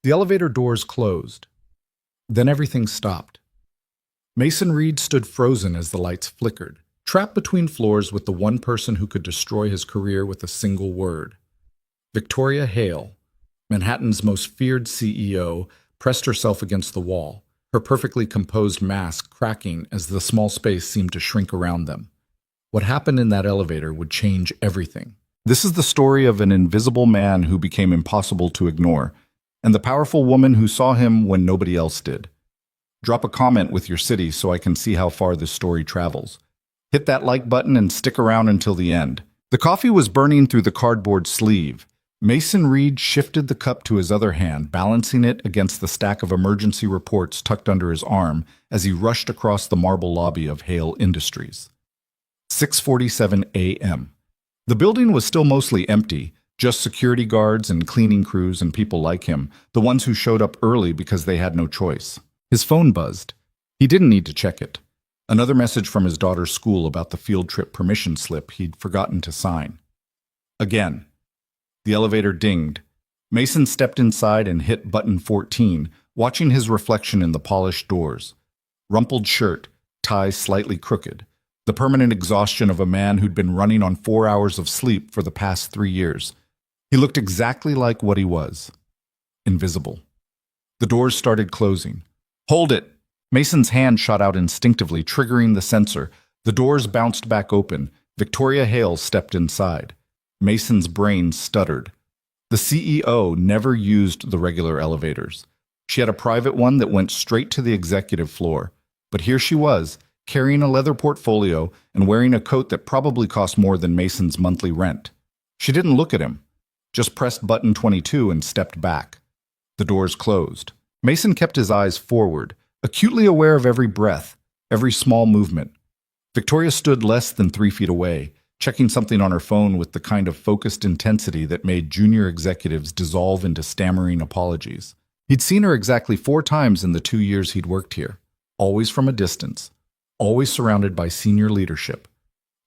The elevator doors closed. Then everything stopped. Mason Reed stood frozen as the lights flickered, trapped between floors with the one person who could destroy his career with a single word. Victoria Hale, Manhattan's most feared CEO, pressed herself against the wall, her perfectly composed mask cracking as the small space seemed to shrink around them. What happened in that elevator would change everything. This is the story of an invisible man who became impossible to ignore, and the powerful woman who saw him when nobody else did. Drop a comment with your city so I can see how far this story travels. Hit that like button and stick around until the end. The coffee was burning through the cardboard sleeve. Mason Reed shifted the cup to his other hand, balancing it against the stack of emergency reports tucked under his arm as he rushed across the marble lobby of Hale Industries. 6:47 a.m. The building was still mostly empty, just security guards and cleaning crews and people like him, the ones who showed up early because they had no choice. His phone buzzed. He didn't need to check it. Another message from his daughter's school about the field trip permission slip he'd forgotten to sign. Again. The elevator dinged. Mason stepped inside and hit button 14, watching his reflection in the polished doors. Rumpled shirt, tie slightly crooked. The permanent exhaustion of a man who'd been running on 4 hours of sleep for the past 3 years. He looked exactly like what he was. Invisible. The doors started closing. Hold it! Mason's hand shot out instinctively, triggering the sensor. The doors bounced back open. Victoria Hale stepped inside. Mason's brain stuttered. The CEO never used the regular elevators. She had a private one that went straight to the executive floor. But here she was, carrying a leather portfolio and wearing a coat that probably cost more than Mason's monthly rent. She didn't look at him, just pressed button 22 and stepped back. The doors closed. Mason kept his eyes forward, acutely aware of every breath, every small movement. Victoria stood less than 3 feet away, checking something on her phone with the kind of focused intensity that made junior executives dissolve into stammering apologies. He'd seen her exactly 4 times in the 2 years he'd worked here, always from a distance, always surrounded by senior leadership.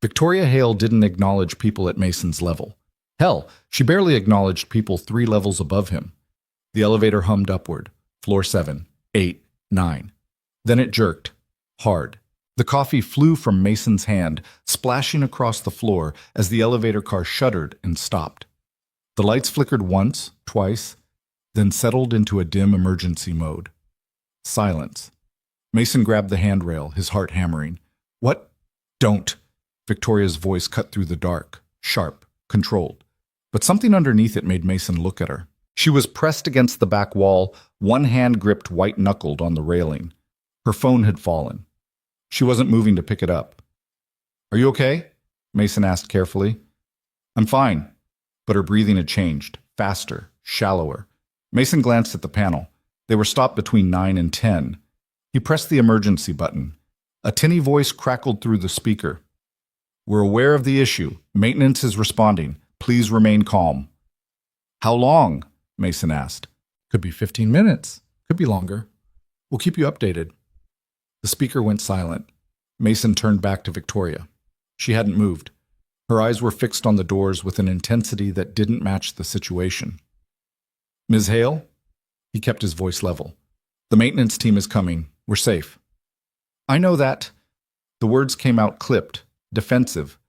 Victoria Hale didn't acknowledge people at Mason's level. Hell, she barely acknowledged people 3 levels above him. The elevator hummed upward, floor 7, 8, 9. Then it jerked, hard. The coffee flew from Mason's hand, splashing across the floor as the elevator car shuddered and stopped. The lights flickered once, twice, then settled into a dim emergency mode. Silence. Mason grabbed the handrail, his heart hammering. What? Don't. Victoria's voice cut through the dark, sharp, controlled. But something underneath it made Mason look at her. She was pressed against the back wall, one hand gripped white-knuckled on the railing. Her phone had fallen. She wasn't moving to pick it up. Are you okay? Mason asked carefully. I'm fine. But her breathing had changed, faster, shallower. Mason glanced at the panel. They were stopped between 9 and 10. He pressed the emergency button. A tinny voice crackled through the speaker. We're aware of the issue. Maintenance is responding. Please remain calm. How long? Mason asked. Could be 15 minutes. Could be longer. We'll keep you updated. The speaker went silent. Mason turned back to Victoria. She hadn't moved. Her eyes were fixed on the doors with an intensity that didn't match the situation. Ms. Hale? He kept his voice level. The maintenance team is coming. We're safe. I know that. The words came out clipped, defensive,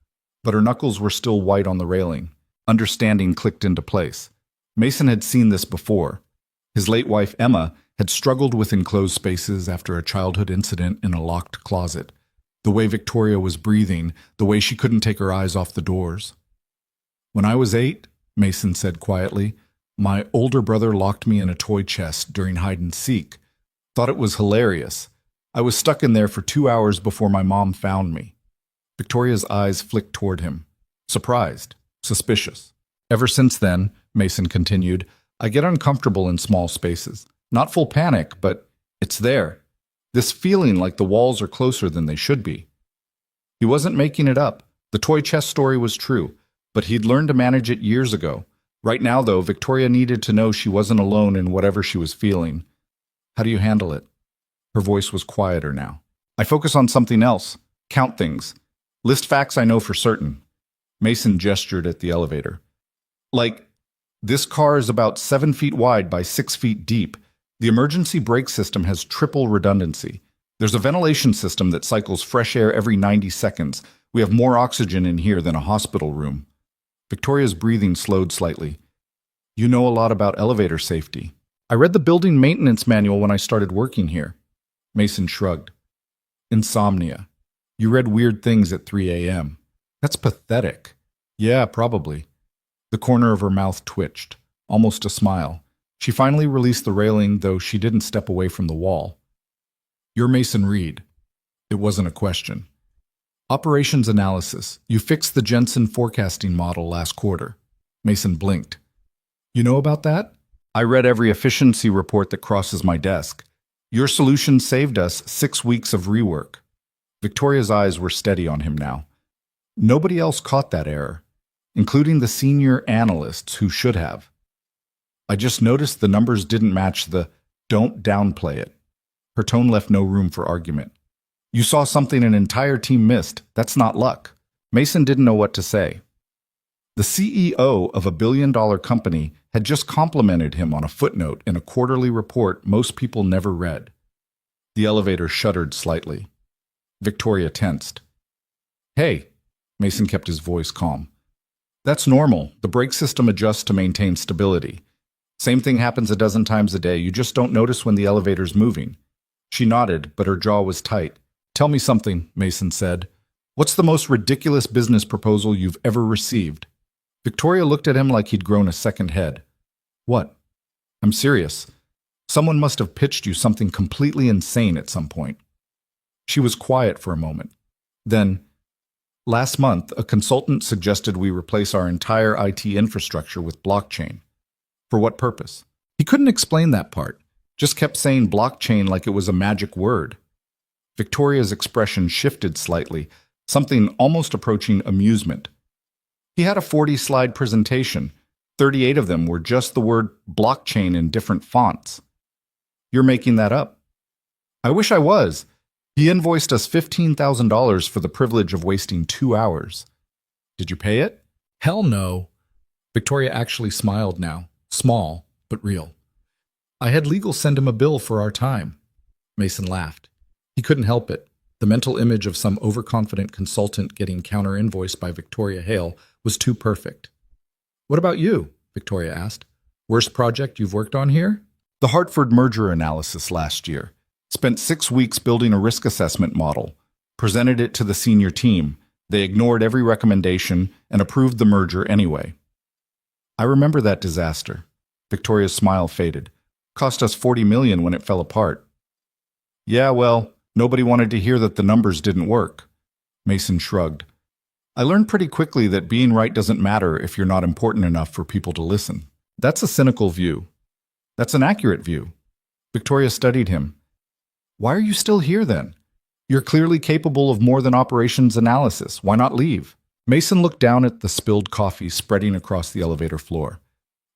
but her knuckles were still white on the railing. Understanding clicked into place. Mason had seen this before. His late wife, Emma, had struggled with enclosed spaces after a childhood incident in a locked closet. The way Victoria was breathing, the way she couldn't take her eyes off the doors. When I was 8, Mason said quietly, my older brother locked me in a toy chest during hide and seek. Thought it was hilarious. I was stuck in there for 2 hours before my mom found me. Victoria's eyes flicked toward him. Surprised, suspicious. Ever since then, Mason continued, I get uncomfortable in small spaces. Not full panic, but it's there. This feeling like the walls are closer than they should be. He wasn't making it up. The toy chest story was true, but he'd learned to manage it years ago. Right now, though, Victoria needed to know she wasn't alone in whatever she was feeling. How do you handle it? Her voice was quieter now. I focus on something else. Count things. List facts I know for certain. Mason gestured at the elevator. Like, This car is about 7 feet wide by 6 feet deep. The emergency brake system has triple redundancy. There's a ventilation system that cycles fresh air every 90 seconds. We have more oxygen in here than a hospital room. Victoria's breathing slowed slightly. You know a lot about elevator safety. I read the building maintenance manual when I started working here. Mason shrugged. Insomnia. You read weird things at 3 a.m. That's pathetic. Yeah, probably. The corner of her mouth twitched, almost a smile. She finally released the railing, though she didn't step away from the wall. You're Mason Reed. It wasn't a question. Operations analysis. You fixed the Jensen forecasting model last quarter. Mason blinked. You know about that? I read every efficiency report that crosses my desk. Your solution saved us 6 weeks of rework. Victoria's eyes were steady on him now. Nobody else caught that error, including the senior analysts who should have. I just noticed the numbers didn't match the "don't downplay it." Her tone left no room for argument. You saw something an entire team missed. That's not luck. Mason didn't know what to say. The CEO of a billion-dollar company had just complimented him on a footnote in a quarterly report most people never read. The elevator shuddered slightly. Victoria tensed. Hey, Mason kept his voice calm. That's normal. The brake system adjusts to maintain stability. Same thing happens a dozen times a day. You just don't notice when the elevator's moving. She nodded, but her jaw was tight. Tell me something, Mason said. What's the most ridiculous business proposal you've ever received? Victoria looked at him like he'd grown a second head. What? I'm serious. Someone must have pitched you something completely insane at some point. She was quiet for a moment. Then, last month, a consultant suggested we replace our entire IT infrastructure with blockchain. For what purpose? He couldn't explain that part, just kept saying blockchain like it was a magic word. Victoria's expression shifted slightly, something almost approaching amusement. He had a 40-slide presentation. 38 of them were just the word blockchain in different fonts. You're making that up. I wish I was. He invoiced us $15,000 for the privilege of wasting 2 hours. Did you pay it? Hell no. Victoria actually smiled now, small but real. I had legal send him a bill for our time. Mason laughed. He couldn't help it. The mental image of some overconfident consultant getting counter-invoiced by Victoria Hale was too perfect. What about you? Victoria asked. Worst project you've worked on here? The Hartford merger analysis last year. Spent 6 weeks building a risk assessment model. Presented it to the senior team. They ignored every recommendation and approved the merger anyway. I remember that disaster. Victoria's smile faded. Cost us $40 million when it fell apart. Yeah, well, nobody wanted to hear that the numbers didn't work. Mason shrugged. I learned pretty quickly that being right doesn't matter if you're not important enough for people to listen. That's a cynical view. That's an accurate view. Victoria studied him. Why are you still here then? You're clearly capable of more than operations analysis. Why not leave? Mason looked down at the spilled coffee spreading across the elevator floor.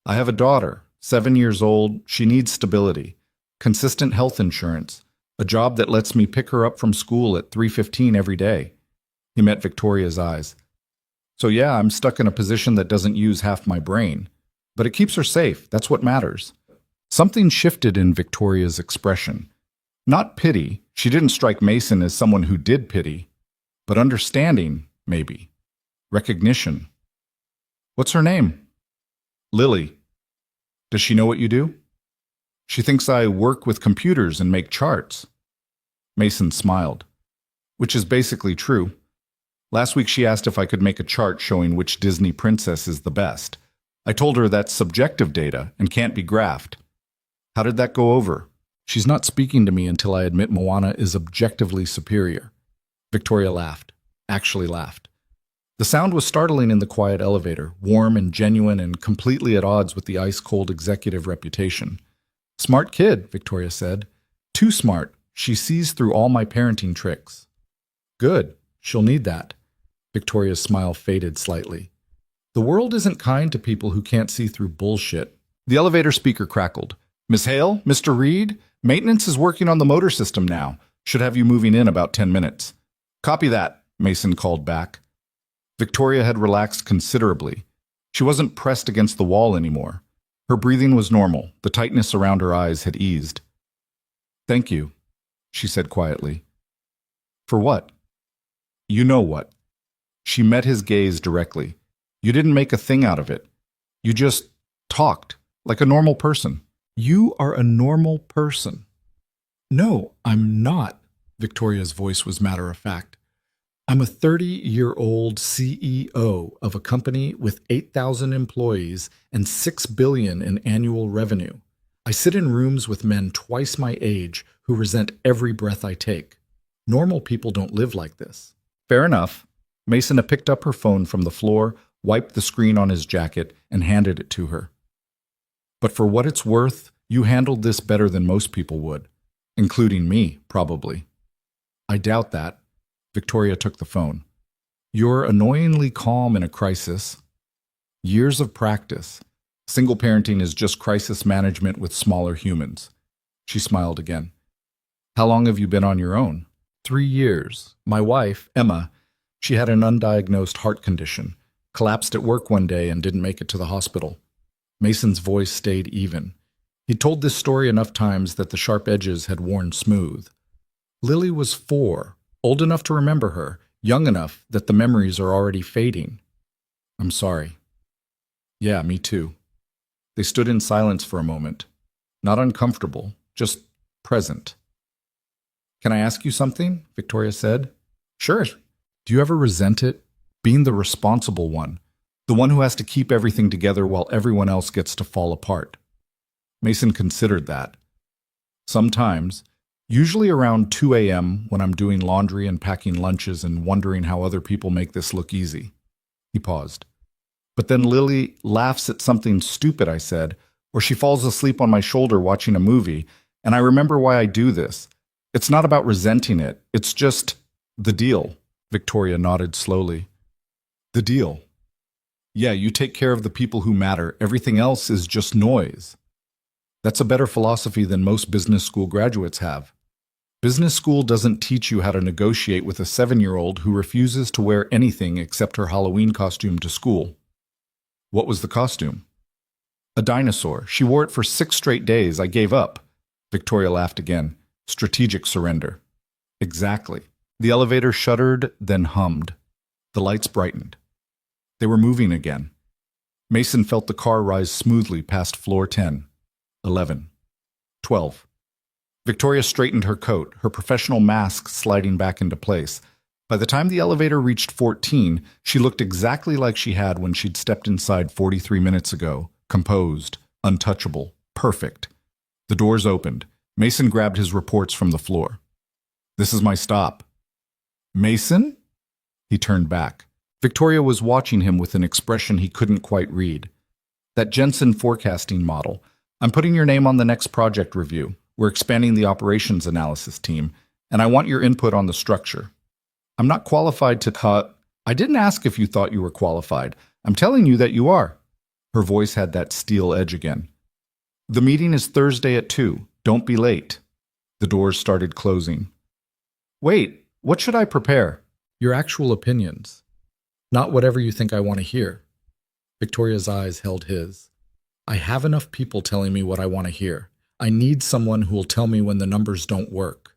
I have a daughter, 7 years old. She needs stability, consistent health insurance, a job that lets me pick her up from school at 3:15 every day. He met Victoria's eyes. So yeah, I'm stuck in a position that doesn't use half my brain. But it keeps her safe. That's what matters. Something shifted in Victoria's expression. Not pity. She didn't strike Mason as someone who did pity. But understanding, maybe. Recognition. What's her name? Lily. Does she know what you do? She thinks I work with computers and make charts. Mason smiled. Which is basically true. Last week she asked if I could make a chart showing which Disney princess is the best. I told her that's subjective data and can't be graphed. How did that go over? She's not speaking to me until I admit Moana is objectively superior. Victoria laughed. Actually laughed. The sound was startling in the quiet elevator, warm and genuine and completely at odds with the ice-cold executive reputation. Smart kid, Victoria said. Too smart. She sees through all my parenting tricks. Good. She'll need that. Victoria's smile faded slightly. The world isn't kind to people who can't see through bullshit. The elevator speaker crackled. Miss Hale, Mr. Reed, maintenance is working on the motor system now. Should have you moving in about 10 minutes. Copy that, Mason called back. Victoria had relaxed considerably. She wasn't pressed against the wall anymore. Her breathing was normal. The tightness around her eyes had eased. "Thank you," she said quietly. "For what?" "You know what." She met his gaze directly. "You didn't make a thing out of it. You just talked, like a normal person." "You are a normal person." "No, I'm not." Victoria's voice was matter-of-fact. "I'm a 30-year-old CEO of a company with 8,000 employees and $6 billion in annual revenue. I sit in rooms with men twice my age who resent every breath I take. Normal people don't live like this." "Fair enough." Mason had picked up her phone from the floor, wiped the screen on his jacket, and handed it to her. "But for what it's worth, you handled this better than most people would. Including me, probably." "I doubt that." Victoria took the phone. "You're annoyingly calm in a crisis." "Years of practice. Single parenting is just crisis management with smaller humans." She smiled again. "How long have you been on your own?" 3 years. My wife, Emma, she had an undiagnosed heart condition, collapsed at work one day and didn't make it to the hospital." Mason's voice stayed even. He'd told this story enough times that the sharp edges had worn smooth. Lily was 4, old enough to remember her, young enough that the memories are already fading. "I'm sorry." "Yeah, me too." They stood in silence for a moment. Not uncomfortable, just present. "Can I ask you something?" Victoria said. "Sure." "Do you ever resent it? Being the responsible one, the one who has to keep everything together while everyone else gets to fall apart?" Mason considered that. "Sometimes, usually around 2 a.m. when I'm doing laundry and packing lunches and wondering how other people make this look easy." He paused. "But then Lily laughs at something stupid I said, or she falls asleep on my shoulder watching a movie, and I remember why I do this. It's not about resenting it. It's just the deal." Victoria nodded slowly. "The deal. Yeah, you take care of the people who matter. Everything else is just noise." "That's a better philosophy than most business school graduates have. Business school doesn't teach you how to negotiate with a 7-year-old who refuses to wear anything except her Halloween costume to school." "What was the costume?" "A dinosaur. She wore it for 6 straight days. I gave up." Victoria laughed again. Strategic surrender. "Exactly." The elevator shuddered, then hummed. The lights brightened. They were moving again. Mason felt the car rise smoothly past floor 10, 11, 12. Victoria straightened her coat, her professional mask sliding back into place. By the time the elevator reached 14, she looked exactly like she had when she'd stepped inside 43 minutes ago. Composed, untouchable, perfect. The doors opened. Mason grabbed his reports from the floor. "This is my stop." "Mason?" He turned back. Victoria was watching him with an expression he couldn't quite read. "That Jensen forecasting model. I'm putting your name on the next project review. We're expanding the operations analysis team, and I want your input on the structure. I'm not qualified to cut. I didn't ask if you thought you were qualified. I'm telling you that you are." Her voice had that steel edge again. "The meeting is Thursday at 2. Don't be late." The doors started closing. "Wait. What should I prepare?" "Your actual opinions. Not whatever you think I want to hear." Victoria's eyes held his. "I have enough people telling me what I want to hear. I need someone who will tell me when the numbers don't work."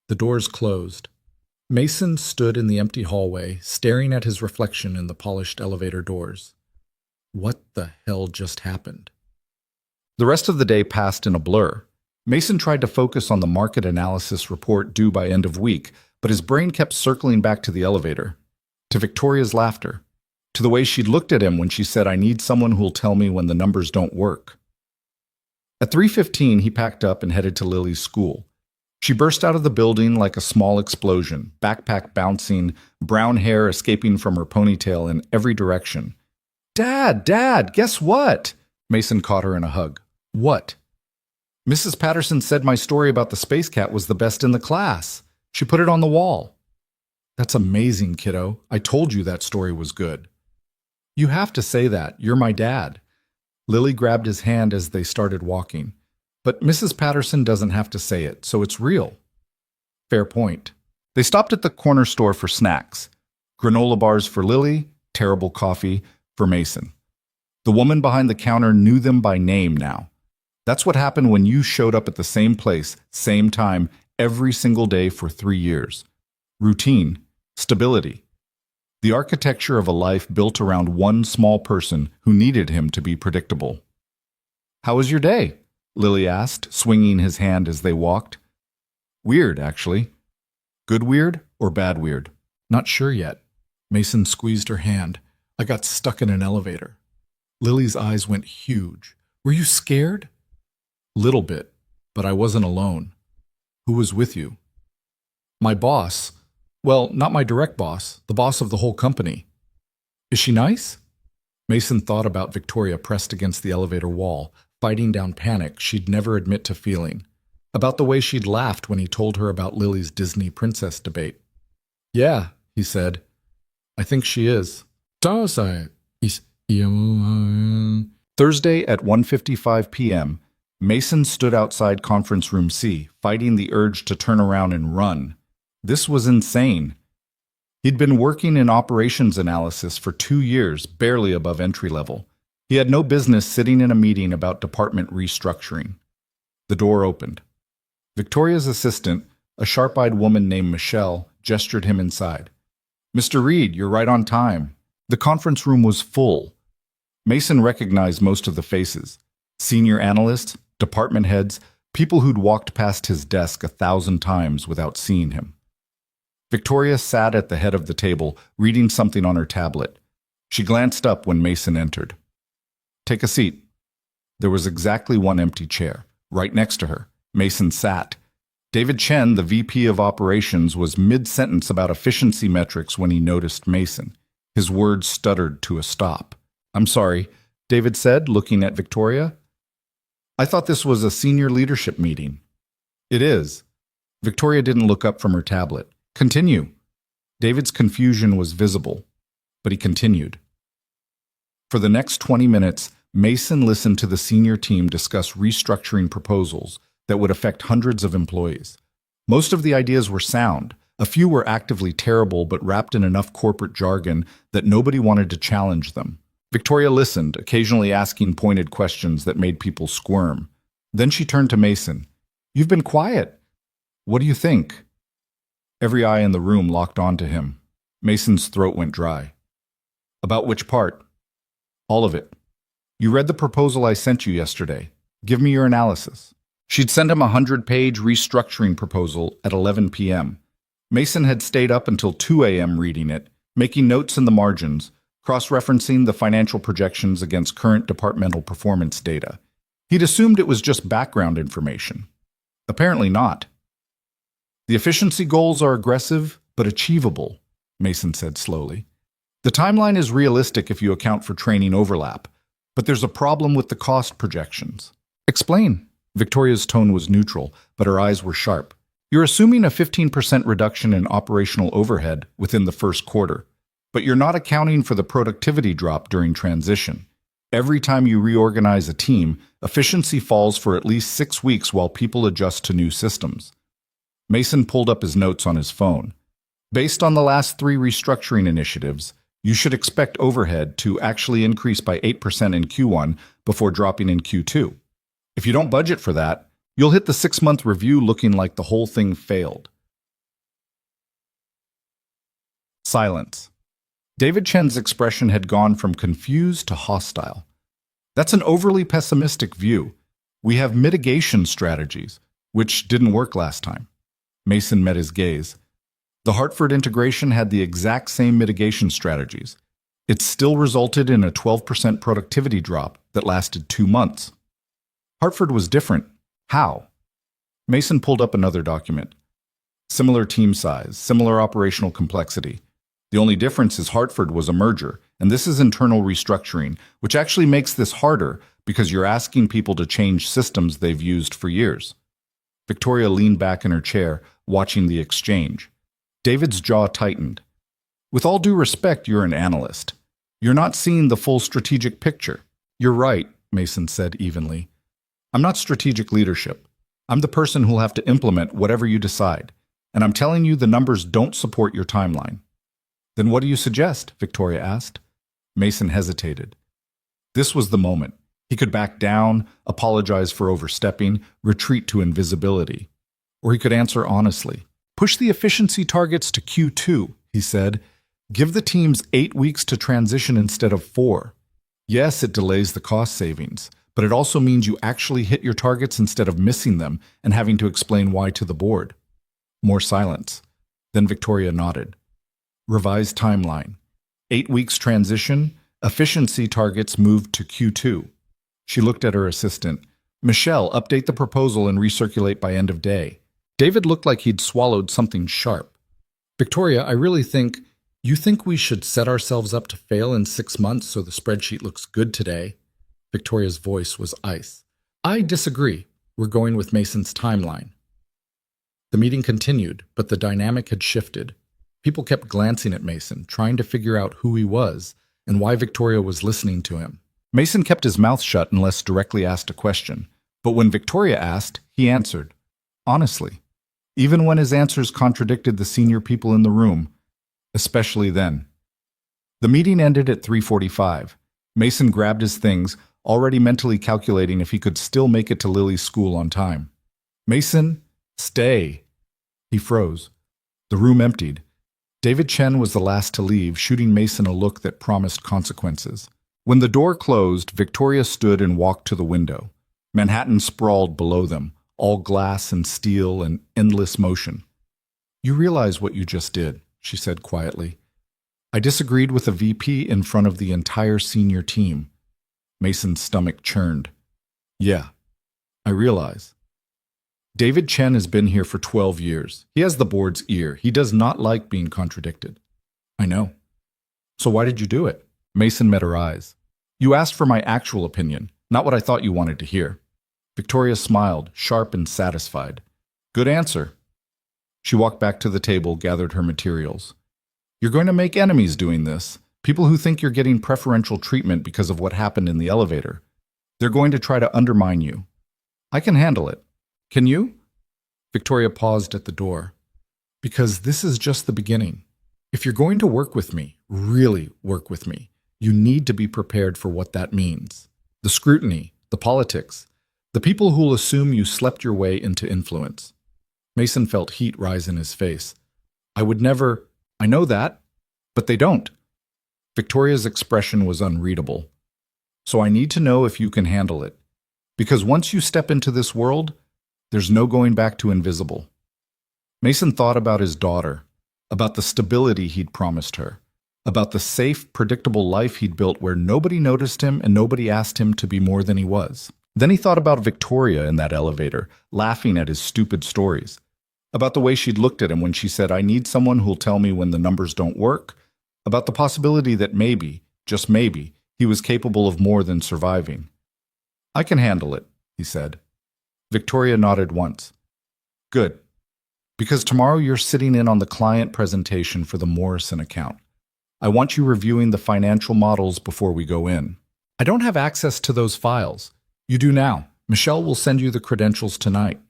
The doors closed. Mason stood in the empty hallway, staring at his reflection in the polished elevator doors. What the hell just happened? The rest of the day passed in a blur. Mason tried to focus on the market analysis report due by end of week, but his brain kept circling back to the elevator, to Victoria's laughter, to the way she'd looked at him when she said, "I need someone who'll tell me when the numbers don't work." At 3:15, he packed up and headed to Lily's school. She burst out of the building like a small explosion, backpack bouncing, brown hair escaping from her ponytail in every direction. Dad, guess what?" Mason caught her in a hug. "What?" "Mrs. Patterson said my story about the space cat was the best in the class. She put it on the wall." "That's amazing, kiddo. I told you that story was good." "You have to say that. You're my dad." Lily grabbed his hand as they started walking. "But Mrs. Patterson doesn't have to say it, so it's real." Fair point. They stopped at the corner store for snacks. Granola bars for Lily, terrible coffee for Mason. The woman behind the counter knew them by name now. That's what happened when you showed up at the same place, same time, every single day for 3 years. Routine, stability. The architecture of a life built around one small person who needed him to be predictable. "How was your day?" Lily asked, swinging his hand as they walked. "Weird, actually." "Good weird or bad weird?" "Not sure yet." Mason squeezed her hand. "I got stuck in an elevator." Lily's eyes went huge. "Were you scared?" "Little bit, but I wasn't alone." "Who was with you?" "My boss. Well, not my direct boss, the boss of the whole company." "Is she nice?" Mason thought about Victoria pressed against the elevator wall, fighting down panic she'd never admit to feeling. About the way she'd laughed when he told her about Lily's Disney princess debate. "Yeah," he said. "I think she is." Thursday at 1:55 p.m., Mason stood outside conference room C, fighting the urge to turn around and run. This was insane. He'd been working in operations analysis for 2 years, barely above entry level. He had no business sitting in a meeting about department restructuring. The door opened. Victoria's assistant, a sharp-eyed woman named Michelle, gestured him inside. "Mr. Reed, you're right on time." The conference room was full. Mason recognized most of the faces. Senior analysts, department heads, people who'd walked past his desk 1,000 times without seeing him. Victoria sat at the head of the table, reading something on her tablet. She glanced up when Mason entered. "Take a seat." There was exactly one empty chair. Right next to her, Mason sat. David Chen, the VP of Operations, was mid-sentence about efficiency metrics when he noticed Mason. His words stuttered to a stop. "I'm sorry," David said, looking at Victoria. "I thought this was a senior leadership meeting." "It is." Victoria didn't look up from her tablet. "Continue." David's confusion was visible, but he continued. For the next 20 minutes, Mason listened to the senior team discuss restructuring proposals that would affect hundreds of employees. Most of the ideas were sound. A few were actively terrible but wrapped in enough corporate jargon that nobody wanted to challenge them. Victoria listened, occasionally asking pointed questions that made people squirm. Then she turned to Mason. "You've been quiet. What do you think?" Every eye in the room locked onto him. Mason's throat went dry. "About which part?" "All of it. You read the proposal I sent you yesterday. Give me your analysis." She'd sent him a 100-page restructuring proposal at 11 p.m. Mason had stayed up until 2 a.m. reading it, making notes in the margins, cross-referencing the financial projections against current departmental performance data. He'd assumed it was just background information. Apparently not. "The efficiency goals are aggressive, but achievable," Mason said slowly. "The timeline is realistic if you account for training overlap, but there's a problem with the cost projections." "Explain." Victoria's tone was neutral, but her eyes were sharp. "You're assuming a 15% reduction in operational overhead within the first quarter, but you're not accounting for the productivity drop during transition. Every time you reorganize a team, efficiency falls for at least 6 weeks while people adjust to new systems." Mason pulled up his notes on his phone. "Based on the last 3 restructuring initiatives, you should expect overhead to actually increase by 8% in Q1 before dropping in Q2. If you don't budget for that, you'll hit the 6-month review looking like the whole thing failed." Silence. David Chen's expression had gone from confused to hostile. "That's an overly pessimistic view. We have mitigation strategies, which didn't work last time." Mason met his gaze. The Hartford integration had the exact same mitigation strategies. It still resulted in a 12% productivity drop that lasted 2 months. Hartford was different. How? Mason pulled up another document. Similar team size, similar operational complexity. The only difference is Hartford was a merger, and this is internal restructuring, which actually makes this harder because you're asking people to change systems they've used for years. Victoria leaned back in her chair, watching the exchange. David's jaw tightened. "With all due respect, you're an analyst. You're not seeing the full strategic picture." "You're right," Mason said evenly. "I'm not strategic leadership. I'm the person who'll have to implement whatever you decide. And I'm telling you the numbers don't support your timeline." "Then what do you suggest?" Victoria asked. Mason hesitated. This was the moment. He could back down, apologize for overstepping, retreat to invisibility. Or he could answer honestly. Push the efficiency targets to Q2, he said. Give the teams 8 weeks to transition instead of 4. Yes, it delays the cost savings, but it also means you actually hit your targets instead of missing them and having to explain why to the board. More silence. Then Victoria nodded. Revised timeline. 8 weeks transition, efficiency targets moved to Q2. She looked at her assistant. Michelle, update the proposal and recirculate by end of day. David looked like he'd swallowed something sharp. Victoria, I really think... You think we should set ourselves up to fail in 6 months so the spreadsheet looks good today? Victoria's voice was ice. I disagree. We're going with Mason's timeline. The meeting continued, but the dynamic had shifted. People kept glancing at Mason, trying to figure out who he was and why Victoria was listening to him. Mason kept his mouth shut unless directly asked a question, but when Victoria asked, he answered. Honestly, even when his answers contradicted the senior people in the room, especially then. The meeting ended at 3:45. Mason grabbed his things, already mentally calculating if he could still make it to Lily's school on time. Mason, stay. He froze. The room emptied. David Chen was the last to leave, shooting Mason a look that promised consequences. When the door closed, Victoria stood and walked to the window. Manhattan sprawled below them, all glass and steel and endless motion. You realize what you just did, she said quietly. I disagreed with a VP in front of the entire senior team. Mason's stomach churned. Yeah, I realize. David Chen has been here for 12 years. He has the board's ear. He does not like being contradicted. I know. So why did you do it? Mason met her eyes. You asked for my actual opinion, not what I thought you wanted to hear. Victoria smiled, sharp and satisfied. Good answer. She walked back to the table, gathered her materials. You're going to make enemies doing this. People who think you're getting preferential treatment because of what happened in the elevator. They're going to try to undermine you. I can handle it. Can you? Victoria paused at the door. Because this is just the beginning. If you're going to work with me, really work with me, you need to be prepared for what that means. The scrutiny, the politics, the people who'll assume you slept your way into influence. Mason felt heat rise in his face. I would never... I know that, but they don't. Victoria's expression was unreadable. So I need to know if you can handle it. Because once you step into this world, there's no going back to invisible. Mason thought about his daughter, about the stability he'd promised her, about the safe, predictable life he'd built where nobody noticed him and nobody asked him to be more than he was. Then he thought about Victoria in that elevator, laughing at his stupid stories. About the way she'd looked at him when she said, I need someone who'll tell me when the numbers don't work. About the possibility that maybe, just maybe, he was capable of more than surviving. I can handle it, he said. Victoria nodded once. Good. Because tomorrow you're sitting in on the client presentation for the Morrison account. I want you reviewing the financial models before we go in. I don't have access to those files. You do now. Michelle will send you the credentials tonight.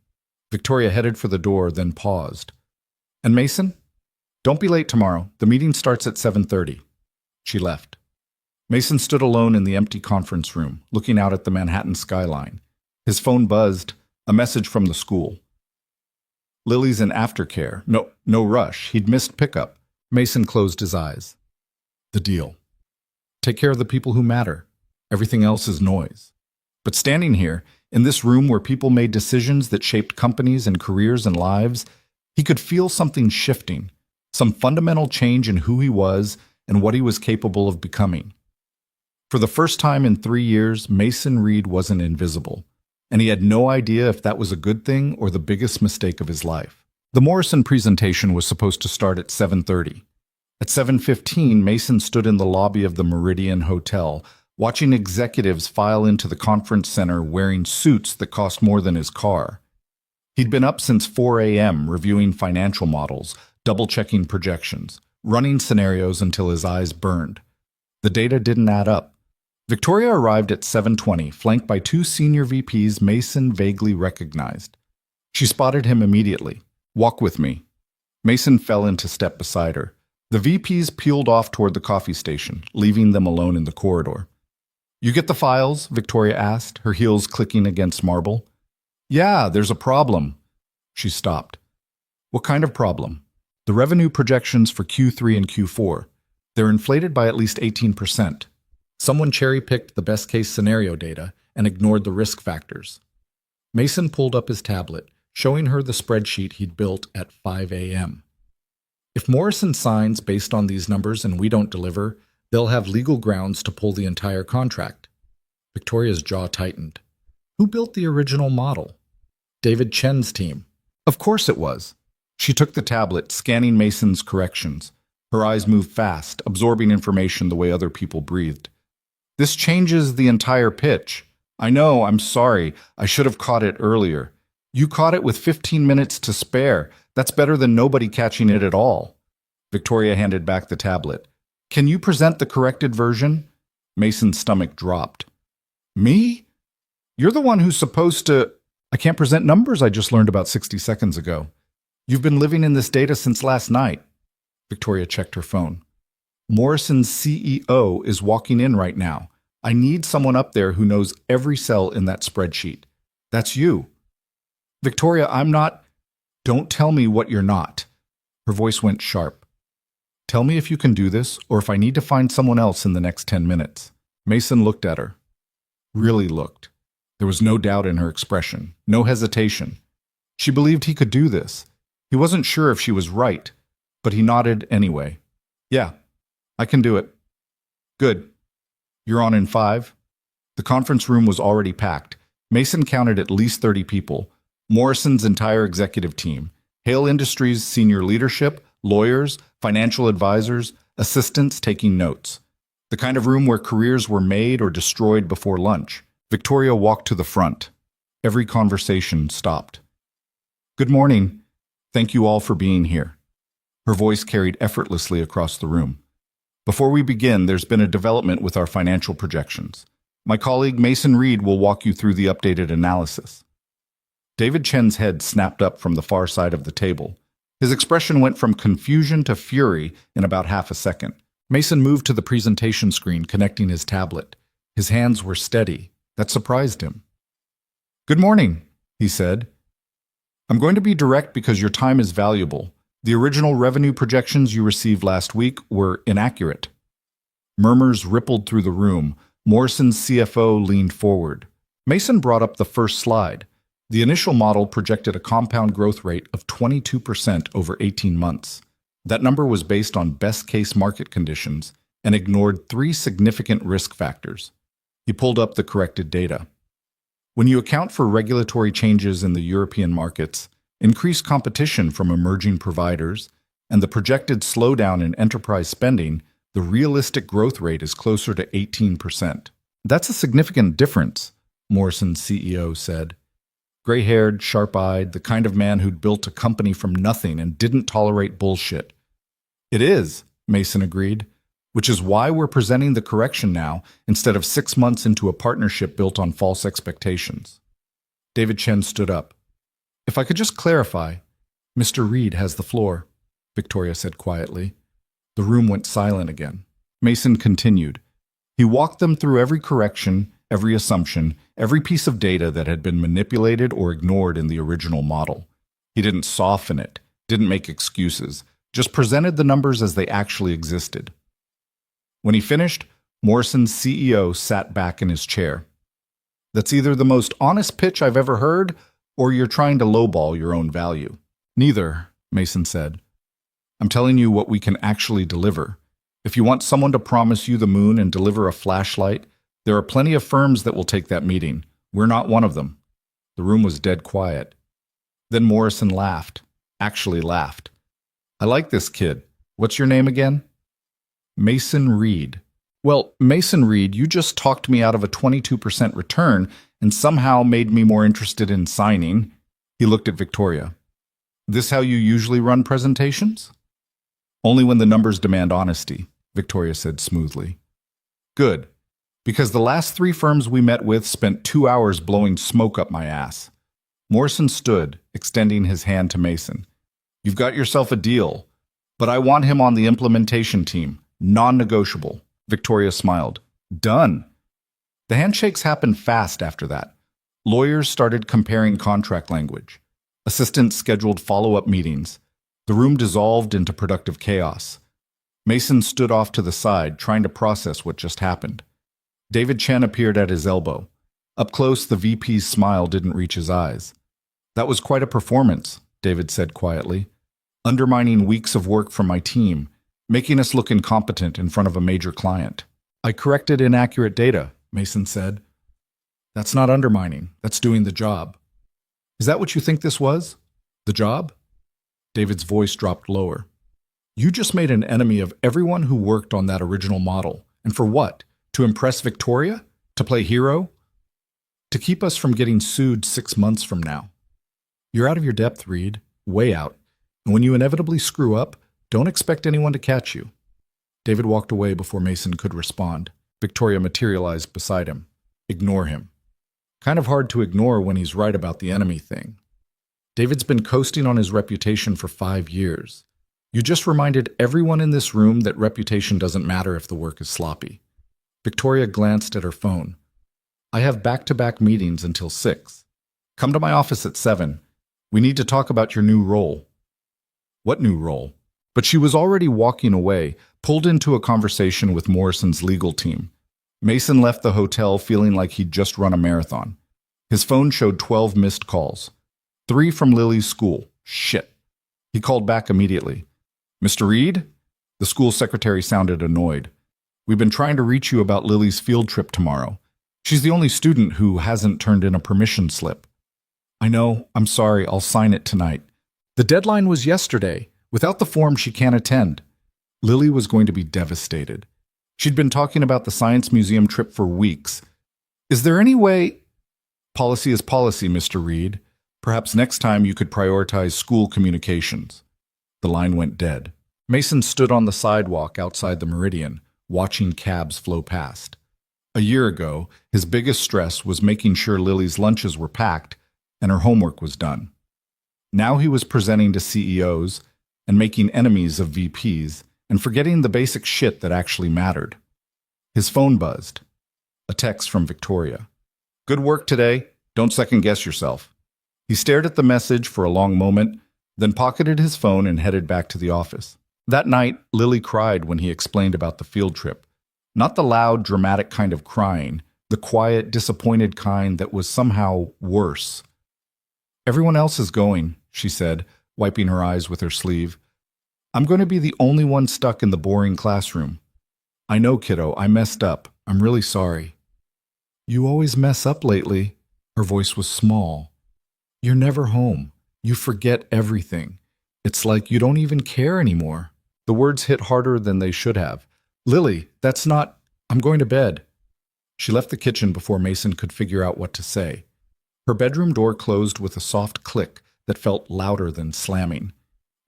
Victoria headed for the door, then paused. And Mason? Don't be late tomorrow. The meeting starts at 7:30. She left. Mason stood alone in the empty conference room, looking out at the Manhattan skyline. His phone buzzed, a message from the school. Lily's in aftercare. No rush. He'd missed pickup. Mason closed his eyes. The deal. Take care of the people who matter. Everything else is noise. But standing here, in this room where people made decisions that shaped companies and careers and lives, he could feel something shifting, some fundamental change in who he was and what he was capable of becoming. For the first time in 3 years, Mason Reed wasn't invisible, and he had no idea if that was a good thing or the biggest mistake of his life. The Morrison presentation was supposed to start at 7:30. At 7:15, Mason stood in the lobby of the Meridian Hotel, watching executives file into the conference center wearing suits that cost more than his car. He'd been up since 4 a.m. reviewing financial models, double-checking projections, running scenarios until his eyes burned. The data didn't add up. Victoria arrived at 7:20, flanked by 2 senior VPs Mason vaguely recognized. She spotted him immediately. Walk with me. Mason fell into step beside her. The VPs peeled off toward the coffee station, leaving them alone in the corridor. You get the files? Victoria asked, her heels clicking against marble. Yeah, there's a problem. She stopped. What kind of problem? The revenue projections for Q3 and Q4. They're inflated by at least 18%. Someone cherry-picked the best-case scenario data and ignored the risk factors. Mason pulled up his tablet, showing her the spreadsheet he'd built at 5 a.m. If Morrison signs based on these numbers and we don't deliver, they'll have legal grounds to pull the entire contract. Victoria's jaw tightened. Who built the original model? David Chen's team. Of course it was. She took the tablet, scanning Mason's corrections. Her eyes moved fast, absorbing information the way other people breathed. This changes the entire pitch. I know, I'm sorry. I should have caught it earlier. You caught it with 15 minutes to spare. That's better than nobody catching it at all. Victoria handed back the tablet. Can you present the corrected version? Mason's stomach dropped. Me? You're the one who's supposed to... I can't present numbers I just learned about 60 seconds ago. You've been living in this data since last night. Victoria checked her phone. Morrison's CEO is walking in right now. I need someone up there who knows every cell in that spreadsheet. That's you. Victoria, I'm not... Don't tell me what you're not. Her voice went sharp. Tell me if you can do this, or if I need to find someone else in the next 10 minutes. Mason looked at her. Really looked. There was no doubt in her expression, no hesitation. She believed he could do this. He wasn't sure if she was right, but he nodded anyway. Yeah, I can do it. Good. You're on in 5. The conference room was already packed. Mason counted at least 30 people. Morrison's entire executive team. Hale Industries' senior leadership, lawyers, financial advisors, assistants taking notes. The kind of room where careers were made or destroyed before lunch. Victoria walked to the front. Every conversation stopped. Good morning. Thank you all for being here. Her voice carried effortlessly across the room. Before we begin, there's been a development with our financial projections. My colleague Mason Reed will walk you through the updated analysis. David Chen's head snapped up from the far side of the table. His expression went from confusion to fury in about half a second. Mason moved to the presentation screen, connecting his tablet. His hands were steady. That surprised him. Good morning, he said. I'm going to be direct because your time is valuable. The original revenue projections you received last week were inaccurate. Murmurs rippled through the room. Morrison's CFO leaned forward. Mason brought up the first slide. The initial model projected a compound growth rate of 22% over 18 months. That number was based on best-case market conditions and ignored 3 significant risk factors. He pulled up the corrected data. When you account for regulatory changes in the European markets, increased competition from emerging providers, and the projected slowdown in enterprise spending, the realistic growth rate is closer to 18%. That's a significant difference, Morrison's CEO said. Gray-haired, sharp-eyed, the kind of man who'd built a company from nothing and didn't tolerate bullshit. It is, Mason agreed, which is why we're presenting the correction now instead of 6 months into a partnership built on false expectations. David Chen stood up. If I could just clarify, Mr. Reed has the floor, Victoria said quietly. The room went silent again. Mason continued. He walked them through every correction, every assumption, every piece of data that had been manipulated or ignored in the original model. He didn't soften it, didn't make excuses, just presented the numbers as they actually existed. When he finished, Morrison's CEO sat back in his chair. That's either the most honest pitch I've ever heard, or you're trying to lowball your own value. Neither, Mason said. I'm telling you what we can actually deliver. If you want someone to promise you the moon and deliver a flashlight, there are plenty of firms that will take that meeting. We're not one of them. The room was dead quiet. Then Morrison laughed. Actually laughed. I like this kid. What's your name again? Mason Reed. Well, Mason Reed, you just talked me out of a 22% return and somehow made me more interested in signing. He looked at Victoria. This how you usually run presentations? Only when the numbers demand honesty, Victoria said smoothly. Good, because the last 3 firms we met with spent 2 hours blowing smoke up my ass. Morrison stood, extending his hand to Mason. You've got yourself a deal, but I want him on the implementation team, non-negotiable. Victoria smiled. Done. The handshakes happened fast after that. Lawyers started comparing contract language. Assistants scheduled follow-up meetings. The room dissolved into productive chaos. Mason stood off to the side, trying to process what just happened. David Chen appeared at his elbow. Up close, the VP's smile didn't reach his eyes. "That was quite a performance," David said quietly. "Undermining weeks of work from my team, making us look incompetent in front of a major client." "I corrected inaccurate data," Mason said. "That's not undermining. That's doing the job." "Is that what you think this was? The job?" David's voice dropped lower. "You just made an enemy of everyone who worked on that original model. And for what? To impress Victoria? To play hero? To keep us from getting sued 6 months from now. You're out of your depth, Reed. Way out. And when you inevitably screw up, don't expect anyone to catch you." David walked away before Mason could respond. Victoria materialized beside him. "Ignore him." Kind of hard to ignore when he's right about the enemy thing. David's been coasting on his reputation for 5 years. You just reminded everyone in this room that reputation doesn't matter if the work is sloppy. Victoria glanced at her phone. "I have back-to-back meetings until 6. Come to my office at 7. We need to talk about your new role." "What new role?" But she was already walking away, pulled into a conversation with Morrison's legal team. Mason left the hotel feeling like he'd just run a marathon. His phone showed 12 missed calls. 3 from Lily's school. Shit. He called back immediately. "Mr. Reed?" The school secretary sounded annoyed. "We've been trying to reach you about Lily's field trip tomorrow. She's the only student who hasn't turned in a permission slip." "I know. I'm sorry. I'll sign it tonight. The deadline was yesterday. Without the form, she can't attend." Lily was going to be devastated. She'd been talking about the Science Museum trip for weeks. "Is there any way—" "Policy is policy, Mr. Reed. Perhaps next time you could prioritize school communications." The line went dead. Mason stood on the sidewalk outside the Meridian, watching cabs flow past. A year ago, his biggest stress was making sure Lily's lunches were packed and her homework was done. Now he was presenting to CEOs and making enemies of VPs and forgetting the basic shit that actually mattered. His phone buzzed. A text from Victoria. "Good work today. Don't second-guess yourself." He stared at the message for a long moment, then pocketed his phone and headed back to the office. That night, Lily cried when he explained about the field trip. Not the loud, dramatic kind of crying, the quiet, disappointed kind that was somehow worse. "Everyone else is going," she said, wiping her eyes with her sleeve. "I'm going to be the only one stuck in the boring classroom. I know, kiddo, I messed up. I'm really sorry." "You always mess up lately." Her voice was small. "You're never home. You forget everything. It's like you don't even care anymore." The words hit harder than they should have. "Lily, that's not— I'm going to bed." She left the kitchen before Mason could figure out what to say. Her bedroom door closed with a soft click that felt louder than slamming.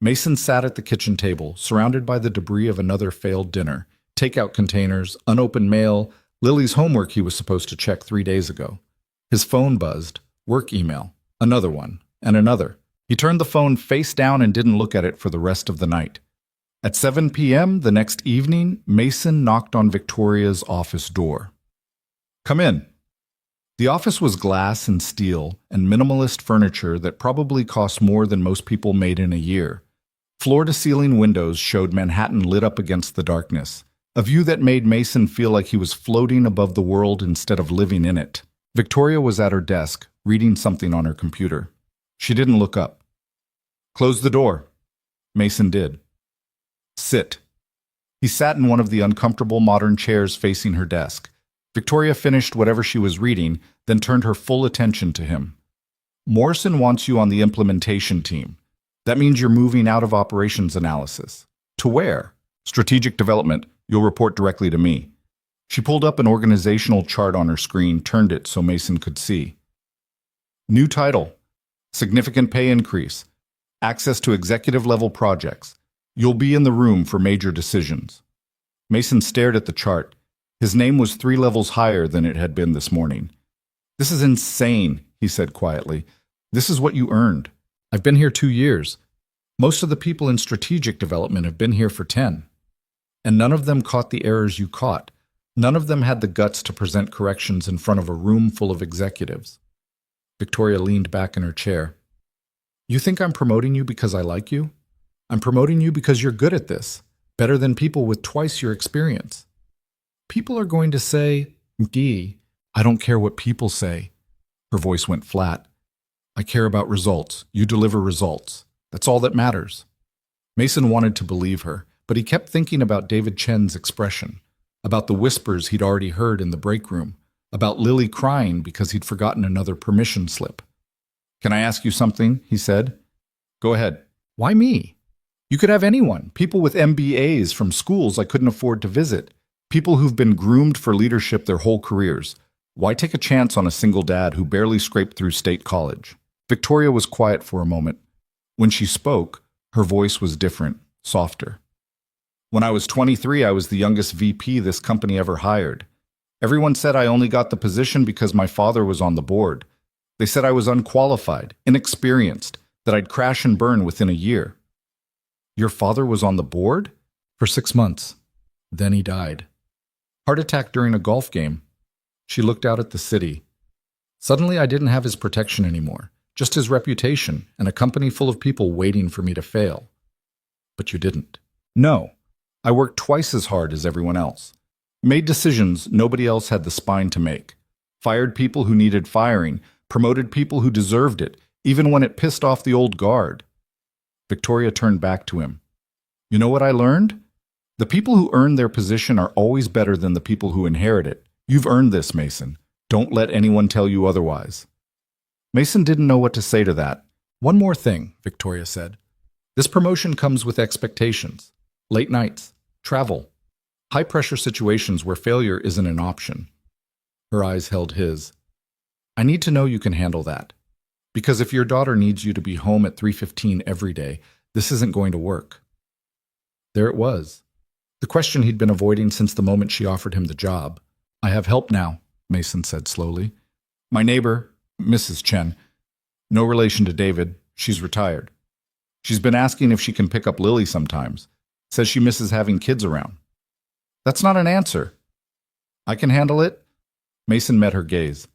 Mason sat at the kitchen table, surrounded by the debris of another failed dinner, takeout containers, unopened mail, Lily's homework he was supposed to check 3 days ago. His phone buzzed. Work email. Another one. And another. He turned the phone face down and didn't look at it for the rest of the night. At 7 p.m. the next evening, Mason knocked on Victoria's office door. "Come in." The office was glass and steel and minimalist furniture that probably cost more than most people made in a year. Floor-to-ceiling windows showed Manhattan lit up against the darkness, a view that made Mason feel like he was floating above the world instead of living in it. Victoria was at her desk, reading something on her computer. She didn't look up. "Close the door." Mason did. "Sit." He sat in one of the uncomfortable modern chairs facing her desk. Victoria finished whatever she was reading, then turned her full attention to him. "Morrison wants you on the implementation team. That means you're moving out of operations analysis." "To where?" "Strategic development. You'll report directly to me." She pulled up an organizational chart on her screen, turned it so Mason could see. "New title. Significant pay increase. Access to executive-level projects. You'll be in the room for major decisions." Mason stared at the chart. His name was 3 levels higher than it had been this morning. "This is insane," he said quietly. "This is what you earned. I've been here 2 years. Most of the people in strategic development have been here for 10. And none of them caught the errors you caught. None of them had the guts to present corrections in front of a room full of executives. Victoria leaned back in her chair. You think I'm promoting you because I like you? I'm promoting you because you're good at this, better than people with twice your experience. People are going to say, Dee, I don't care what people say. Her voice went flat. I care about results. You deliver results. That's all that matters. Mason wanted to believe her, but he kept thinking about David Chen's expression, about the whispers he'd already heard in the break room, about Lily crying because he'd forgotten another permission slip. Can I ask you something? He said. Go ahead. Why me? You could have anyone, people with MBAs from schools I couldn't afford to visit, people who've been groomed for leadership their whole careers. Why take a chance on a single dad who barely scraped through state college? Victoria was quiet for a moment. When she spoke, her voice was different, softer. When I was 23, I was the youngest VP this company ever hired. Everyone said I only got the position because my father was on the board. They said I was unqualified, inexperienced, that I'd crash and burn within a year. Your father was on the board? For 6 months. Then he died. Heart attack during a golf game. She looked out at the city. Suddenly I didn't have his protection anymore, just his reputation and a company full of people waiting for me to fail. But you didn't. No, I worked twice as hard as everyone else. Made decisions nobody else had the spine to make. Fired people who needed firing, promoted people who deserved it, even when it pissed off the old guard. Victoria turned back to him. You know what I learned? The people who earn their position are always better than the people who inherit it. You've earned this, Mason. Don't let anyone tell you otherwise. Mason didn't know what to say to that. One more thing, Victoria said. This promotion comes with expectations. Late nights, travel, high-pressure situations where failure isn't an option. Her eyes held his. I need to know you can handle that. Because if your daughter needs you to be home at 3:15 every day, this isn't going to work. There it was. The question he'd been avoiding since the moment she offered him the job. I have help now, Mason said slowly. My neighbor, Mrs. Chen, no relation to David, she's retired. She's been asking if she can pick up Lily sometimes. Says she misses having kids around. That's not an answer. I can handle it. Mason met her gaze.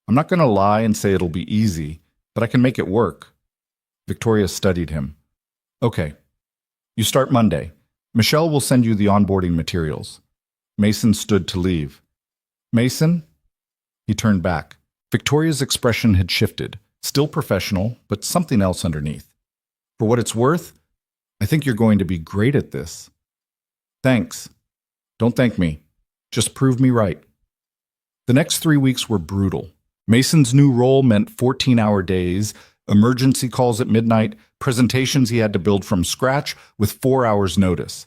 I'm not going to lie and say it'll be easy, but I can make it work. Victoria studied him. Okay. You start Monday. Michelle will send you the onboarding materials. Mason stood to leave. Mason? He turned back. Victoria's expression had shifted, still professional, but something else underneath. For what it's worth, I think you're going to be great at this. Thanks. Don't thank me. Just prove me right. The next 3 weeks were brutal. Mason's new role meant 14-hour days, emergency calls at midnight, presentations he had to build from scratch with 4 hours' notice.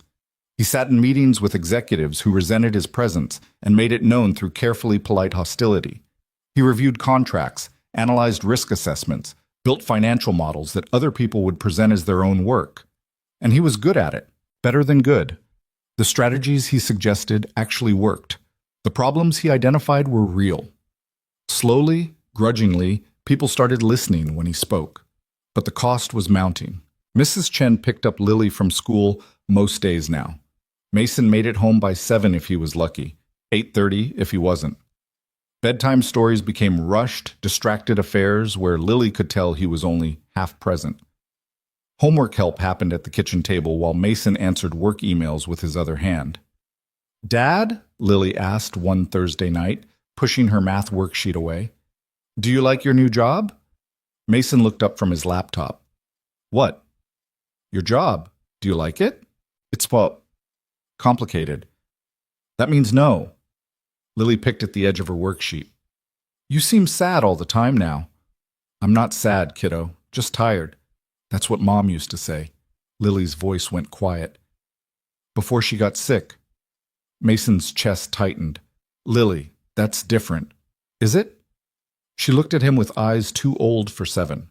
He sat in meetings with executives who resented his presence and made it known through carefully polite hostility. He reviewed contracts, analyzed risk assessments, built financial models that other people would present as their own work. And he was good at it, better than good. The strategies he suggested actually worked. The problems he identified were real. Slowly, grudgingly, people started listening when he spoke. But the cost was mounting. Mrs. Chen picked up Lily from school most days now. Mason made it home by 7 if he was lucky, 8:30 if he wasn't. Bedtime stories became rushed, distracted affairs where Lily could tell he was only half present. Homework help happened at the kitchen table while Mason answered work emails with his other hand. Dad? Lily asked one Thursday night, pushing her math worksheet away. Do you like your new job? Mason looked up from his laptop. What? Your job. Do you like it? It's, well, complicated. That means no. Lily picked at the edge of her worksheet. You seem sad all the time now. I'm not sad, kiddo, just tired. That's what Mom used to say. Lily's voice went quiet. Before she got sick. Mason's chest tightened. Lily, that's different. Is it? She looked at him with eyes too old for 7.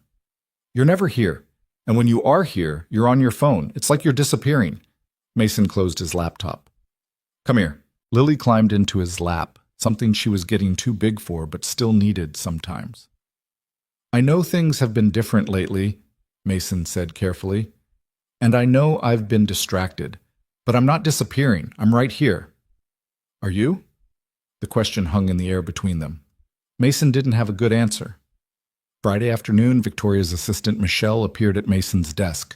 You're never here. And when you are here, you're on your phone. It's like you're disappearing. Mason closed his laptop. Come here. Lily climbed into his lap, something she was getting too big for but still needed sometimes. I know things have been different lately, Mason said carefully. And I know I've been distracted. But I'm not disappearing. I'm right here. Are you? The question hung in the air between them. Mason didn't have a good answer. Friday afternoon, Victoria's assistant Michelle appeared at Mason's desk.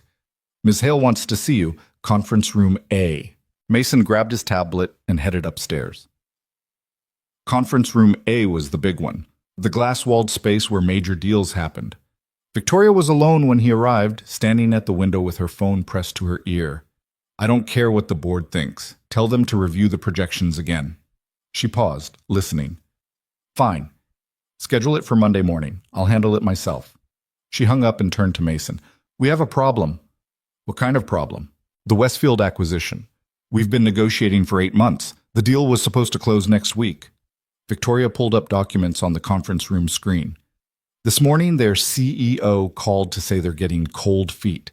Ms. Hale wants to see you. Conference room A. Mason grabbed his tablet and headed upstairs. Conference room A was the big one, the glass-walled space where major deals happened. Victoria was alone when he arrived, standing at the window with her phone pressed to her ear. I don't care what the board thinks. Tell them to review the projections again. She paused, listening. Fine. Schedule it for Monday morning. I'll handle it myself. She hung up and turned to Mason. We have a problem. What kind of problem? The Westfield acquisition. We've been negotiating for 8 months. The deal was supposed to close next week. Victoria pulled up documents on the conference room screen. This morning, their CEO called to say they're getting cold feet.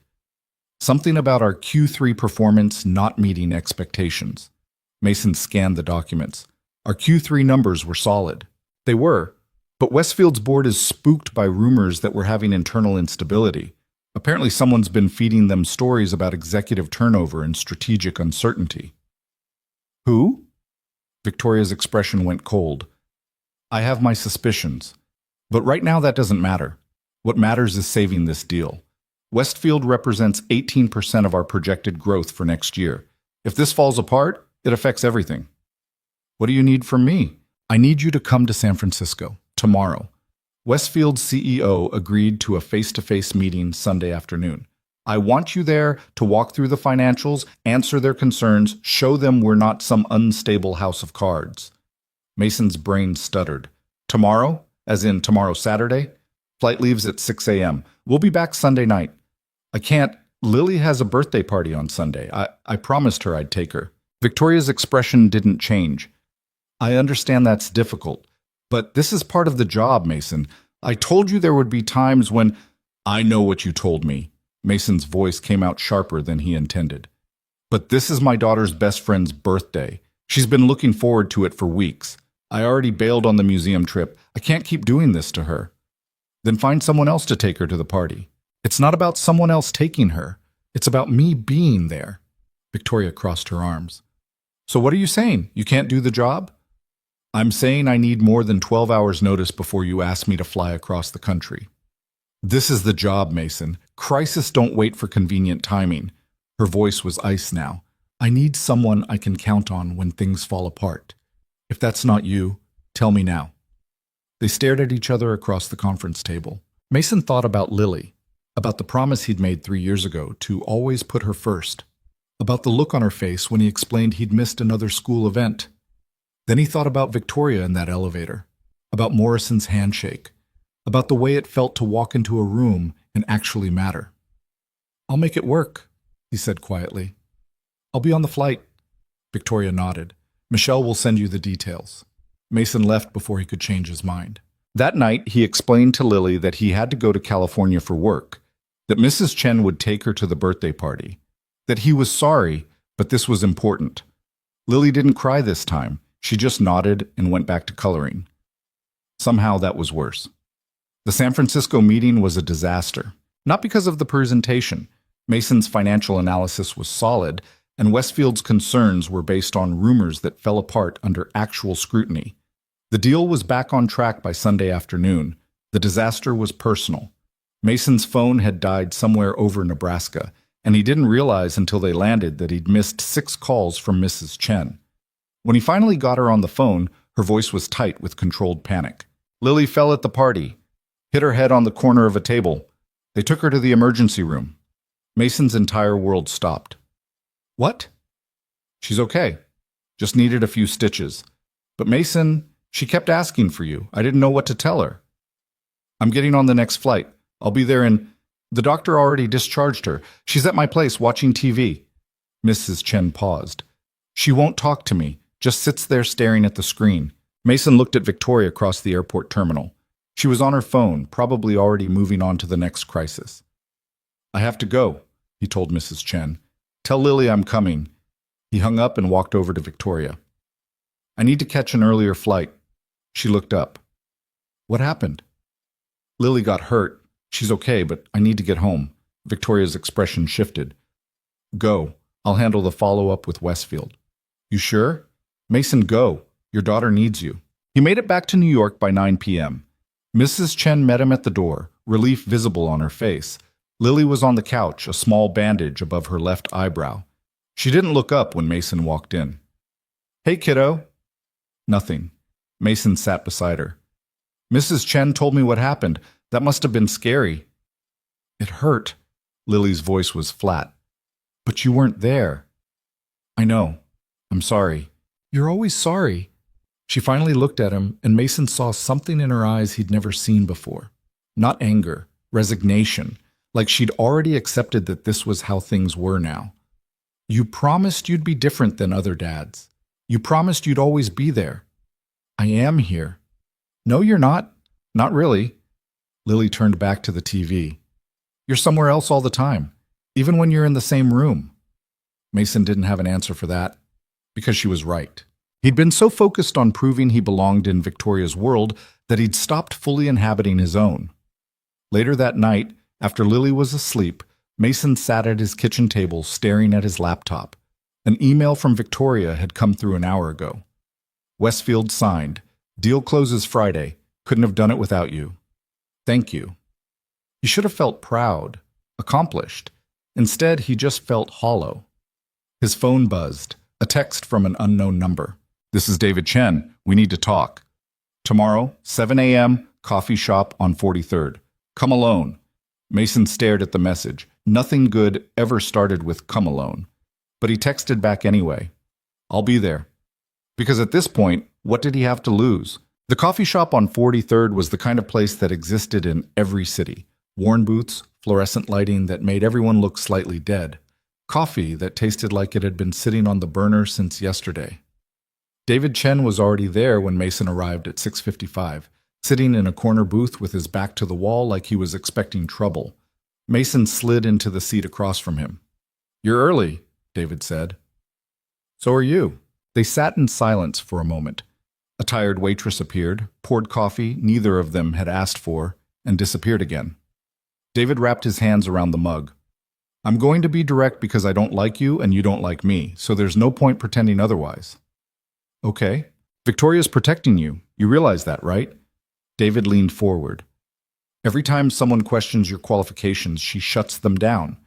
Something about our Q3 performance not meeting expectations. Mason scanned the documents. Our Q3 numbers were solid. They were, but Westfield's board is spooked by rumors that we're having internal instability. Apparently someone's been feeding them stories about executive turnover and strategic uncertainty. Who? Victoria's expression went cold. I have my suspicions. But right now that doesn't matter. What matters is saving this deal. Westfield represents 18% of our projected growth for next year. If this falls apart, it affects everything. What do you need from me? I need you to come to San Francisco tomorrow. Westfield's CEO agreed to a face-to-face meeting Sunday afternoon. I want you there to walk through the financials, answer their concerns, show them we're not some unstable house of cards. Mason's brain stuttered. Tomorrow? As in tomorrow Saturday? Flight leaves at 6 a.m. We'll be back Sunday night. I can't. Lily has a birthday party on Sunday. I promised her I'd take her. Victoria's expression didn't change. I understand that's difficult, but this is part of the job, Mason. I told you there would be times when... I know what you told me. Mason's voice came out sharper than he intended. But this is my daughter's best friend's birthday. She's been looking forward to it for weeks. I already bailed on the museum trip. I can't keep doing this to her. Then find someone else to take her to the party. It's not about someone else taking her. It's about me being there. Victoria crossed her arms. So what are you saying? You can't do the job? I'm saying I need more than 12 hours notice before you ask me to fly across the country. This is the job, Mason. Crises don't wait for convenient timing. Her voice was ice now. I need someone I can count on when things fall apart. If that's not you, tell me now. They stared at each other across the conference table. Mason thought about Lily, about the promise he'd made 3 years ago to always put her first, about the look on her face when he explained he'd missed another school event. Then he thought about Victoria in that elevator, about Morrison's handshake, about the way it felt to walk into a room and actually matter. I'll make it work, he said quietly. I'll be on the flight. Victoria nodded. Michelle will send you the details. Mason left before he could change his mind. That night, he explained to Lily that he had to go to California for work, that Mrs. Chen would take her to the birthday party, that he was sorry, but this was important. Lily didn't cry this time. She just nodded and went back to coloring. Somehow that was worse. The San Francisco meeting was a disaster, not because of the presentation. Mason's financial analysis was solid, and Westfield's concerns were based on rumors that fell apart under actual scrutiny. The deal was back on track by Sunday afternoon. The disaster was personal. Mason's phone had died somewhere over Nebraska, and he didn't realize until they landed that he'd missed 6 calls from Mrs. Chen. When he finally got her on the phone, her voice was tight with controlled panic. Lily fell at the party, hit her head on the corner of a table. They took her to the emergency room. Mason's entire world stopped. What? She's okay. Just needed a few stitches. But Mason, she kept asking for you. I didn't know what to tell her. I'm getting on the next flight. I'll be there in... The doctor already discharged her. She's at my place watching TV. Mrs. Chen paused. She won't talk to me, just sits there staring at the screen. Mason looked at Victoria across the airport terminal. She was on her phone, probably already moving on to the next crisis. I have to go, he told Mrs. Chen. Tell Lily I'm coming. He hung up and walked over to Victoria. I need to catch an earlier flight. She looked up. What happened? Lily got hurt. She's okay, but I need to get home. Victoria's expression shifted. Go. I'll handle the follow-up with Westfield. You sure? Mason, go. Your daughter needs you. He made it back to New York by 9 p.m. Mrs. Chen met him at the door, relief visible on her face. Lily was on the couch, a small bandage above her left eyebrow. She didn't look up when Mason walked in. Hey, kiddo. Nothing. Mason sat beside her. Mrs. Chen told me what happened. That must have been scary. It hurt. Lily's voice was flat. But you weren't there. I know. I'm sorry. You're always sorry. She finally looked at him, and Mason saw something in her eyes he'd never seen before. Not anger, resignation, like she'd already accepted that this was how things were now. You promised you'd be different than other dads. You promised you'd always be there. I am here. No, you're not. Not really. Lily turned back to the TV. You're somewhere else all the time, even when you're in the same room. Mason didn't have an answer for that, because she was right. He'd been so focused on proving he belonged in Victoria's world that he'd stopped fully inhabiting his own. Later that night, after Lily was asleep, Mason sat at his kitchen table staring at his laptop. An email from Victoria had come through an hour ago. Westfield signed. Deal closes Friday. Couldn't have done it without you. Thank you. He should have felt proud, accomplished. Instead, he just felt hollow. His phone buzzed, a text from an unknown number. This is David Chen. We need to talk. Tomorrow, 7 a.m., coffee shop on 43rd. Come alone. Mason stared at the message. Nothing good ever started with come alone. But he texted back anyway. I'll be there. Because at this point, what did he have to lose? The coffee shop on 43rd was the kind of place that existed in every city. Worn booths, fluorescent lighting that made everyone look slightly dead. Coffee that tasted like it had been sitting on the burner since yesterday. David Chen was already there when Mason arrived at 6:55, sitting in a corner booth with his back to the wall like he was expecting trouble. Mason slid into the seat across from him. You're early, David said. So are you. They sat in silence for a moment. A tired waitress appeared, poured coffee neither of them had asked for, and disappeared again. David wrapped his hands around the mug. I'm going to be direct because I don't like you and you don't like me, so there's no point pretending otherwise. Okay. Victoria's protecting you. You realize that, right? David leaned forward. Every time someone questions your qualifications, she shuts them down.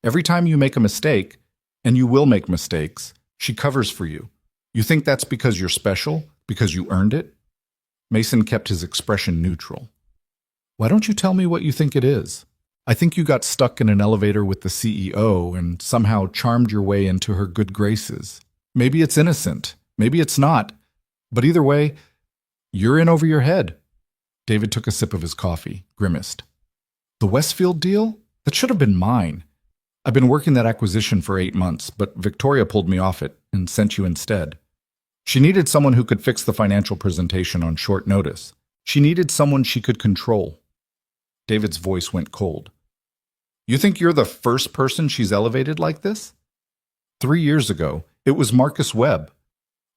Every time you make a mistake, and you will make mistakes, she covers for you. You think that's because you're special? Because you earned it? Mason kept his expression neutral. Why don't you tell me what you think it is? I think you got stuck in an elevator with the CEO and somehow charmed your way into her good graces. Maybe it's innocent. Maybe it's not. But either way, you're in over your head. David took a sip of his coffee, grimaced. The Westfield deal? That should have been mine. I've been working that acquisition for 8 months, but Victoria pulled me off it and sent you instead. She needed someone who could fix the financial presentation on short notice. She needed someone she could control. David's voice went cold. You think you're the first person she's elevated like this? 3 years ago, it was Marcus Webb.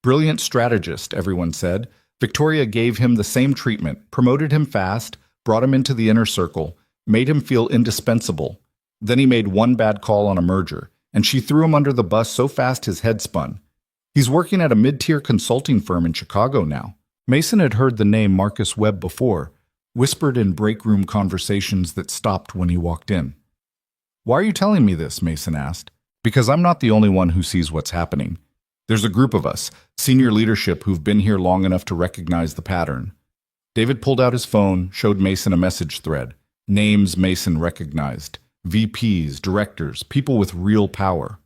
Brilliant strategist, everyone said. Victoria gave him the same treatment, promoted him fast, brought him into the inner circle, made him feel indispensable. Then he made one bad call on a merger, and she threw him under the bus so fast his head spun. He's working at a mid-tier consulting firm in Chicago now. Mason had heard the name Marcus Webb before, whispered in break-room conversations that stopped when he walked in. Why are you telling me this? Mason asked. Because I'm not the only one who sees what's happening. There's a group of us, senior leadership, who've been here long enough to recognize the pattern. David pulled out his phone, showed Mason a message thread. Names Mason recognized. VPs, directors, people with real power.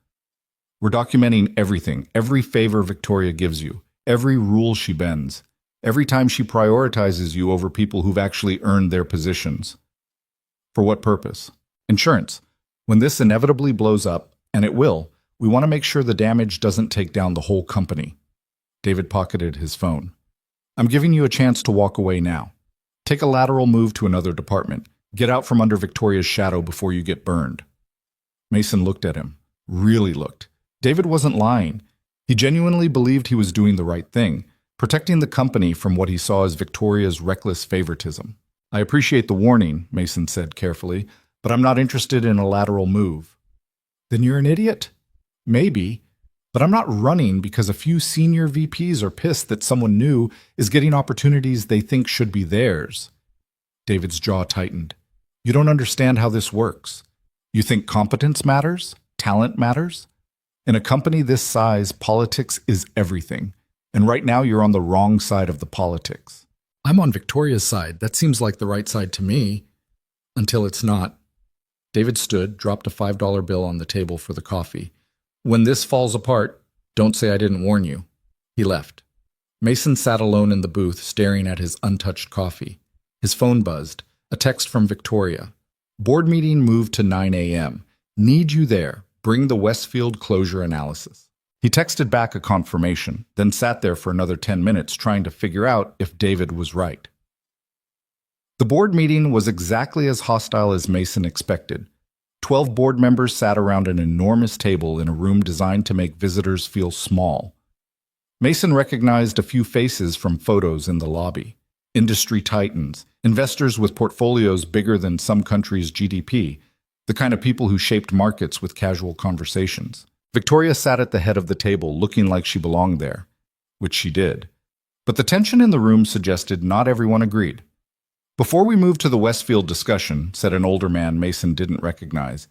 We're documenting everything, every favor Victoria gives you, every rule she bends, every time she prioritizes you over people who've actually earned their positions. For what purpose? Insurance. When this inevitably blows up, and it will, we want to make sure the damage doesn't take down the whole company. David pocketed his phone. I'm giving you a chance to walk away now. Take a lateral move to another department. Get out from under Victoria's shadow before you get burned. Mason looked at him. Really looked. David wasn't lying. He genuinely believed he was doing the right thing, protecting the company from what he saw as Victoria's reckless favoritism. I appreciate the warning, Mason said carefully, but I'm not interested in a lateral move. Then you're an idiot? Maybe, But I'm not running because a few senior VPs are pissed that someone new is getting opportunities they think should be theirs. David's jaw tightened. You don't understand how this works. You think competence matters? Talent matters? In a company this size, politics is everything. And right now you're on the wrong side of the politics. I'm on Victoria's side. That seems like the right side to me. Until it's not. David stood, dropped a $5 bill on the table for the coffee. When this falls apart, don't say I didn't warn you. He left. Mason sat alone in the booth, staring at his untouched coffee. His phone buzzed. A text from Victoria. Board meeting moved to 9 a.m. Need you there. Bring the Westfield closure analysis. He texted back a confirmation, then sat there for another 10 minutes trying to figure out if David was right. The board meeting was exactly as hostile as Mason expected. 12 board members sat around an enormous table in a room designed to make visitors feel small. Mason recognized a few faces from photos in the lobby. Industry titans, investors with portfolios bigger than some countries' GDP, the kind of people who shaped markets with casual conversations. Victoria sat at the head of the table, looking like she belonged there, which she did. But the tension in the room suggested not everyone agreed. Before we move to the Westfield discussion, said an older man Mason didn't recognize,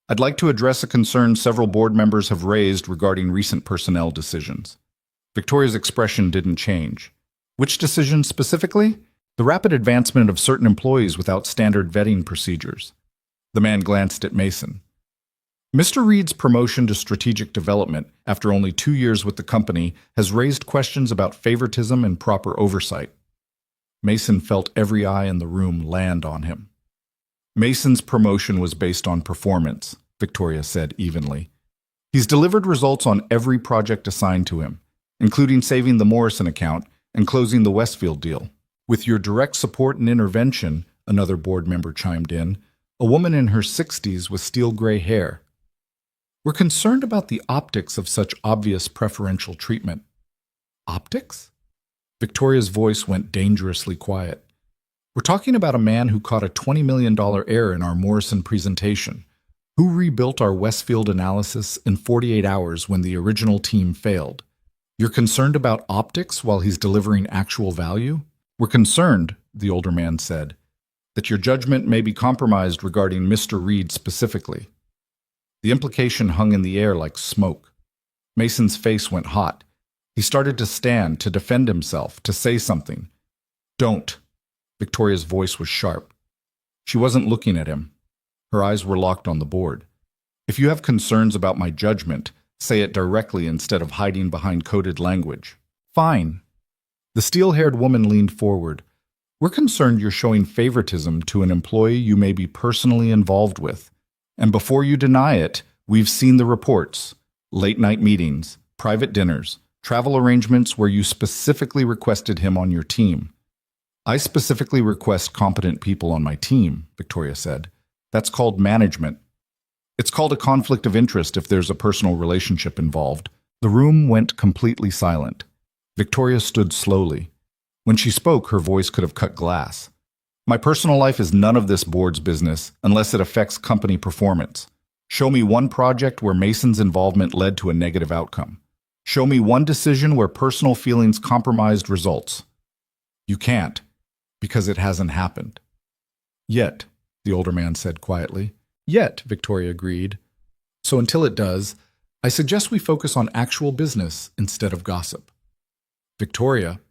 I'd like to address a concern several board members have raised regarding recent personnel decisions. Victoria's expression didn't change. Which decisions specifically? The rapid advancement of certain employees without standard vetting procedures. The man glanced at Mason. Mr. Reed's promotion to strategic development after only 2 years with the company has raised questions about favoritism and proper oversight. Mason felt every eye in the room land on him. Mason's promotion was based on performance, Victoria said evenly. He's delivered results on every project assigned to him, including saving the Morrison account and closing the Westfield deal. With your direct support and intervention, another board member chimed in, a woman in her 60s with steel gray hair. We're concerned about the optics of such obvious preferential treatment. Optics? Victoria's voice went dangerously quiet. We're talking about a man who caught a $20 million error in our Morrison presentation, who rebuilt our Westfield analysis in 48 hours when the original team failed. You're concerned about optics while he's delivering actual value? We're concerned, the older man said, that your judgment may be compromised regarding Mr. Reed specifically. The implication hung in the air like smoke. Mason's face went hot. He started to stand, to defend himself, to say something. Don't. Victoria's voice was sharp. She wasn't looking at him. Her eyes were locked on the board. If you have concerns about my judgment, say it directly instead of hiding behind coded language. Fine. The steel-haired woman leaned forward. We're concerned you're showing favoritism to an employee you may be personally involved with. And before you deny it, we've seen the reports. Late-night meetings, private dinners, travel arrangements where you specifically requested him on your team. I specifically request competent people on my team, Victoria said. That's called management. It's called a conflict of interest if there's a personal relationship involved. The room went completely silent. Victoria stood slowly. When she spoke, her voice could have cut glass. My personal life is none of this board's business unless it affects company performance. Show me one project where Mason's involvement led to a negative outcome. Show me one decision where personal feelings compromised results. You can't, because it hasn't happened. Yet, the older man said quietly. Yet, Victoria agreed. So until it does, I suggest we focus on actual business instead of gossip. Victoria,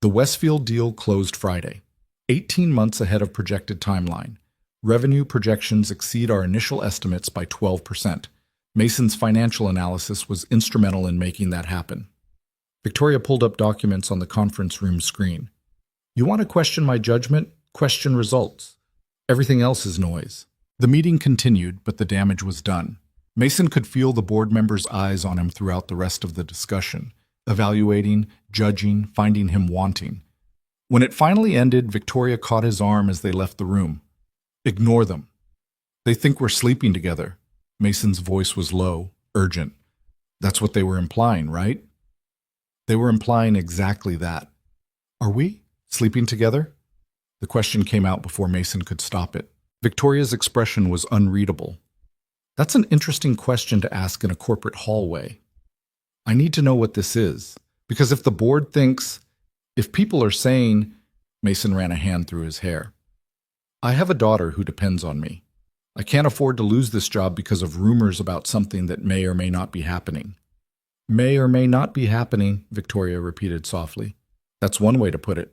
the Westfield deal closed Friday, 18 months ahead of projected timeline. Revenue projections exceed our initial estimates by 12%. Mason's financial analysis was instrumental in making that happen. Victoria pulled up documents on the conference room screen. You want to question my judgment? Question results. Everything else is noise. The meeting continued, but the damage was done. Mason could feel the board members' eyes on him throughout the rest of the discussion, evaluating, judging, finding him wanting. When it finally ended, Victoria caught his arm as they left the room. Ignore them. They think we're sleeping together. Mason's voice was low, urgent. That's what they were implying, right? They were implying exactly that. Are we sleeping together? The question came out before Mason could stop it. Victoria's expression was unreadable. That's an interesting question to ask in a corporate hallway. I need to know what this is. Because if the board thinks, if people are saying, Mason ran a hand through his hair. I have a daughter who depends on me. I can't afford to lose this job because of rumors about something that may or may not be happening. May or may not be happening, Victoria repeated softly. That's one way to put it.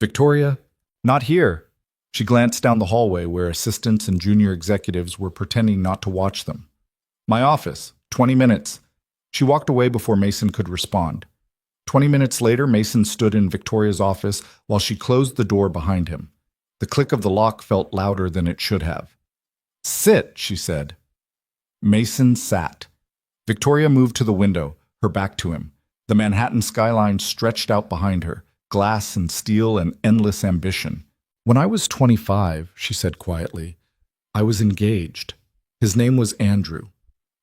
Victoria, not here. She glanced down the hallway where assistants and junior executives were pretending not to watch them. My office, 20 minutes. She walked away before Mason could respond. 20 minutes later, Mason stood in Victoria's office while she closed the door behind him. The click of the lock felt louder than it should have. Sit, she said. Mason sat. Victoria moved to the window, her back to him. The Manhattan skyline stretched out behind her, glass and steel and endless ambition. When I was 25, she said quietly, I was engaged. His name was Andrew.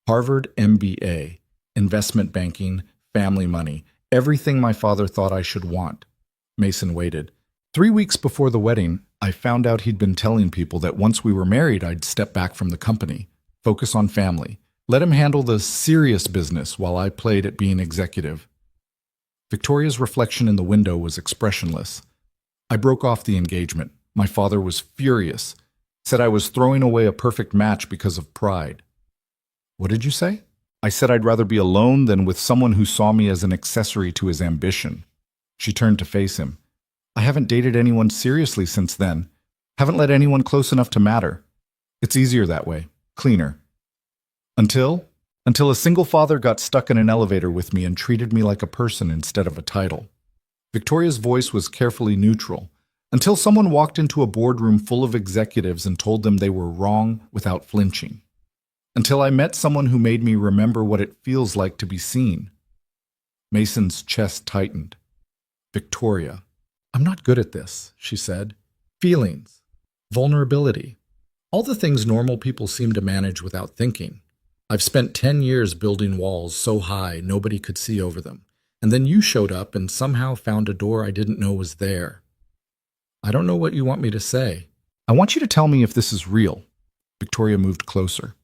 Harvard MBA, investment banking, family money, everything my father thought I should want. Mason waited. 3 weeks before the wedding, I found out he'd been telling people that once we were married, I'd step back from the company, focus on family, let him handle the serious business while I played at being executive. Victoria's reflection in the window was expressionless. I broke off the engagement. My father was furious, said I was throwing away a perfect match because of pride. What did you say? I said I'd rather be alone than with someone who saw me as an accessory to his ambition. She turned to face him. I haven't dated anyone seriously since then. Haven't let anyone close enough to matter. It's easier that way, cleaner. Until a single father got stuck in an elevator with me and treated me like a person instead of a title. Victoria's voice was carefully neutral. Until someone walked into a boardroom full of executives and told them they were wrong without flinching. Until I met someone who made me remember what it feels like to be seen. Mason's chest tightened. Victoria. I'm not good at this, she said. Feelings. Vulnerability. All the things normal people seem to manage without thinking. I've spent 10 years building walls so high nobody could see over them. And then you showed up and somehow found a door I didn't know was there. I don't know what you want me to say. I want you to tell me if this is real. Victoria moved closer.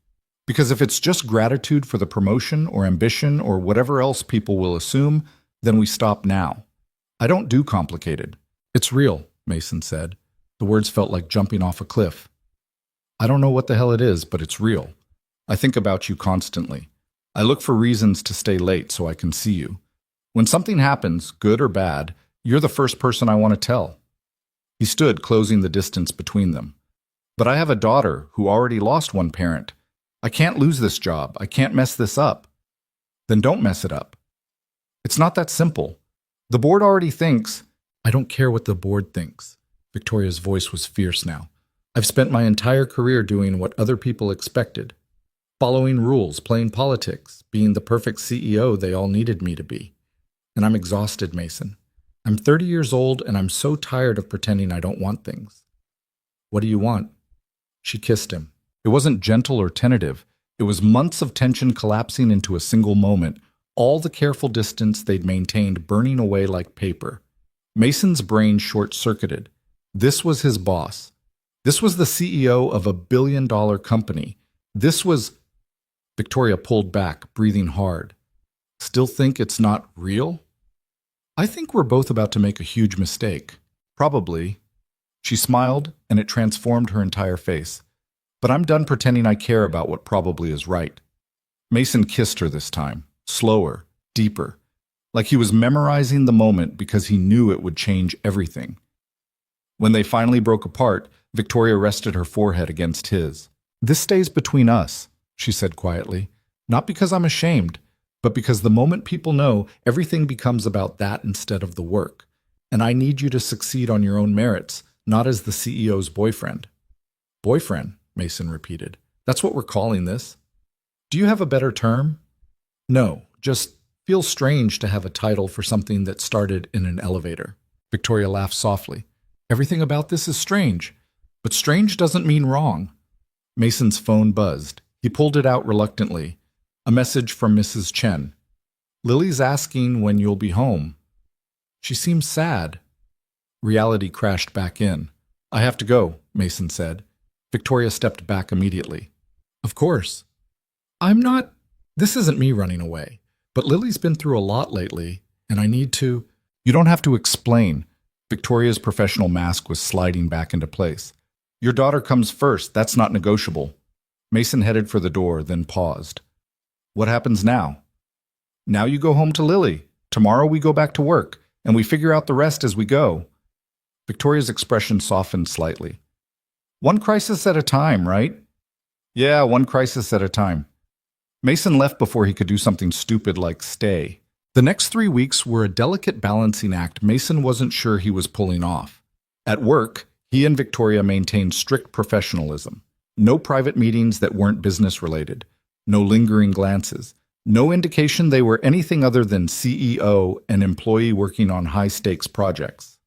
Because if it's just gratitude for the promotion or ambition or whatever else people will assume, then we stop now. I don't do complicated. It's real, Mason said. The words felt like jumping off a cliff. I don't know what the hell it is, but it's real. I think about you constantly. I look for reasons to stay late so I can see you. When something happens, good or bad, you're the first person I want to tell. He stood, closing the distance between them. But I have a daughter who already lost one parent. I can't lose this job. I can't mess this up. Then don't mess it up. It's not that simple. The board already thinks. I don't care what the board thinks. Victoria's voice was fierce now. I've spent my entire career doing what other people expected. Following rules, playing politics, being the perfect CEO they all needed me to be. And I'm exhausted, Mason. I'm 30 years old and I'm so tired of pretending I don't want things. What do you want? She kissed him. It wasn't gentle or tentative. It was months of tension collapsing into a single moment, all the careful distance they'd maintained burning away like paper. Mason's brain short-circuited. This was his boss. This was the CEO of a billion-dollar company. This was... Victoria pulled back, breathing hard. Still think it's not real? I think we're both about to make a huge mistake. Probably. She smiled, and it transformed her entire face. But I'm done pretending I care about what probably is right. Mason kissed her this time, slower, deeper, like he was memorizing the moment because he knew it would change everything. When they finally broke apart, Victoria rested her forehead against his. This stays between us, she said quietly, not because I'm ashamed, but because the moment people know, everything becomes about that instead of the work. And I need you to succeed on your own merits, not as the CEO's boyfriend. Boyfriend, Mason repeated. That's what we're calling this. Do you have a better term? No, just feels strange to have a title for something that started in an elevator. Victoria laughed softly. Everything about this is strange, but strange doesn't mean wrong. Mason's phone buzzed. He pulled it out reluctantly. A message from Mrs. Chen. Lily's asking when you'll be home. She seems sad. Reality crashed back in. I have to go, Mason said. Victoria stepped back immediately. Of course. This isn't me running away. But Lily's been through a lot lately, and I need to... You don't have to explain. Victoria's professional mask was sliding back into place. Your daughter comes first. That's not negotiable. Mason headed for the door, then paused. What happens now? Now you go home to Lily. Tomorrow we go back to work, and we figure out the rest as we go. Victoria's expression softened slightly. One crisis at a time, right? Yeah, one crisis at a time. Mason left before he could do something stupid like stay. The next 3 weeks were a delicate balancing act Mason wasn't sure he was pulling off. At work, he and Victoria maintained strict professionalism. No private meetings that weren't business-related. No lingering glances. No indication they were anything other than CEO and employee working on high-stakes projects.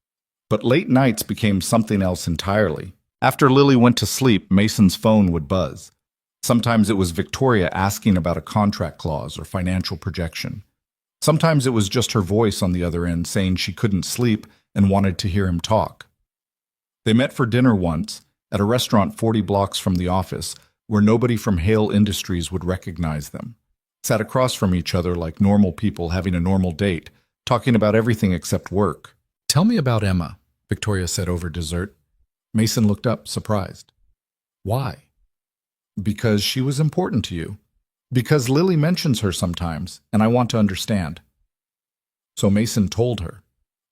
But late nights became something else entirely. After Lily went to sleep, Mason's phone would buzz. Sometimes it was Victoria asking about a contract clause or financial projection. Sometimes it was just her voice on the other end saying she couldn't sleep and wanted to hear him talk. They met for dinner once at a restaurant 40 blocks from the office where nobody from Hale Industries would recognize them. Sat across from each other like normal people having a normal date, talking about everything except work. Tell me about Emma, Victoria said over dessert. Mason looked up, surprised. Why? Because she was important to you. Because Lily mentions her sometimes, and I want to understand. So Mason told her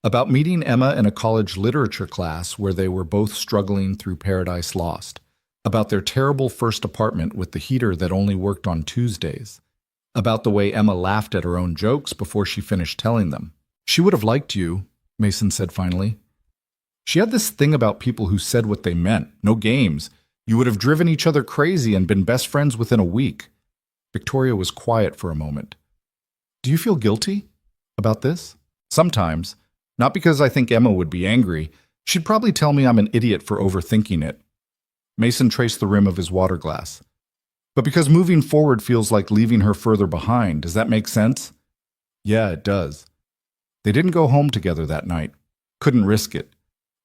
about meeting Emma in a college literature class where they were both struggling through Paradise Lost, about their terrible first apartment with the heater that only worked on Tuesdays, about the way Emma laughed at her own jokes before she finished telling them. She would have liked you, Mason said finally. She had this thing about people who said what they meant, no games. You would have driven each other crazy and been best friends within a week. Victoria was quiet for a moment. Do you feel guilty about this? Sometimes. Not because I think Emma would be angry. She'd probably tell me I'm an idiot for overthinking it. Mason traced the rim of his water glass. But because moving forward feels like leaving her further behind. Does that make sense? Yeah, it does. They didn't go home together that night. Couldn't risk it.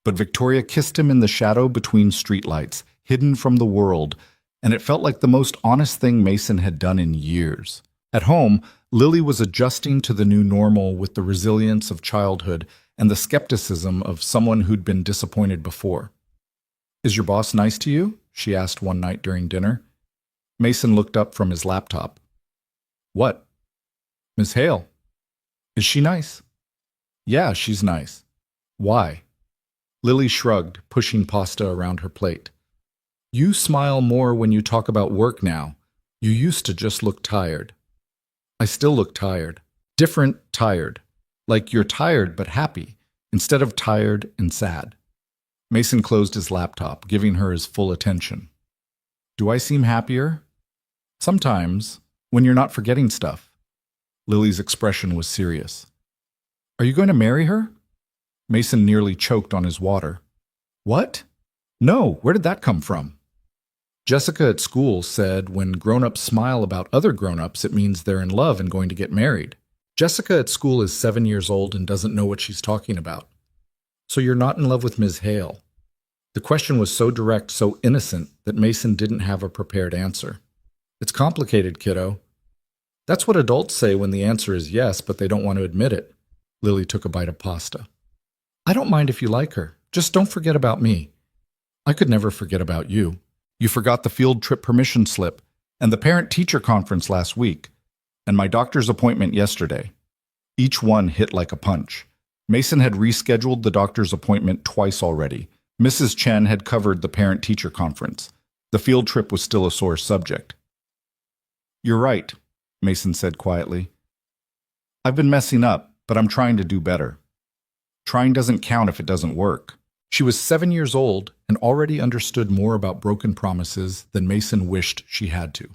But Victoria kissed him in the shadow between streetlights, hidden from the world, and it felt like the most honest thing Mason had done in years. At home, Lily was adjusting to the new normal with the resilience of childhood and the skepticism of someone who'd been disappointed before. Is your boss nice to you? She asked one night during dinner. Mason looked up from his laptop. What? Miss Hale. Is she nice? Yeah, she's nice. Why? Lily shrugged, pushing pasta around her plate. You smile more when you talk about work now. You used to just look tired. I still look tired. Different tired. Like you're tired but happy, instead of tired and sad. Mason closed his laptop, giving her his full attention. Do I seem happier? Sometimes, when you're not forgetting stuff. Lily's expression was serious. Are you going to marry her? Mason nearly choked on his water. What? No, where did that come from? Jessica at school said when grown-ups smile about other grown-ups, it means they're in love and going to get married. Jessica at school is 7 years old and doesn't know what she's talking about. So you're not in love with Ms. Hale? The question was so direct, so innocent, that Mason didn't have a prepared answer. It's complicated, kiddo. That's what adults say when the answer is yes, but they don't want to admit it. Lily took a bite of pasta. I don't mind if you like her. Just don't forget about me. I could never forget about you. You forgot the field trip permission slip, and the parent-teacher conference last week, and my doctor's appointment yesterday. Each one hit like a punch. Mason had rescheduled the doctor's appointment twice already. Mrs. Chen had covered the parent-teacher conference. The field trip was still a sore subject. You're right, Mason said quietly. I've been messing up, but I'm trying to do better. Trying doesn't count if it doesn't work. She was 7 years old and already understood more about broken promises than Mason wished she had to.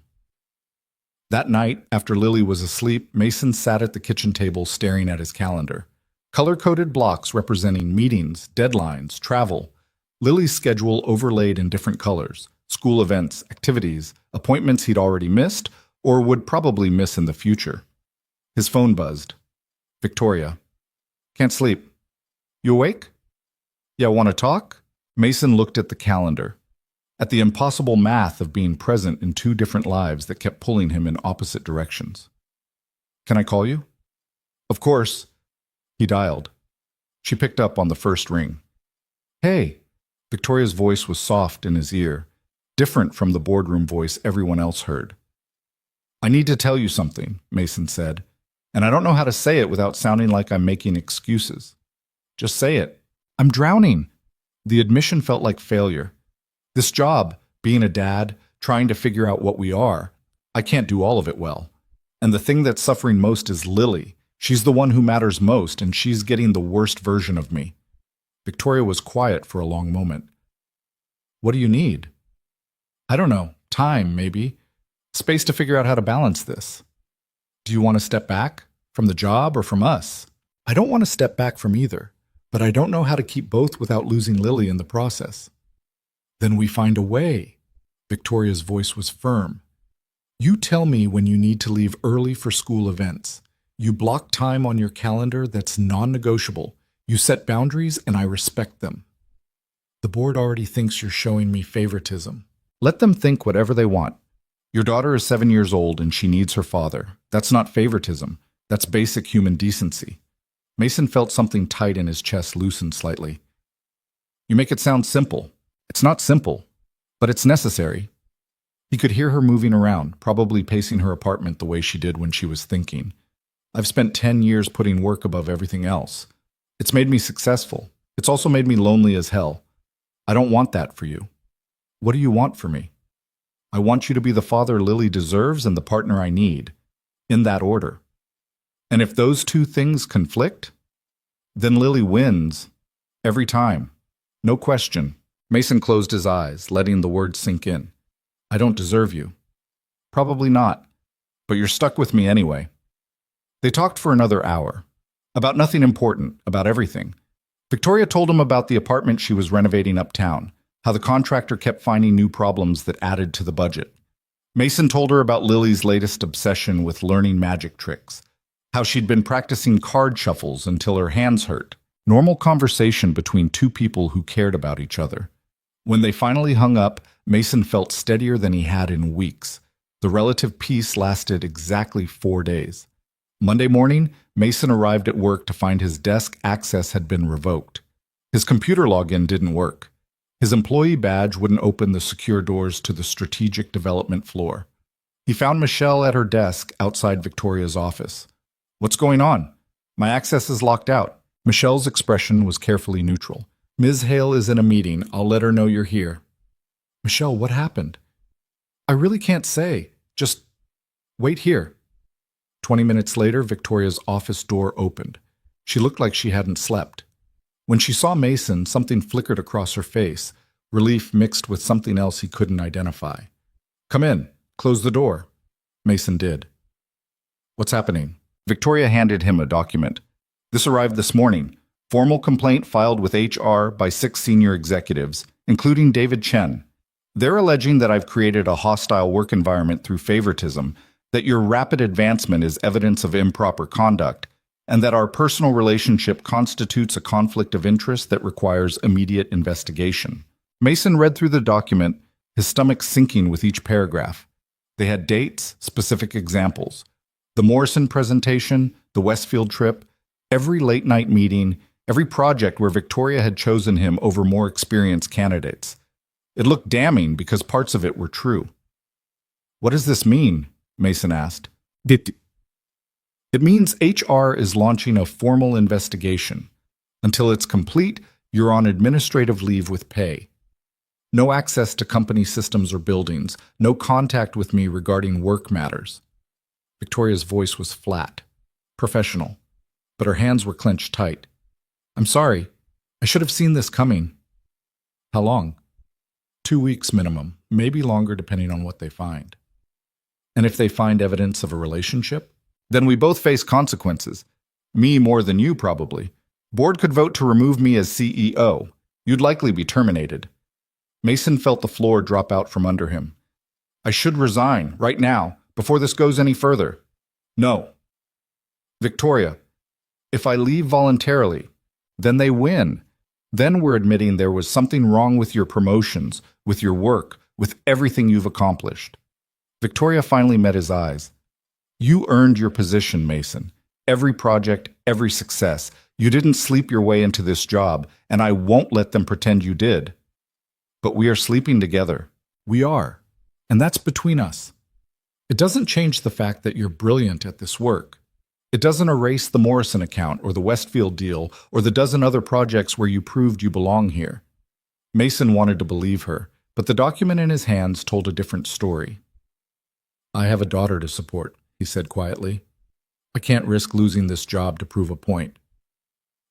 That night, after Lily was asleep, Mason sat at the kitchen table staring at his calendar. Color-coded blocks representing meetings, deadlines, travel. Lily's schedule overlaid in different colors. School events, activities, appointments he'd already missed or would probably miss in the future. His phone buzzed. Victoria. Can't sleep. You awake? Yeah, want to talk? Mason looked at the calendar, at the impossible math of being present in two different lives that kept pulling him in opposite directions. Can I call you? Of course. He dialed. She picked up on the first ring. Hey. Victoria's voice was soft in his ear, different from the boardroom voice everyone else heard. I need to tell you something, Mason said, and I don't know how to say it without sounding like I'm making excuses. Just say it. I'm drowning. The admission felt like failure. This job, being a dad, trying to figure out what we are, I can't do all of it well. And the thing that's suffering most is Lily. She's the one who matters most, and she's getting the worst version of me. Victoria was quiet for a long moment. What do you need? I don't know. Time, maybe. Space to figure out how to balance this. Do you want to step back? From the job or from us? I don't want to step back from either, but I don't know how to keep both without losing Lily in the process. Then we find a way. Victoria's voice was firm. You tell me when you need to leave early for school events. You block time on your calendar that's non-negotiable. You set boundaries, and I respect them. The board already thinks you're showing me favoritism. Let them think whatever they want. Your daughter is 7 years old, and she needs her father. That's not favoritism. That's basic human decency. Mason felt something tight in his chest loosen slightly. You make it sound simple. It's not simple, but it's necessary. He could hear her moving around, probably pacing her apartment the way she did when she was thinking. I've spent 10 years putting work above everything else. It's made me successful. It's also made me lonely as hell. I don't want that for you. What do you want for me? I want you to be the father Lily deserves and the partner I need. In that order. And if those two things conflict, then Lily wins. Every time. No question. Mason closed his eyes, letting the words sink in. I don't deserve you. Probably not. But you're stuck with me anyway. They talked for another hour. About nothing important, about everything. Victoria told him about the apartment she was renovating uptown, how the contractor kept finding new problems that added to the budget. Mason told her about Lily's latest obsession with learning magic tricks, how she'd been practicing card shuffles until her hands hurt. Normal conversation between two people who cared about each other. When they finally hung up, Mason felt steadier than he had in weeks. The relative peace lasted exactly 4 days. Monday morning, Mason arrived at work to find his desk access had been revoked. His computer login didn't work. His employee badge wouldn't open the secure doors to the strategic development floor. He found Michelle at her desk outside Victoria's office. What's going on? My access is locked out. Michelle's expression was carefully neutral. Ms. Hale is in a meeting. I'll let her know you're here. Michelle, what happened? I really can't say. Just wait here. 20 minutes later, Victoria's office door opened. She looked like she hadn't slept. When she saw Mason, something flickered across her face, relief mixed with something else he couldn't identify. Come in. Close the door. Mason did. What's happening? Victoria handed him a document. This arrived this morning. Formal complaint filed with HR by 6 senior executives, including David Chen. They're alleging that I've created a hostile work environment through favoritism, that your rapid advancement is evidence of improper conduct, and that our personal relationship constitutes a conflict of interest that requires immediate investigation. Mason read through the document, his stomach sinking with each paragraph. They had dates, specific examples. The Morrison presentation, the Westfield trip, every late-night meeting, every project where Victoria had chosen him over more experienced candidates. It looked damning because parts of it were true. What does this mean? Mason asked. It means HR is launching a formal investigation. Until it's complete, you're on administrative leave with pay. No access to company systems or buildings, no contact with me regarding work matters. Victoria's voice was flat, professional, but her hands were clenched tight. I'm sorry. I should have seen this coming. How long? 2 weeks minimum, maybe longer depending on what they find. And if they find evidence of a relationship? Then we both face consequences. Me more than you, probably. Board could vote to remove me as CEO. You'd likely be terminated. Mason felt the floor drop out from under him. I should resign, right now, before this goes any further. No. Victoria, if I leave voluntarily, then they win. Then we're admitting there was something wrong with your promotions, with your work, with everything you've accomplished. Victoria finally met his eyes. You earned your position, Mason. Every project, every success. You didn't sleep your way into this job, and I won't let them pretend you did. But we are sleeping together. We are. And that's between us. It doesn't change the fact that you're brilliant at this work. It doesn't erase the Morrison account or the Westfield deal or the dozen other projects where you proved you belong here. Mason wanted to believe her, but the document in his hands told a different story. I have a daughter to support, he said quietly. I can't risk losing this job to prove a point.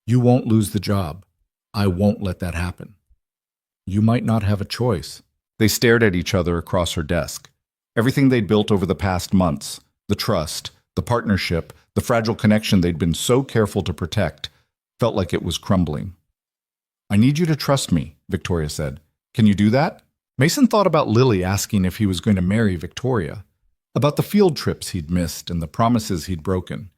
You won't lose the job. I won't let that happen. You might not have a choice. They stared at each other across her desk. Everything they'd built over the past months, the trust, the partnership, the fragile connection they'd been so careful to protect, felt like it was crumbling. I need you to trust me, Victoria said. Can you do that? Mason thought about Lily asking if he was going to marry Victoria, about the field trips he'd missed and the promises he'd broken,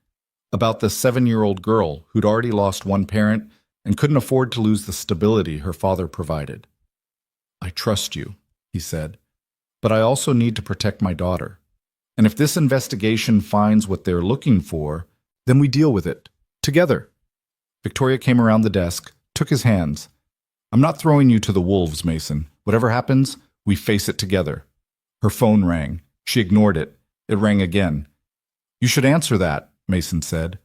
about the 7-year-old girl who'd already lost one parent and couldn't afford to lose the stability her father provided. I trust you, he said, but I also need to protect my daughter. And if this investigation finds what they're looking for, then we deal with it, together. Victoria came around the desk, took his hands. I'm not throwing you to the wolves, Mason. Whatever happens, we face it together. Her phone rang. She ignored it. It rang again. You should answer that, Mason said.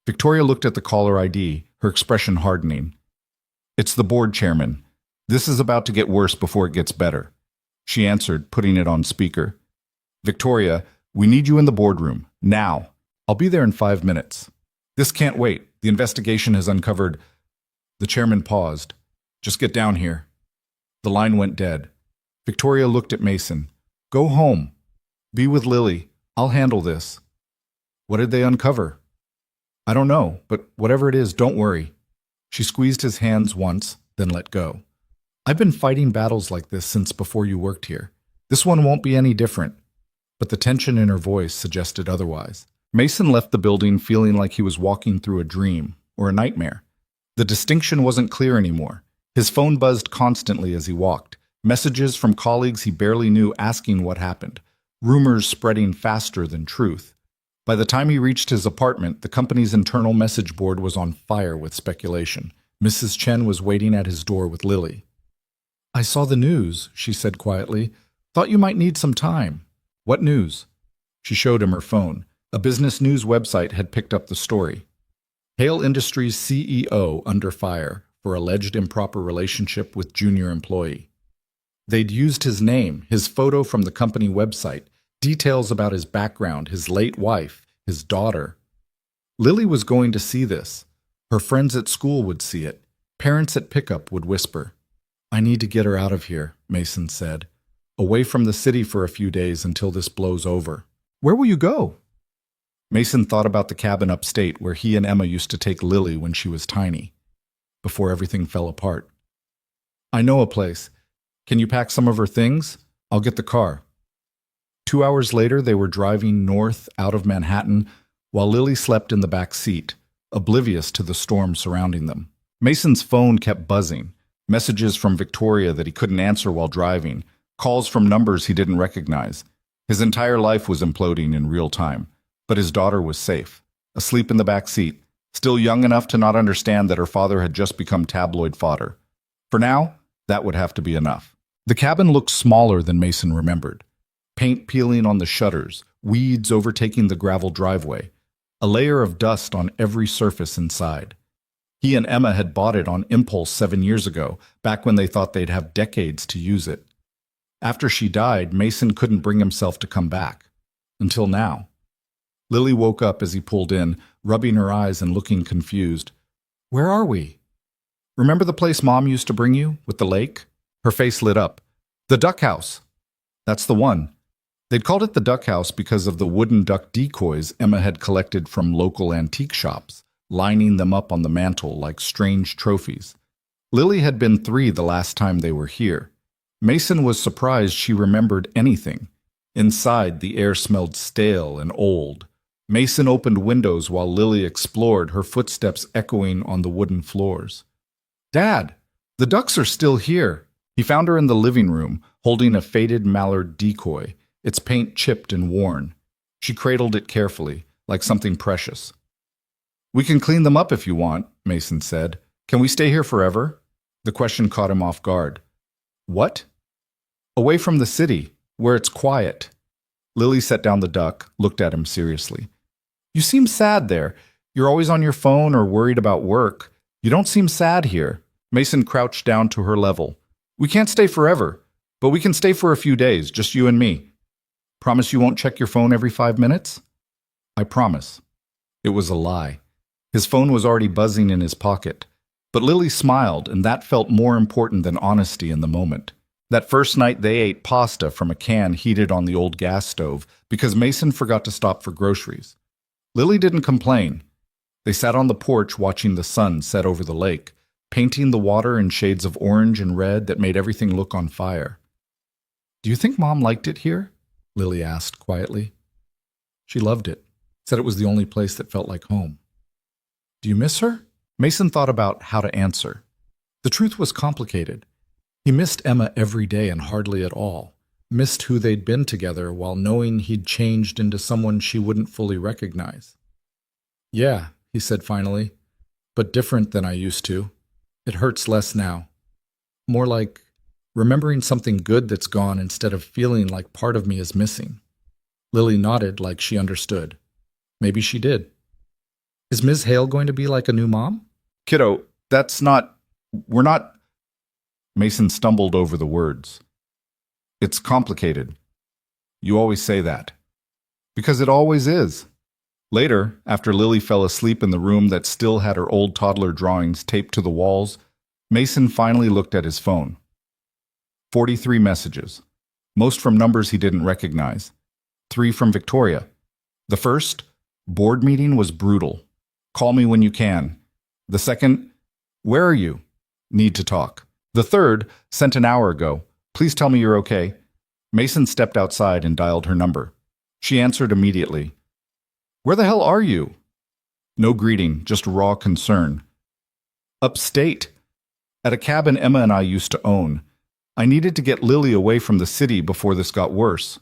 Victoria looked at the caller ID, her expression hardening. It's the board chairman. This is about to get worse before it gets better. She answered, putting it on speaker. Victoria, we need you in the boardroom, now. I'll be there in 5 minutes. This can't wait. The investigation has uncovered... The chairman paused. Just get down here. The line went dead. Victoria looked at Mason. Go home. Be with Lily. I'll handle this. What did they uncover? I don't know, but whatever it is, don't worry. She squeezed his hands once, then let go. I've been fighting battles like this since before you worked here. This one won't be any different. But the tension in her voice suggested otherwise. Mason left the building feeling like he was walking through a dream or a nightmare. The distinction wasn't clear anymore. His phone buzzed constantly as he walked. Messages from colleagues he barely knew asking what happened. Rumors spreading faster than truth. By the time he reached his apartment, the company's internal message board was on fire with speculation. Mrs. Chen was waiting at his door with Lily. I saw the news, she said quietly. Thought you might need some time. What news? She showed him her phone. A business news website had picked up the story. Hale Industries CEO under fire for alleged improper relationship with junior employee. They'd used his name, his photo from the company website, details about his background, his late wife, his daughter. Lily was going to see this. Her friends at school would see it. Parents at pickup would whisper. I need to get her out of here, Mason said. Away from the city for a few days until this blows over. Where will you go? Mason thought about the cabin upstate where he and Emma used to take Lily when she was tiny, before everything fell apart. I know a place. Can you pack some of her things? I'll get the car. 2 hours later, they were driving north out of Manhattan while Lily slept in the back seat, oblivious to the storm surrounding them. Mason's phone kept buzzing. Messages from Victoria that he couldn't answer while driving. Calls from numbers he didn't recognize. His entire life was imploding in real time. But his daughter was safe, asleep in the back seat, still young enough to not understand that her father had just become tabloid fodder. For now, that would have to be enough. The cabin looked smaller than Mason remembered. Paint peeling on the shutters, weeds overtaking the gravel driveway, a layer of dust on every surface inside. He and Emma had bought it on impulse 7 years ago, back when they thought they'd have decades to use it. After she died, Mason couldn't bring himself to come back. Until now. Lily woke up as he pulled in, rubbing her eyes and looking confused. Where are we? Remember the place Mom used to bring you, with the lake? Her face lit up. The duck house. That's the one. They'd called it the duck house because of the wooden duck decoys Emma had collected from local antique shops, lining them up on the mantel like strange trophies. Lily had been 3 the last time they were here. Mason was surprised she remembered anything. Inside, the air smelled stale and old. Mason opened windows while Lily explored, her footsteps echoing on the wooden floors. Dad, the ducks are still here. He found her in the living room, holding a faded mallard decoy, its paint chipped and worn. She cradled it carefully, like something precious. "We can clean them up if you want," Mason said. "Can we stay here forever?" The question caught him off guard. "What?" "Away from the city, where it's quiet." Lily set down the duck, looked at him seriously. "You seem sad there. You're always on your phone or worried about work. You don't seem sad here." Mason crouched down to her level. "We can't stay forever, but we can stay for a few days, just you and me. Promise you won't check your phone every 5 minutes?" "I promise." It was a lie. His phone was already buzzing in his pocket. But Lily smiled, and that felt more important than honesty in the moment. That first night they ate pasta from a can heated on the old gas stove because Mason forgot to stop for groceries. Lily didn't complain. They sat on the porch watching the sun set over the lake, painting the water in shades of orange and red that made everything look on fire. "Do you think Mom liked it here?" Lily asked quietly. "She loved it. Said it was the only place that felt like home." "Do you miss her?" Mason thought about how to answer. The truth was complicated. He missed Emma every day and hardly at all. Missed who they'd been together while knowing he'd changed into someone she wouldn't fully recognize. "Yeah," he said finally, "but different than I used to. It hurts less now. More like remembering something good that's gone instead of feeling like part of me is missing." Lily nodded like she understood. Maybe she did. "Is Ms. Hale going to be like a new mom?" "Kiddo, we're not..." Mason stumbled over the words. "It's complicated. You always say that." "Because it always is." Later, after Lily fell asleep in the room that still had her old toddler drawings taped to the walls, Mason finally looked at his phone. 43 messages, most from numbers he didn't recognize. 3 from Victoria. The first, "Board meeting was brutal. Call me when you can." The second, "Where are you? Need to talk." The third, sent an hour ago. "Please tell me you're okay." Mason stepped outside and dialed her number. She answered immediately. "Where the hell are you?" No greeting, just raw concern. "Upstate. At a cabin Emma and I used to own. I needed to get Lily away from the city before this got worse."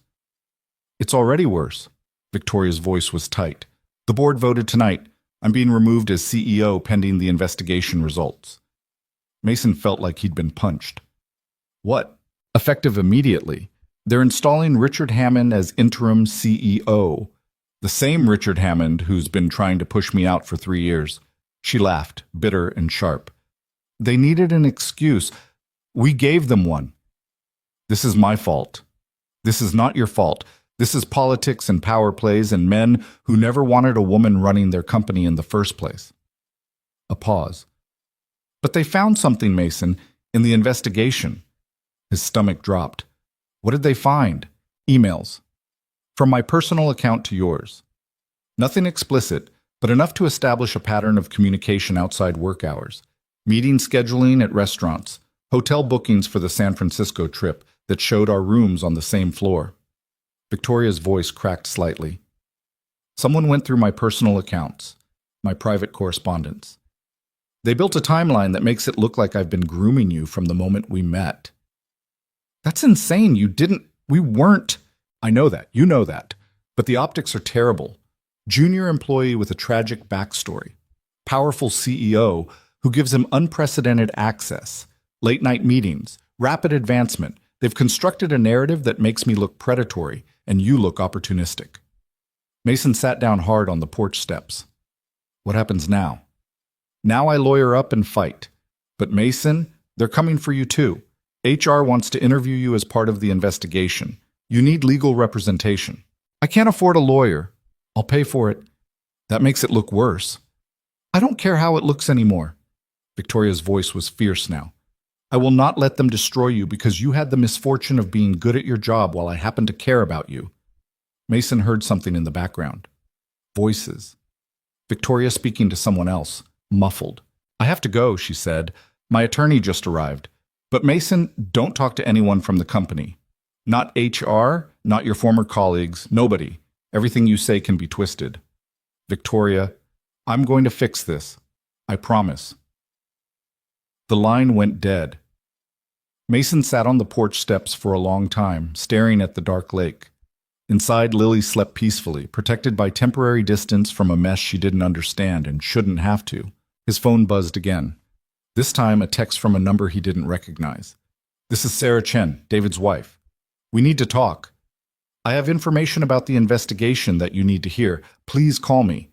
"It's already worse." Victoria's voice was tight. "The board voted tonight. I'm being removed as CEO pending the investigation results." Mason felt like he'd been punched. "What?" "Effective immediately. They're installing Richard Hammond as interim CEO. The same Richard Hammond who's been trying to push me out for 3 years." She laughed, bitter and sharp. "They needed an excuse. We gave them one." "This is my fault." "This is not your fault. This is politics and power plays and men who never wanted a woman running their company in the first place." A pause. "But they found something, Mason, in the investigation." His stomach dropped. "What did they find?" "Emails. From my personal account to yours. Nothing explicit, but enough to establish a pattern of communication outside work hours. Meeting scheduling at restaurants. Hotel bookings for the San Francisco trip that showed our rooms on the same floor." Victoria's voice cracked slightly. "Someone went through my personal accounts, my private correspondence. They built a timeline that makes it look like I've been grooming you from the moment we met." "That's insane. We weren't..." "I know that. You know that. But the optics are terrible. Junior employee with a tragic backstory. Powerful CEO who gives him unprecedented access. Late-night meetings. Rapid advancement. They've constructed a narrative that makes me look predatory, and you look opportunistic." Mason sat down hard on the porch steps. "What happens now?" "Now I lawyer up and fight. But Mason, they're coming for you too. HR wants to interview you as part of the investigation. You need legal representation." "I can't afford a lawyer." "I'll pay for it." "That makes it look worse." "I don't care how it looks anymore." Victoria's voice was fierce now. "I will not let them destroy you because you had the misfortune of being good at your job while I happened to care about you." Mason heard something in the background. Voices. Victoria speaking to someone else, muffled. "I have to go," she said. "My attorney just arrived. But Mason, don't talk to anyone from the company. Not HR, not your former colleagues, nobody. Everything you say can be twisted." Victoria, "I'm going to fix this. I promise." The line went dead. Mason sat on the porch steps for a long time, staring at the dark lake. Inside, Lily slept peacefully, protected by temporary distance from a mess she didn't understand and shouldn't have to. His phone buzzed again. This time, a text from a number he didn't recognize. "This is Sarah Chen, David's wife. We need to talk. I have information about the investigation that you need to hear. Please call me."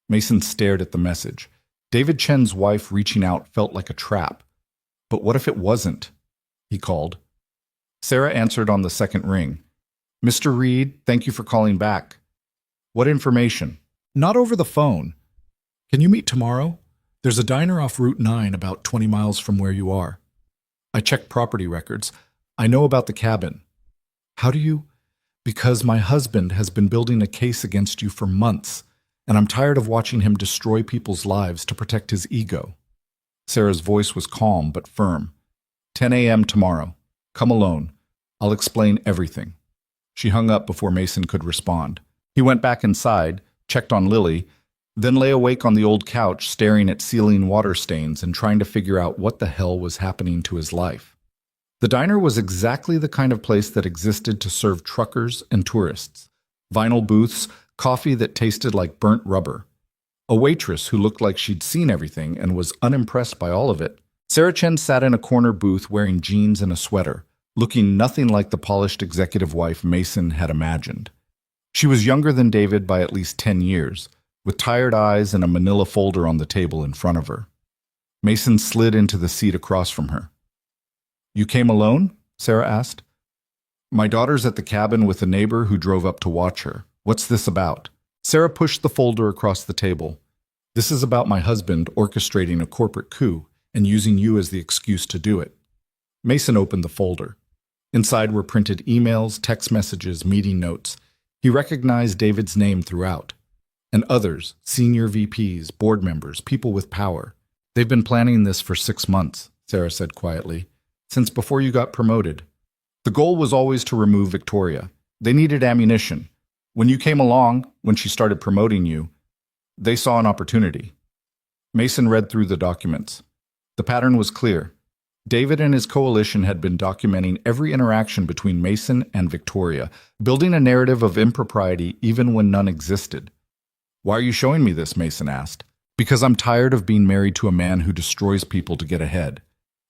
Mason stared at the message. David Chen's wife reaching out felt like a trap. But what if it wasn't? He called. Sarah answered on the second ring. "Mr. Reed, thank you for calling back. What information?" "Not over the phone. Can you meet tomorrow? There's a diner off Route 9 about 20 miles from where you are. I checked property records. I know about the cabin." "How do you?" "Because my husband has been building a case against you for months, and I'm tired of watching him destroy people's lives to protect his ego." Sarah's voice was calm but firm. 10 a.m. tomorrow. Come alone. I'll explain everything." She hung up before Mason could respond. He went back inside, checked on Lily, then lay awake on the old couch staring at ceiling water stains and trying to figure out what the hell was happening to his life. The diner was exactly the kind of place that existed to serve truckers and tourists. Vinyl booths, coffee that tasted like burnt rubber. A waitress who looked like she'd seen everything and was unimpressed by all of it. Sarah Chen sat in a corner booth wearing jeans and a sweater, looking nothing like the polished executive wife Mason had imagined. She was younger than David by at least 10 years, with tired eyes and a manila folder on the table in front of her. Mason slid into the seat across from her. "You came alone?" Sarah asked. "My daughter's at the cabin with a neighbor who drove up to watch her. What's this about?" Sarah pushed the folder across the table. "This is about my husband orchestrating a corporate coup and using you as the excuse to do it." Mason opened the folder. Inside were printed emails, text messages, meeting notes. He recognized David's name throughout. And others, senior VPs, board members, people with power. "They've been planning this for 6 months, Sarah said quietly, "since before you got promoted. The goal was always to remove Victoria. They needed ammunition. When you came along, when she started promoting you, they saw an opportunity." Mason read through the documents. The pattern was clear. David and his coalition had been documenting every interaction between Mason and Victoria, building a narrative of impropriety even when none existed. "Why are you showing me this?" Mason asked. "Because I'm tired of being married to a man who destroys people to get ahead.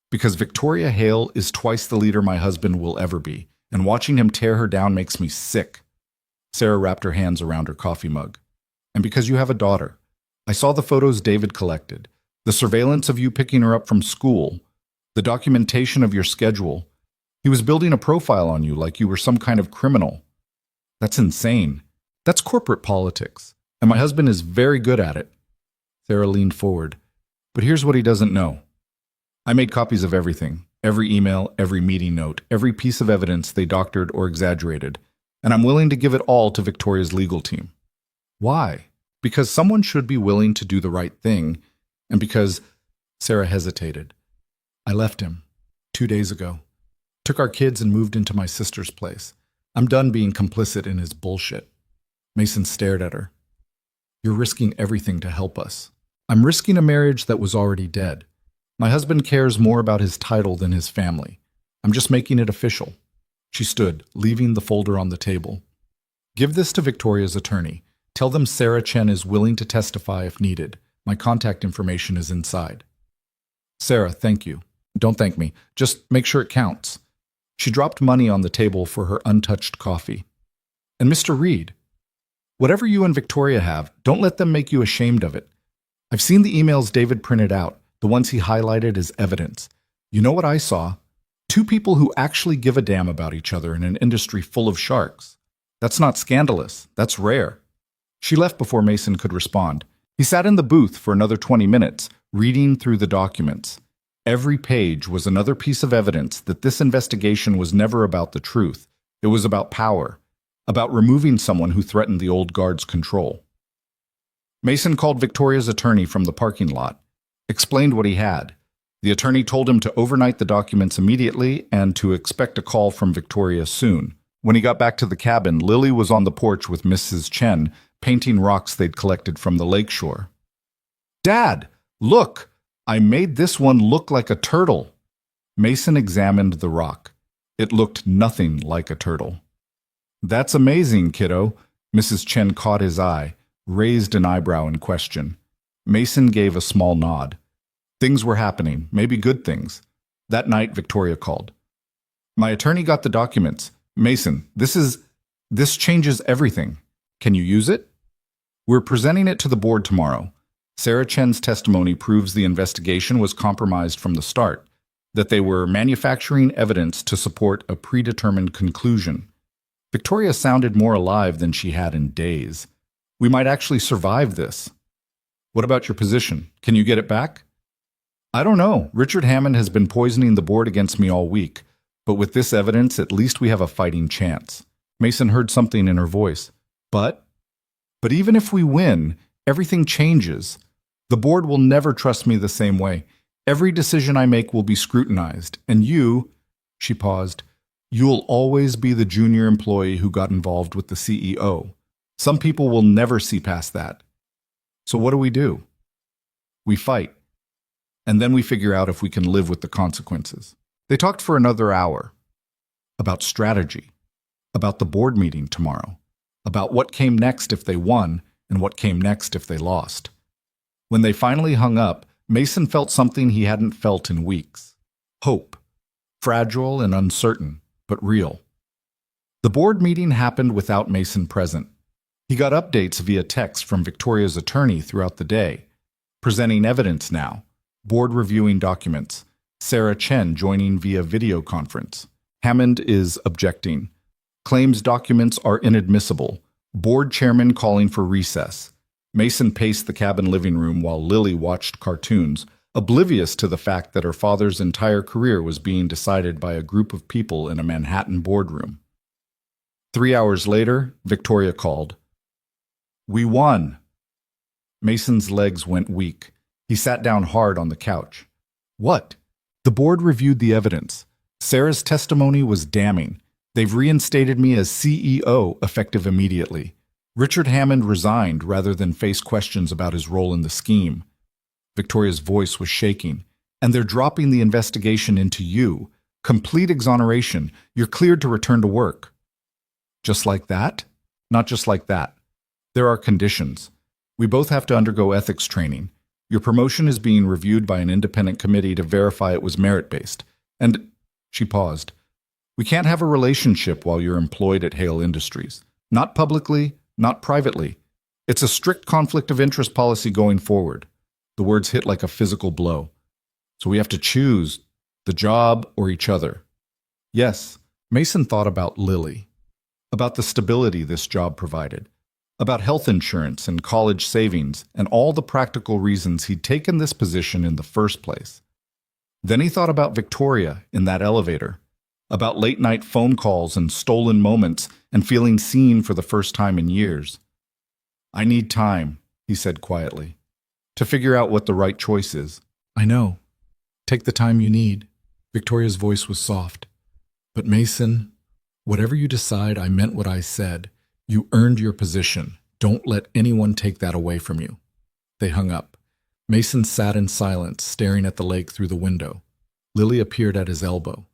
Because Victoria Hale is twice the leader my husband will ever be, and watching him tear her down makes me sick." Sarah wrapped her hands around her coffee mug. "And because you have a daughter. I saw the photos David collected, the surveillance of you picking her up from school, the documentation of your schedule. He was building a profile on you like you were some kind of criminal. That's insane. That's corporate politics. And my husband is very good at it." Sarah leaned forward. "But here's what he doesn't know. I made copies of everything, every email, every meeting note, every piece of evidence they doctored or exaggerated, and I'm willing to give it all to Victoria's legal team." "Why?" "Because someone should be willing to do the right thing, and because—" Sarah hesitated. "I left him 2 days ago. Took our kids and moved into my sister's place. I'm done being complicit in his bullshit." Mason stared at her. "You're risking everything to help us." "I'm risking a marriage that was already dead. My husband cares more about his title than his family. I'm just making it official." She stood, leaving the folder on the table. "Give this to Victoria's attorney. Tell them Sarah Chen is willing to testify if needed. My contact information is inside." "Sarah, thank you. Don't thank me. Just make sure it counts." She dropped money on the table for her untouched coffee. "And Mr. Reed, whatever you and Victoria have, don't let them make you ashamed of it. I've seen the emails David printed out, the ones he highlighted as evidence. You know what I saw? 2 people who actually give a damn about each other in an industry full of sharks. That's not scandalous. That's rare." She left before Mason could respond. He sat in the booth for another 20 minutes, reading through the documents. Every page was another piece of evidence that this investigation was never about the truth. It was about power, about removing someone who threatened the old guard's control. Mason called Victoria's attorney from the parking lot, explained what he had. The attorney told him to overnight the documents immediately and to expect a call from Victoria soon. When he got back to the cabin, Lily was on the porch with Mrs. Chen, painting rocks they'd collected from the lakeshore. "Dad, look! I made this one look like a turtle." Mason examined the rock. It looked nothing like a turtle. That's amazing, kiddo. Mrs. Chen caught his eye, raised an eyebrow in question. Mason gave a small nod. Things were happening, maybe good things. That night, Victoria called. My attorney got the documents. Mason, this changes everything. Can you use it? We're presenting it to the board tomorrow. Sarah Chen's testimony proves the investigation was compromised from the start, that they were manufacturing evidence to support a predetermined conclusion. Victoria sounded more alive than she had in days. We might actually survive this. What about your position? Can you get it back? I don't know. Richard Hammond has been poisoning the board against me all week, but with this evidence, at least we have a fighting chance. Mason heard something in her voice. But even if we win, everything changes. The board will never trust me the same way. Every decision I make will be scrutinized, and you, she paused, you'll always be the junior employee who got involved with the CEO. Some people will never see past that. So what do? We fight. And then we figure out if we can live with the consequences. They talked for another hour. About strategy. About the board meeting tomorrow. About what came next if they won, and what came next if they lost. When they finally hung up, Mason felt something he hadn't felt in weeks. Hope. Fragile and uncertain, but real. The board meeting happened without Mason present. He got updates via text from Victoria's attorney throughout the day, presenting evidence now, board reviewing documents, Sarah Chen joining via video conference. Hammond is objecting. Claims documents are inadmissible. Board chairman calling for recess. Mason paced the cabin living room while Lily watched cartoons, oblivious to the fact that her father's entire career was being decided by a group of people in a Manhattan boardroom. 3 hours later, Victoria called. We won. Mason's legs went weak. He sat down hard on the couch. What? The board reviewed the evidence. Sarah's testimony was damning. They've reinstated me as CEO effective immediately. Richard Hammond resigned rather than face questions about his role in the scheme. Victoria's voice was shaking. And they're dropping the investigation into you. Complete exoneration. You're cleared to return to work. Just like that? Not just like that. There are conditions. We both have to undergo ethics training. Your promotion is being reviewed by an independent committee to verify it was merit-based. And she paused. We can't have a relationship while you're employed at Hale Industries. Not publicly, not privately. It's a strict conflict of interest policy going forward. The words hit like a physical blow. So we have to choose the job or each other. Yes, Mason thought about Lily, about the stability this job provided, about health insurance and college savings and all the practical reasons he'd taken this position in the first place. Then he thought about Victoria in that elevator, about late-night phone calls and stolen moments and feeling seen for the first time in years. I need time, he said quietly, to figure out what the right choice is. I know. Take the time you need. Victoria's voice was soft. But Mason, whatever you decide, I meant what I said. You earned your position. Don't let anyone take that away from you. They hung up. Mason sat in silence, staring at the lake through the window. Lily appeared at his elbow.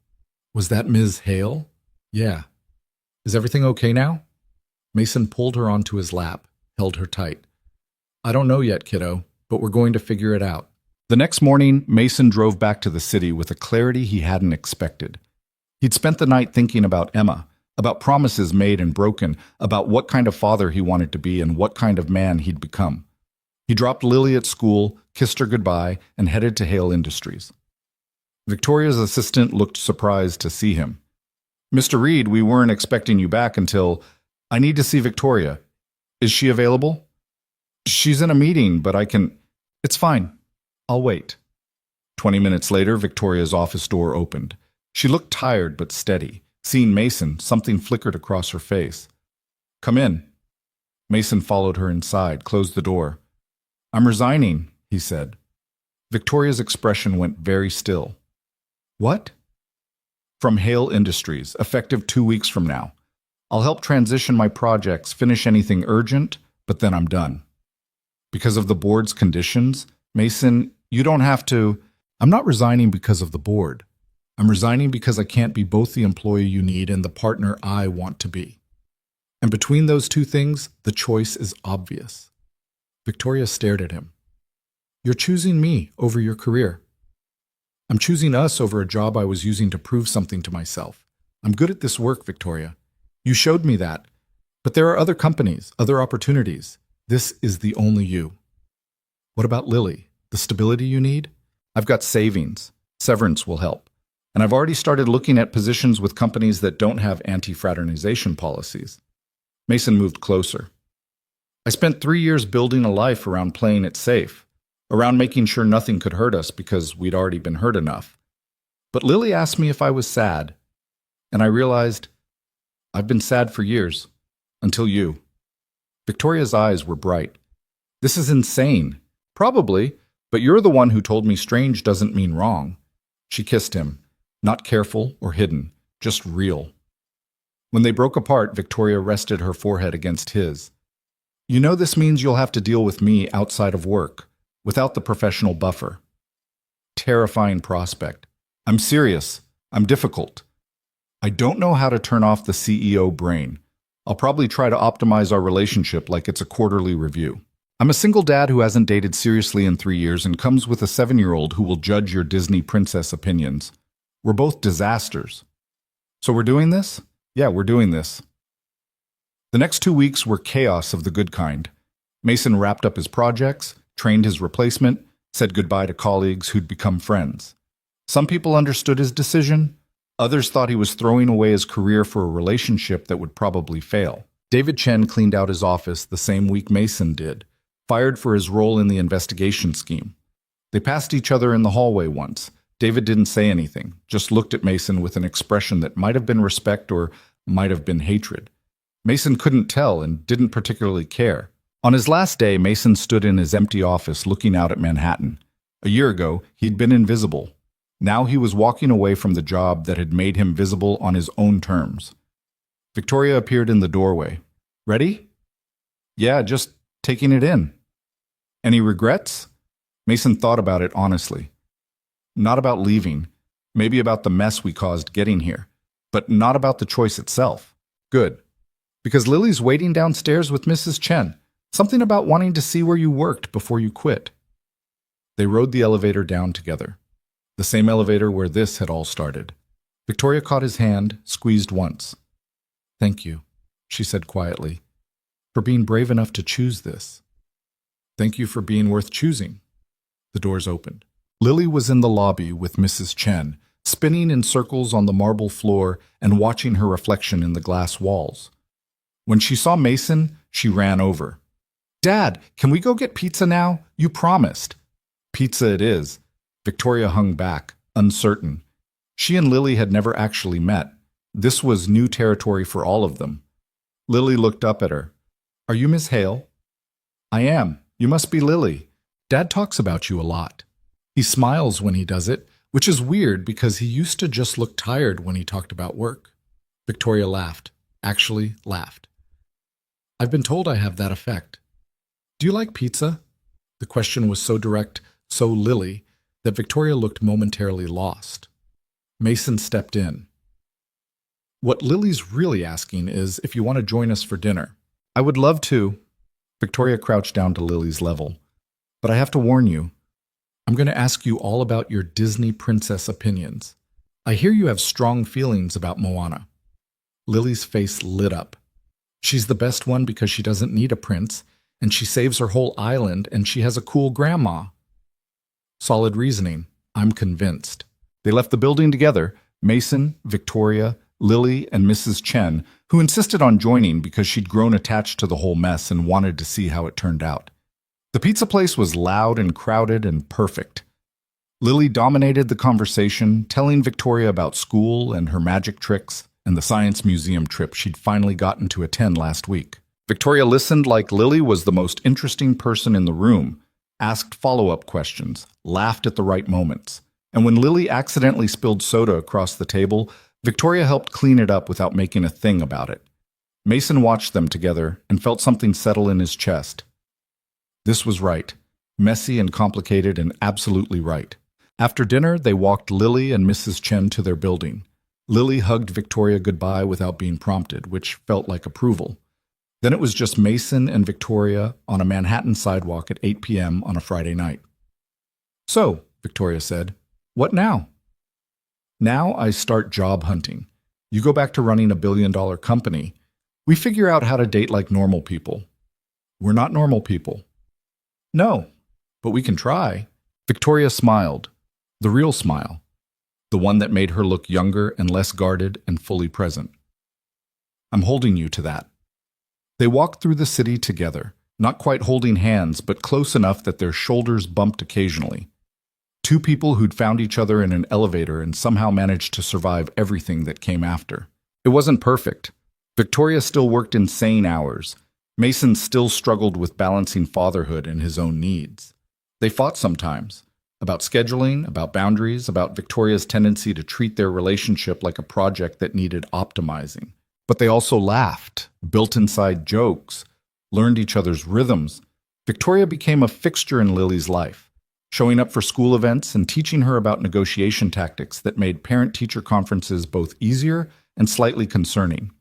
Was that Ms. Hale? Yeah. Is everything okay now? Mason pulled her onto his lap, held her tight. I don't know yet, kiddo, but we're going to figure it out. The next morning, Mason drove back to the city with a clarity he hadn't expected. He'd spent the night thinking about Emma, about promises made and broken, about what kind of father he wanted to be and what kind of man he'd become. He dropped Lily at school, kissed her goodbye, and headed to Hale Industries. Victoria's assistant looked surprised to see him. Mr. Reed, we weren't expecting you back until... I need to see Victoria. Is she available? She's in a meeting, but I can... It's fine. I'll wait. 20 minutes later, Victoria's office door opened. She looked tired but steady. Seeing Mason, something flickered across her face. Come in. Mason followed her inside, closed the door. I'm resigning, he said. Victoria's expression went very still. What? From Hale Industries, effective 2 weeks from now. I'll help transition my projects, finish anything urgent, but then I'm done. Because of the board's conditions, Mason, you don't have to... I'm not resigning because of the board. I'm resigning because I can't be both the employee you need and the partner I want to be. And between those two things, the choice is obvious. Victoria stared at him. You're choosing me over your career. I'm choosing us over a job I was using to prove something to myself. I'm good at this work, Victoria. You showed me that. But there are other companies, other opportunities. This is the only you. What about Lily? The stability you need? I've got savings. Severance will help. And I've already started looking at positions with companies that don't have anti-fraternization policies. Mason moved closer. I spent 3 years building a life around playing it safe, around making sure nothing could hurt us because we'd already been hurt enough. But Lily asked me if I was sad, and I realized I've been sad for years, until you. Victoria's eyes were bright. This is insane. Probably, but you're the one who told me strange doesn't mean wrong. She kissed him, not careful or hidden, just real. When they broke apart, Victoria rested her forehead against his. You know this means you'll have to deal with me outside of work, without the professional buffer. Terrifying prospect. I'm serious. I'm difficult. I don't know how to turn off the CEO brain. I'll probably try to optimize our relationship like it's a quarterly review. I'm a single dad who hasn't dated seriously in 3 years and comes with a 7-year-old who will judge your Disney princess opinions. We're both disasters. So we're doing this? Yeah, we're doing this. The next 2 weeks were chaos of the good kind. Mason wrapped up his projects, trained his replacement, said goodbye to colleagues who'd become friends. Some people understood his decision. Others thought he was throwing away his career for a relationship that would probably fail. David Chen cleaned out his office the same week Mason did, fired for his role in the investigation scheme. They passed each other in the hallway once. David didn't say anything, just looked at Mason with an expression that might have been respect or might have been hatred. Mason couldn't tell and didn't particularly care. On his last day, Mason stood in his empty office looking out at Manhattan. A year ago, he'd been invisible. Now he was walking away from the job that had made him visible on his own terms. Victoria appeared in the doorway. Ready? Yeah, just taking it in. Any regrets? Mason thought about it honestly. Not about leaving, maybe about the mess we caused getting here, but not about the choice itself. Good. Because Lily's waiting downstairs with Mrs. Chen. Something about wanting to see where you worked before you quit. They rode the elevator down together. The same elevator where this had all started. Victoria caught his hand, squeezed once. Thank you, she said quietly, for being brave enough to choose this. Thank you for being worth choosing. The doors opened. Lily was in the lobby with Mrs. Chen, spinning in circles on the marble floor and watching her reflection in the glass walls. When she saw Mason, she ran over. Dad, can we go get pizza now? You promised. Pizza it is. Victoria hung back, uncertain. She and Lily had never actually met. This was new territory for all of them. Lily looked up at her. Are you Miss Hale? I am. You must be Lily. Dad talks about you a lot. He smiles when he does it, which is weird because he used to just look tired when he talked about work. Victoria laughed. Actually laughed. I've been told I have that effect. Do you like pizza? The question was so direct, so Lily, that Victoria looked momentarily lost. Mason stepped in. What Lily's really asking is if you want to join us for dinner. I would love to. Victoria crouched down to Lily's level. But I have to warn you, I'm going to ask you all about your Disney princess opinions. I hear you have strong feelings about Moana. Lily's face lit up. She's the best one because she doesn't need a prince, and she saves her whole island, and she has a cool grandma. Solid reasoning. I'm convinced. They left the building together, Mason, Victoria, Lily, and Mrs. Chen, who insisted on joining because she'd grown attached to the whole mess and wanted to see how it turned out. The pizza place was loud and crowded and perfect. Lily dominated the conversation, telling Victoria about school and her magic tricks and the science museum trip she'd finally gotten to attend last week. Victoria listened like Lily was the most interesting person in the room, asked follow-up questions, laughed at the right moments. And when Lily accidentally spilled soda across the table, Victoria helped clean it up without making a thing about it. Mason watched them together and felt something settle in his chest. This was right. Messy and complicated and absolutely right. After dinner, they walked Lily and Mrs. Chen to their building. Lily hugged Victoria goodbye without being prompted, which felt like approval. Then it was just Mason and Victoria on a Manhattan sidewalk at 8 p.m. on a Friday night. "So," Victoria said, "what now?" "Now I start job hunting. You go back to running a billion-dollar company. We figure out how to date like normal people." "We're not normal people." "No, but we can try." Victoria smiled, the real smile, the one that made her look younger and less guarded and fully present. "I'm holding you to that." They walked through the city together, not quite holding hands, but close enough that their shoulders bumped occasionally. Two people who'd found each other in an elevator and somehow managed to survive everything that came after. It wasn't perfect. Victoria still worked insane hours. Mason still struggled with balancing fatherhood and his own needs. They fought sometimes, about scheduling, about boundaries, about Victoria's tendency to treat their relationship like a project that needed optimizing. But they also laughed, built inside jokes, learned each other's rhythms. Victoria became a fixture in Lily's life, showing up for school events and teaching her about negotiation tactics that made parent-teacher conferences both easier and slightly concerning.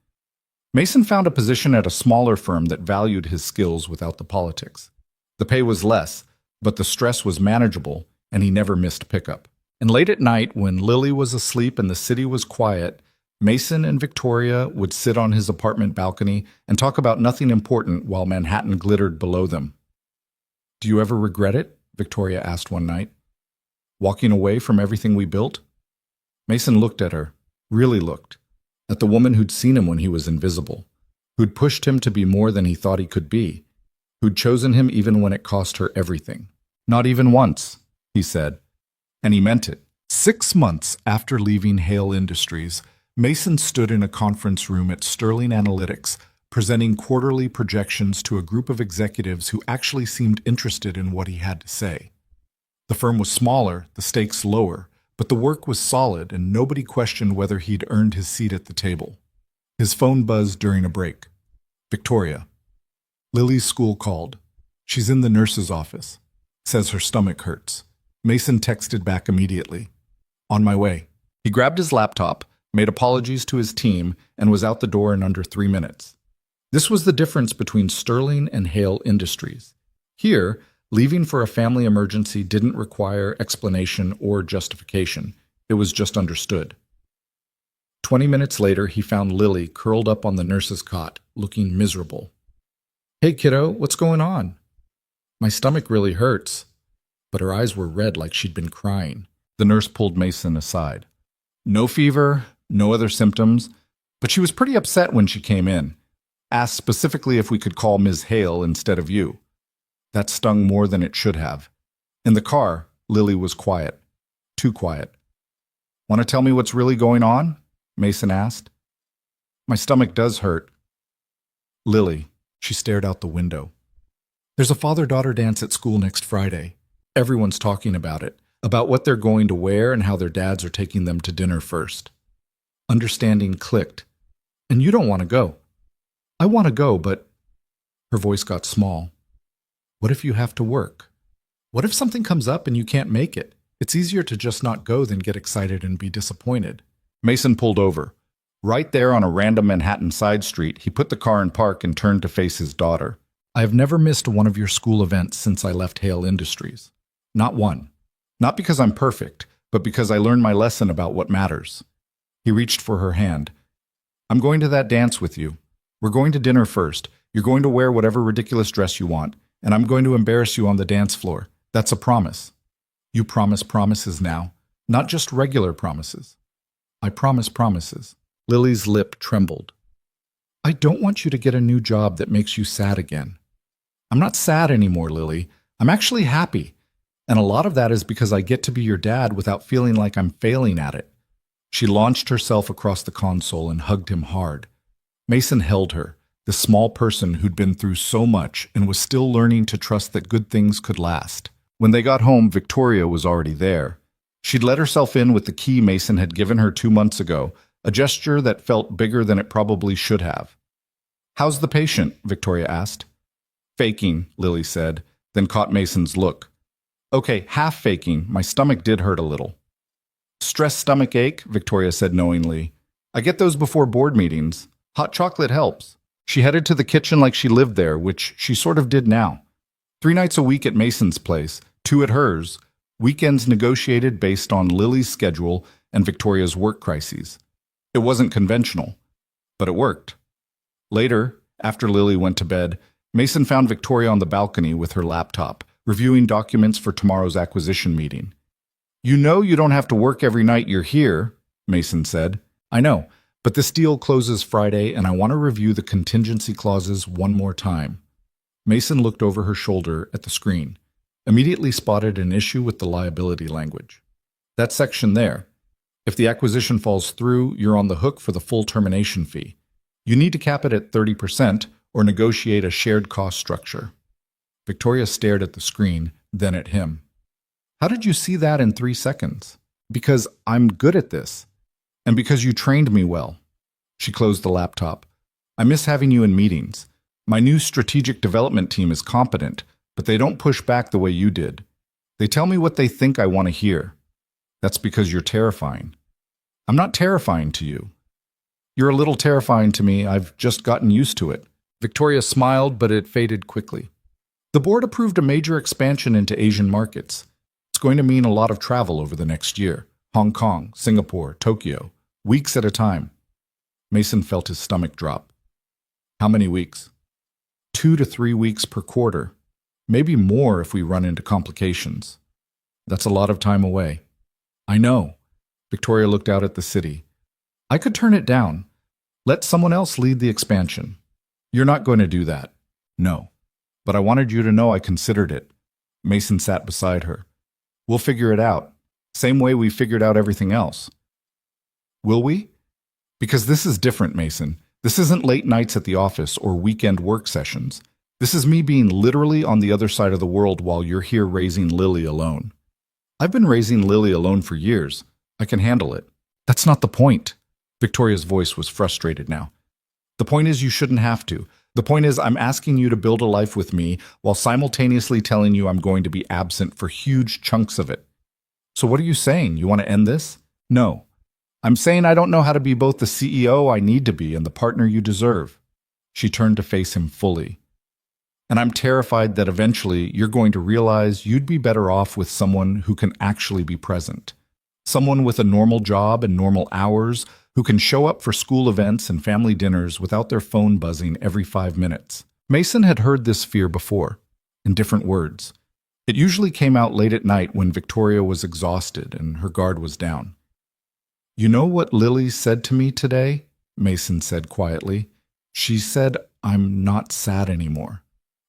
Mason found a position at a smaller firm that valued his skills without the politics. The pay was less, but the stress was manageable, and he never missed pickup. And late at night, when Lily was asleep and the city was quiet, Mason and Victoria would sit on his apartment balcony and talk about nothing important while Manhattan glittered below them. "Do you ever regret it?" Victoria asked one night. "Walking away from everything we built?" Mason looked at her, really looked, at the woman who'd seen him when he was invisible, who'd pushed him to be more than he thought he could be, who'd chosen him even when it cost her everything. "Not even once," he said, and he meant it. 6 months after leaving Hale Industries, Mason stood in a conference room at Sterling Analytics, presenting quarterly projections to a group of executives who actually seemed interested in what he had to say. The firm was smaller, the stakes lower, but the work was solid, and nobody questioned whether he'd earned his seat at the table. His phone buzzed during a break. "Victoria. Lily's school called. She's in the nurse's office. Says her stomach hurts." Mason texted back immediately. "On my way." He grabbed his laptop, made apologies to his team, and was out the door in under 3 minutes. This was the difference between Sterling and Hale Industries. Here, leaving for a family emergency didn't require explanation or justification. It was just understood. 20 minutes later, he found Lily curled up on the nurse's cot, looking miserable. "Hey, kiddo, what's going on?" "My stomach really hurts." But her eyes were red like she'd been crying. The nurse pulled Mason aside. "No fever, no other symptoms, but she was pretty upset when she came in. Asked specifically if we could call Ms. Hale instead of you." That stung more than it should have. In the car, Lily was quiet. Too quiet. "Want to tell me what's really going on?" Mason asked. "My stomach does hurt." "Lily," she stared out the window. "There's a father-daughter dance at school next Friday. Everyone's talking about it, about what they're going to wear and how their dads are taking them to dinner first." Understanding clicked. "And you don't want to go." "I want to go, but—" Her voice got small. "What if you have to work? What if something comes up and you can't make it? It's easier to just not go than get excited and be disappointed." Mason pulled over. Right there on a random Manhattan side street, he put the car in park and turned to face his daughter. "I have never missed one of your school events since I left Hale Industries. Not one. Not because I'm perfect, but because I learned my lesson about what matters." He reached for her hand. "I'm going to that dance with you. We're going to dinner first. You're going to wear whatever ridiculous dress you want, and I'm going to embarrass you on the dance floor. That's a promise." "You promise promises now, not just regular promises." "I promise promises." Lily's lip trembled. "I don't want you to get a new job that makes you sad again." "I'm not sad anymore, Lily. I'm actually happy. And a lot of that is because I get to be your dad without feeling like I'm failing at it." She launched herself across the console and hugged him hard. Mason held her, the small person who'd been through so much and was still learning to trust that good things could last. When they got home, Victoria was already there. She'd let herself in with the key Mason had given her 2 months ago, a gesture that felt bigger than it probably should have. "How's the patient?" Victoria asked. "Faking," Lily said, then caught Mason's look. "Okay, half faking. My stomach did hurt a little." "Stress stomach ache," Victoria said knowingly. "I get those before board meetings. Hot chocolate helps." She headed to the kitchen like she lived there, which she sort of did now. 3 nights a week at Mason's place, 2 at hers, weekends negotiated based on Lily's schedule and Victoria's work crises. It wasn't conventional, but it worked. Later, after Lily went to bed, Mason found Victoria on the balcony with her laptop, reviewing documents for tomorrow's acquisition meeting. "You know you don't have to work every night you're here," Mason said. "I know, but this deal closes Friday and I want to review the contingency clauses one more time." Mason looked over her shoulder at the screen, immediately spotted an issue with the liability language. That section there. If the acquisition falls through, you're on the hook for the full termination fee. You need to cap it at 30% or negotiate a shared cost structure. Victoria stared at the screen, then at him. "How did you see that in 3 seconds?" "Because I'm good at this. And because you trained me well." She closed the laptop. "I miss having you in meetings. My new strategic development team is competent, but they don't push back the way you did. They tell me what they think I want to hear. That's because you're terrifying." "I'm not terrifying to you." "You're a little terrifying to me. I've just gotten used to it." Victoria smiled, but it faded quickly. The board approved a major expansion into Asian markets. It's going to mean a lot of travel over the next year. Hong Kong, Singapore, Tokyo, weeks at a time. Mason felt his stomach drop. "How many weeks?" 2 to 3 weeks per quarter. Maybe more if we run into complications. That's a lot of time away. "I know." Victoria looked out at the city. "I could turn it down. Let someone else lead the expansion." "You're not going to do that." "No. But I wanted you to know I considered it." Mason sat beside her. "We'll figure it out. Same way we figured out everything else." "Will we?" "Because this is different, Mason. This isn't late nights at the office or weekend work sessions. This is me being literally on the other side of the world while you're here raising Lily alone." "I've been raising Lily alone for years. I can handle it." "That's not the point." Victoria's voice was frustrated now. "The point is you shouldn't have to. The point is I'm asking you to build a life with me while simultaneously telling you I'm going to be absent for huge chunks of it." "So what are you saying? You want to end this?" "No. I'm saying I don't know how to be both the CEO I need to be and the partner you deserve." She turned to face him fully. "And I'm terrified that eventually you're going to realize you'd be better off with someone who can actually be present. Someone with a normal job and normal hours, who can show up for school events and family dinners without their phone buzzing every 5 minutes. Mason had heard this fear before, in different words. It usually came out late at night when Victoria was exhausted and her guard was down. "You know what Lily said to me today?" Mason said quietly. "She said, I'm not sad anymore."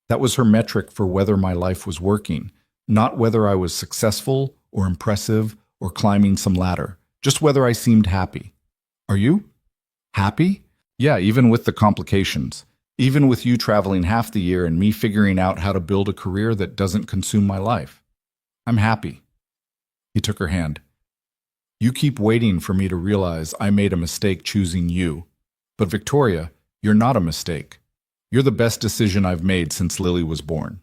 That was her metric for whether my life was working, not whether I was successful or impressive or climbing some ladder, just whether I seemed happy. "Are you?" "Happy?" "Yeah, even with the complications. Even with you traveling half the year and me figuring out how to build a career that doesn't consume my life. I'm happy." He took her hand. "You keep waiting for me to realize I made a mistake choosing you. But Victoria, you're not a mistake. You're the best decision I've made since Lily was born."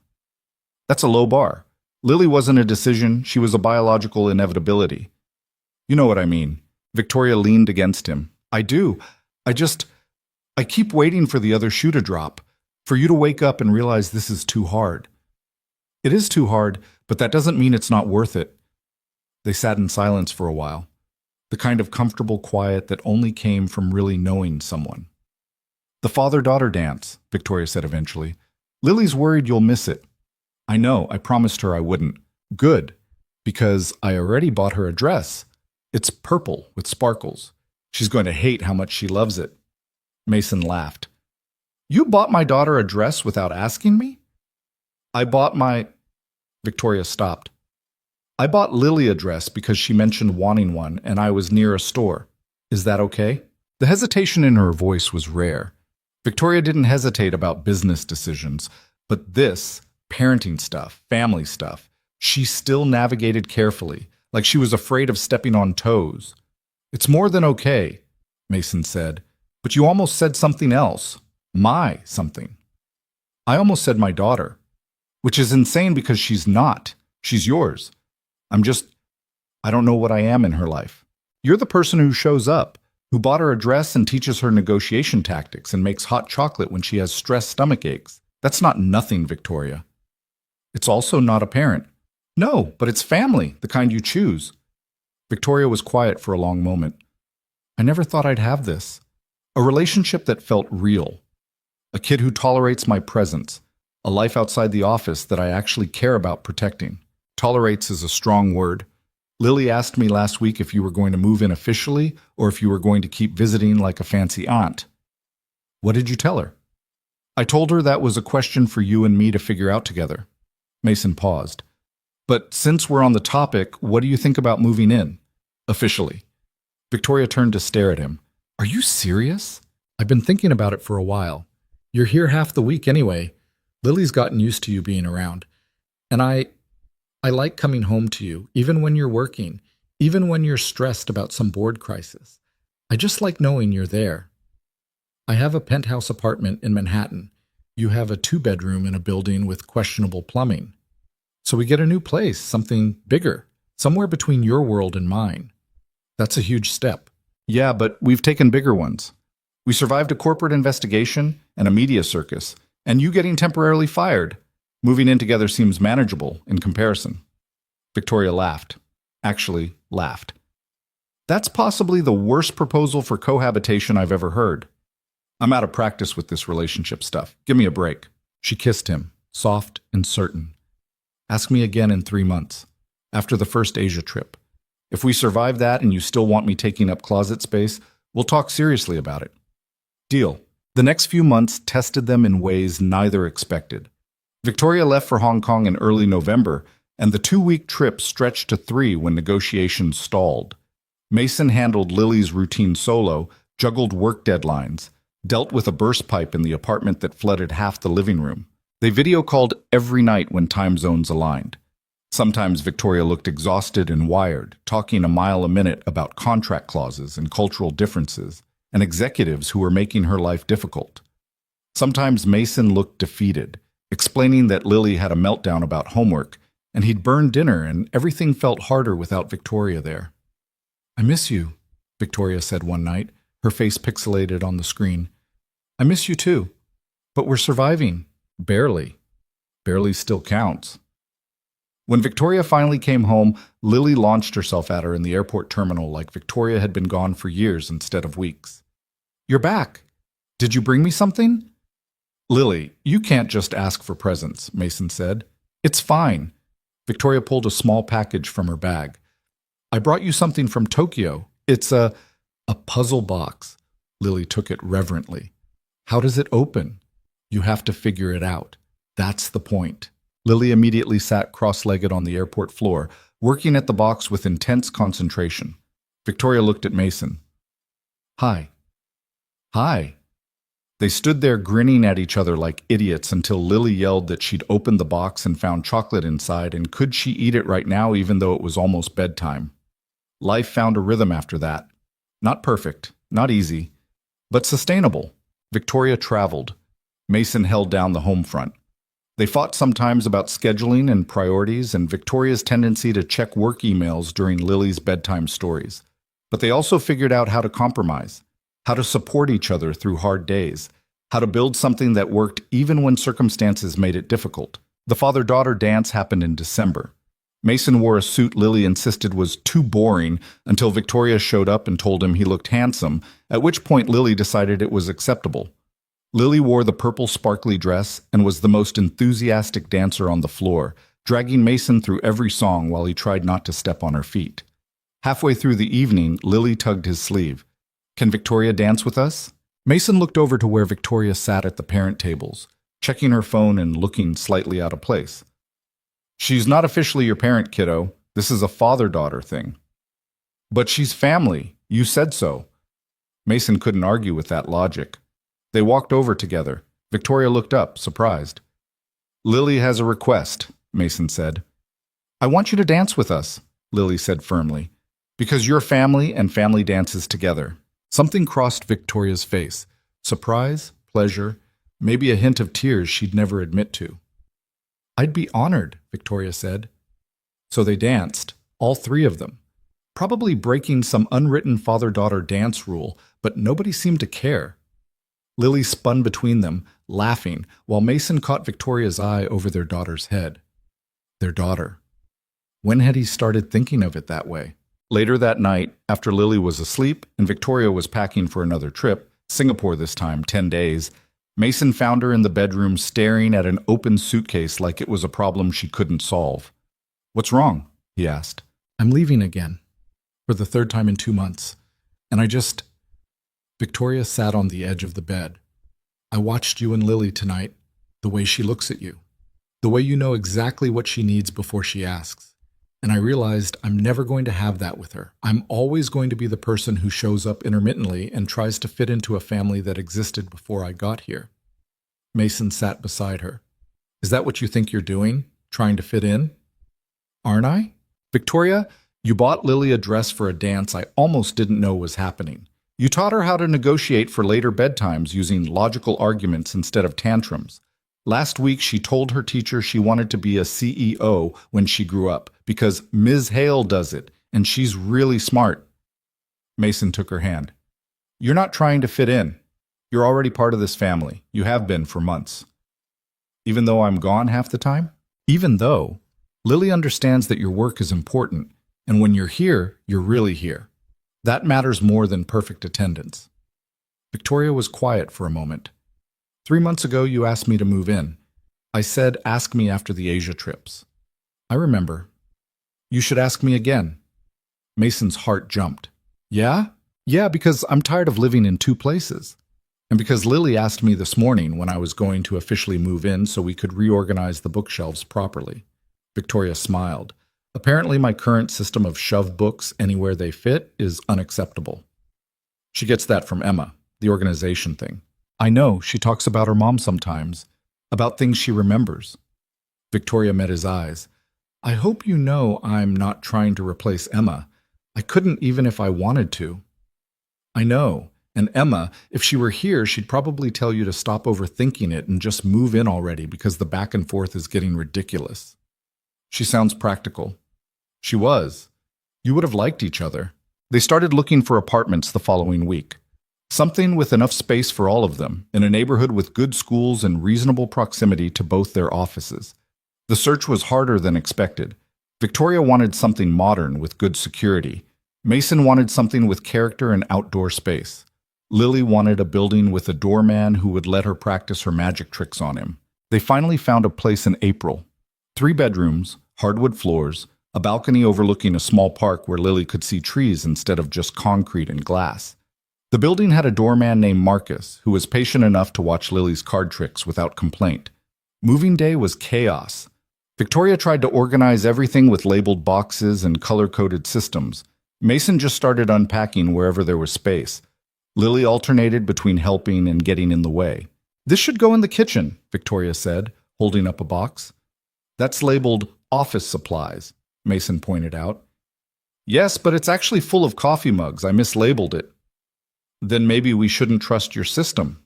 "That's a low bar. Lily wasn't a decision, she was a biological inevitability." "You know what I mean." Victoria leaned against him. "I do. I keep waiting for the other shoe to drop, for you to wake up and realize this is too hard." "It is too hard, but that doesn't mean it's not worth it." They sat in silence for a while, the kind of comfortable quiet that only came from really knowing someone. "The father-daughter dance," Victoria said eventually. "Lily's worried you'll miss it." "I know, I promised her I wouldn't." "Good, because I already bought her a dress. It's purple with sparkles. She's going to hate how much she loves it." Mason laughed. "You bought my daughter a dress without asking me?" "I bought my—" Victoria stopped. "I bought Lily a dress because she mentioned wanting one and I was near a store. Is that okay?" The hesitation in her voice was rare. Victoria didn't hesitate about business decisions, but this, parenting stuff, family stuff, she still navigated carefully, like she was afraid of stepping on toes. "It's more than okay," Mason said, "but you almost said something else. My something." "I almost said my daughter, which is insane because she's not. She's yours. I don't know what I am in her life. You're the person who shows up, who bought her a dress and teaches her negotiation tactics and makes hot chocolate when she has stress stomach aches. That's not nothing, Victoria. It's also not a parent. No, but it's family, the kind you choose. Victoria was quiet for a long moment. I never thought I'd have this. A relationship that felt real. A kid who tolerates my presence. A life outside the office that I actually care about protecting. Tolerates is a strong word. Lily asked me last week if you were going to move in officially or if you were going to keep visiting like a fancy aunt. What did you tell her? I told her that was a question for you and me to figure out together. Mason paused. But since we're on the topic, what do you think about moving in? Officially. Victoria turned to stare at him. Are you serious? I've been thinking about it for a while. You're here half the week anyway. Lily's gotten used to you being around. And I like coming home to you, even when you're working, even when you're stressed about some board crisis. I just like knowing you're there. I have a penthouse apartment in Manhattan. You have a 2-bedroom in a building with questionable plumbing. So we get a new place, something bigger, somewhere between your world and mine. That's a huge step. Yeah, but we've taken bigger ones. We survived a corporate investigation and a media circus, and you getting temporarily fired. Moving in together seems manageable in comparison. Victoria laughed. Actually, laughed. That's possibly the worst proposal for cohabitation I've ever heard. I'm out of practice with this relationship stuff. Give me a break. She kissed him, soft and certain. Ask me again in 3 months, after the first Asia trip. If we survive that and you still want me taking up closet space, we'll talk seriously about it. Deal. The next few months tested them in ways neither expected. Victoria left for Hong Kong in early November, and the 2-week trip stretched to 3 when negotiations stalled. Mason handled Lily's routine solo, juggled work deadlines, dealt with a burst pipe in the apartment that flooded half the living room. They video called every night when time zones aligned. Sometimes Victoria looked exhausted and wired, talking a mile a minute about contract clauses and cultural differences, and executives who were making her life difficult. Sometimes Mason looked defeated, explaining that Lily had a meltdown about homework, and he'd burned dinner and everything felt harder without Victoria there. I miss you, Victoria said one night, her face pixelated on the screen. I miss you too, but we're surviving. Barely. Barely still counts. When Victoria finally came home, Lily launched herself at her in the airport terminal like Victoria had been gone for years instead of weeks. You're back. Did you bring me something? Lily, you can't just ask for presents, Mason said. It's fine. Victoria pulled a small package from her bag. I brought you something from Tokyo. It's a puzzle box. Lily took it reverently. How does it open? You have to figure it out. That's the point. Lily immediately sat cross-legged on the airport floor, working at the box with intense concentration. Victoria looked at Mason. Hi. Hi. They stood there grinning at each other like idiots until Lily yelled that she'd opened the box and found chocolate inside, and could she eat it right now even though it was almost bedtime. Life found a rhythm after that. Not perfect, not easy, but sustainable. Victoria traveled. Mason held down the home front. They fought sometimes about scheduling and priorities and Victoria's tendency to check work emails during Lily's bedtime stories. But they also figured out how to compromise, how to support each other through hard days, how to build something that worked even when circumstances made it difficult. The father-daughter dance happened in December. Mason wore a suit Lily insisted was too boring until Victoria showed up and told him he looked handsome, at which point Lily decided it was acceptable. Lily wore the purple sparkly dress and was the most enthusiastic dancer on the floor, dragging Mason through every song while he tried not to step on her feet. Halfway through the evening, Lily tugged his sleeve. Can Victoria dance with us? Mason looked over to where Victoria sat at the parent tables, checking her phone and looking slightly out of place. She's not officially your parent, kiddo. This is a father-daughter thing. But she's family. You said so. Mason couldn't argue with that logic. They walked over together. Victoria looked up, surprised. Lily has a request, Mason said. I want you to dance with us, Lily said firmly, because you're family and family dances together. Something crossed Victoria's face. Surprise, pleasure, maybe a hint of tears she'd never admit to. I'd be honored, Victoria said. So they danced, all 3 of them. probably breaking some unwritten father-daughter dance rule, but nobody seemed to care. Lily spun between them, laughing, while Mason caught Victoria's eye over their daughter's head. Their daughter. When had he started thinking of it that way? Later that night, after Lily was asleep and Victoria was packing for another trip, Singapore this time, 10 days, Mason found her in the bedroom staring at an open suitcase like it was a problem she couldn't solve. "What's wrong?" he asked. "I'm leaving again. For the third time in 2 months. And I just..." Victoria sat on the edge of the bed. "I watched you and Lily tonight, the way she looks at you. The way you know exactly what she needs before she asks. And I realized I'm never going to have that with her. I'm always going to be the person who shows up intermittently and tries to fit into a family that existed before I got here." Mason sat beside her. "Is that what you think you're doing? Trying to fit in?" "Aren't I? Victoria, you bought Lily a dress for a dance I almost didn't know was happening. You taught her how to negotiate for later bedtimes using logical arguments instead of tantrums. Last week, she told her teacher she wanted to be a CEO when she grew up because Ms. Hale does it, and she's really smart." Mason took her hand. "You're not trying to fit in. You're already part of this family. You have been for months." "Even though I'm gone half the time?" "Even though. Lily understands that your work is important, and when you're here, you're really here. That matters more than perfect attendance." Victoria was quiet for a moment. "3 months ago, you asked me to move in. I said, ask me after the Asia trips." "I remember." "You should ask me again." Mason's heart jumped. "Yeah? Yeah, because I'm tired of living in 2 places. And because Lily asked me this morning when I was going to officially move in so we could reorganize the bookshelves properly." Victoria smiled. "Apparently my current system of shove books anywhere they fit is unacceptable." "She gets that from Emma, the organization thing." "I know, she talks about her mom sometimes, about things she remembers." Victoria met his eyes. "I hope you know I'm not trying to replace Emma. I couldn't even if I wanted to." "I know, and Emma, if she were here, she'd probably tell you to stop overthinking it and just move in already because the back and forth is getting ridiculous." "She sounds practical." "She was. You would have liked each other." They started looking for apartments the following week. Something with enough space for all of them, in a neighborhood with good schools and reasonable proximity to both their offices. The search was harder than expected. Victoria wanted something modern with good security. Mason wanted something with character and outdoor space. Lily wanted a building with a doorman who would let her practice her magic tricks on him. They finally found a place in April. 3 bedrooms, hardwood floors, a balcony overlooking a small park where Lily could see trees instead of just concrete and glass. The building had a doorman named Marcus, who was patient enough to watch Lily's card tricks without complaint. Moving day was chaos. Victoria tried to organize everything with labeled boxes and color-coded systems. Mason just started unpacking wherever there was space. Lily alternated between helping and getting in the way. "This should go in the kitchen," Victoria said, holding up a box. "That's labeled office supplies," Mason pointed out. "Yes, but it's actually full of coffee mugs. I mislabeled it." "Then maybe we shouldn't trust your system."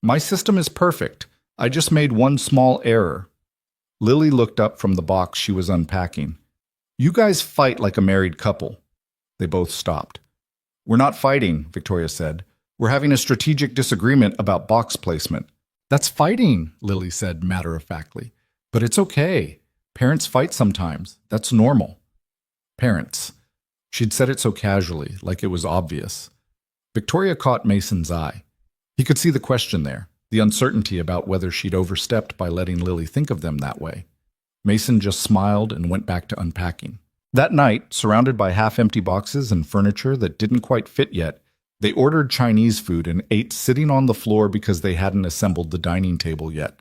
"My system is perfect. I just made one small error." Lily looked up from the box she was unpacking. "You guys fight like a married couple." They both stopped. "We're not fighting," Victoria said. "We're having a strategic disagreement about box placement." "That's fighting," Lily said matter-of-factly. "But it's okay. Parents fight sometimes. That's normal." Parents. She'd said it so casually, like it was obvious. Victoria caught Mason's eye. He could see the question there, the uncertainty about whether she'd overstepped by letting Lily think of them that way. Mason just smiled and went back to unpacking. That night, surrounded by half-empty boxes and furniture that didn't quite fit yet, they ordered Chinese food and ate sitting on the floor because they hadn't assembled the dining table yet.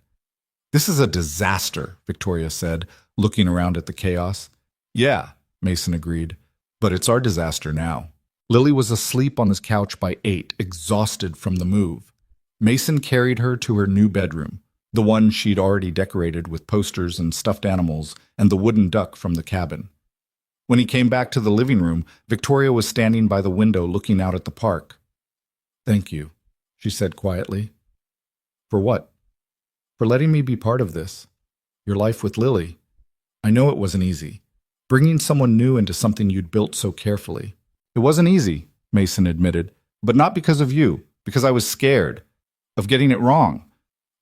"This is a disaster," Victoria said, looking around at the chaos. "Yeah," Mason agreed, "but it's our disaster now." Lily was asleep on his couch by 8, exhausted from the move. Mason carried her to her new bedroom, the one she'd already decorated with posters and stuffed animals and the wooden duck from the cabin. When he came back to the living room, Victoria was standing by the window looking out at the park. "Thank you," she said quietly. "For what?" "For letting me be part of this. Your life with Lily. I know it wasn't easy. bringing someone new into something you'd built so carefully. It wasn't easy, Mason admitted, but not because of you, because I was scared of getting it wrong,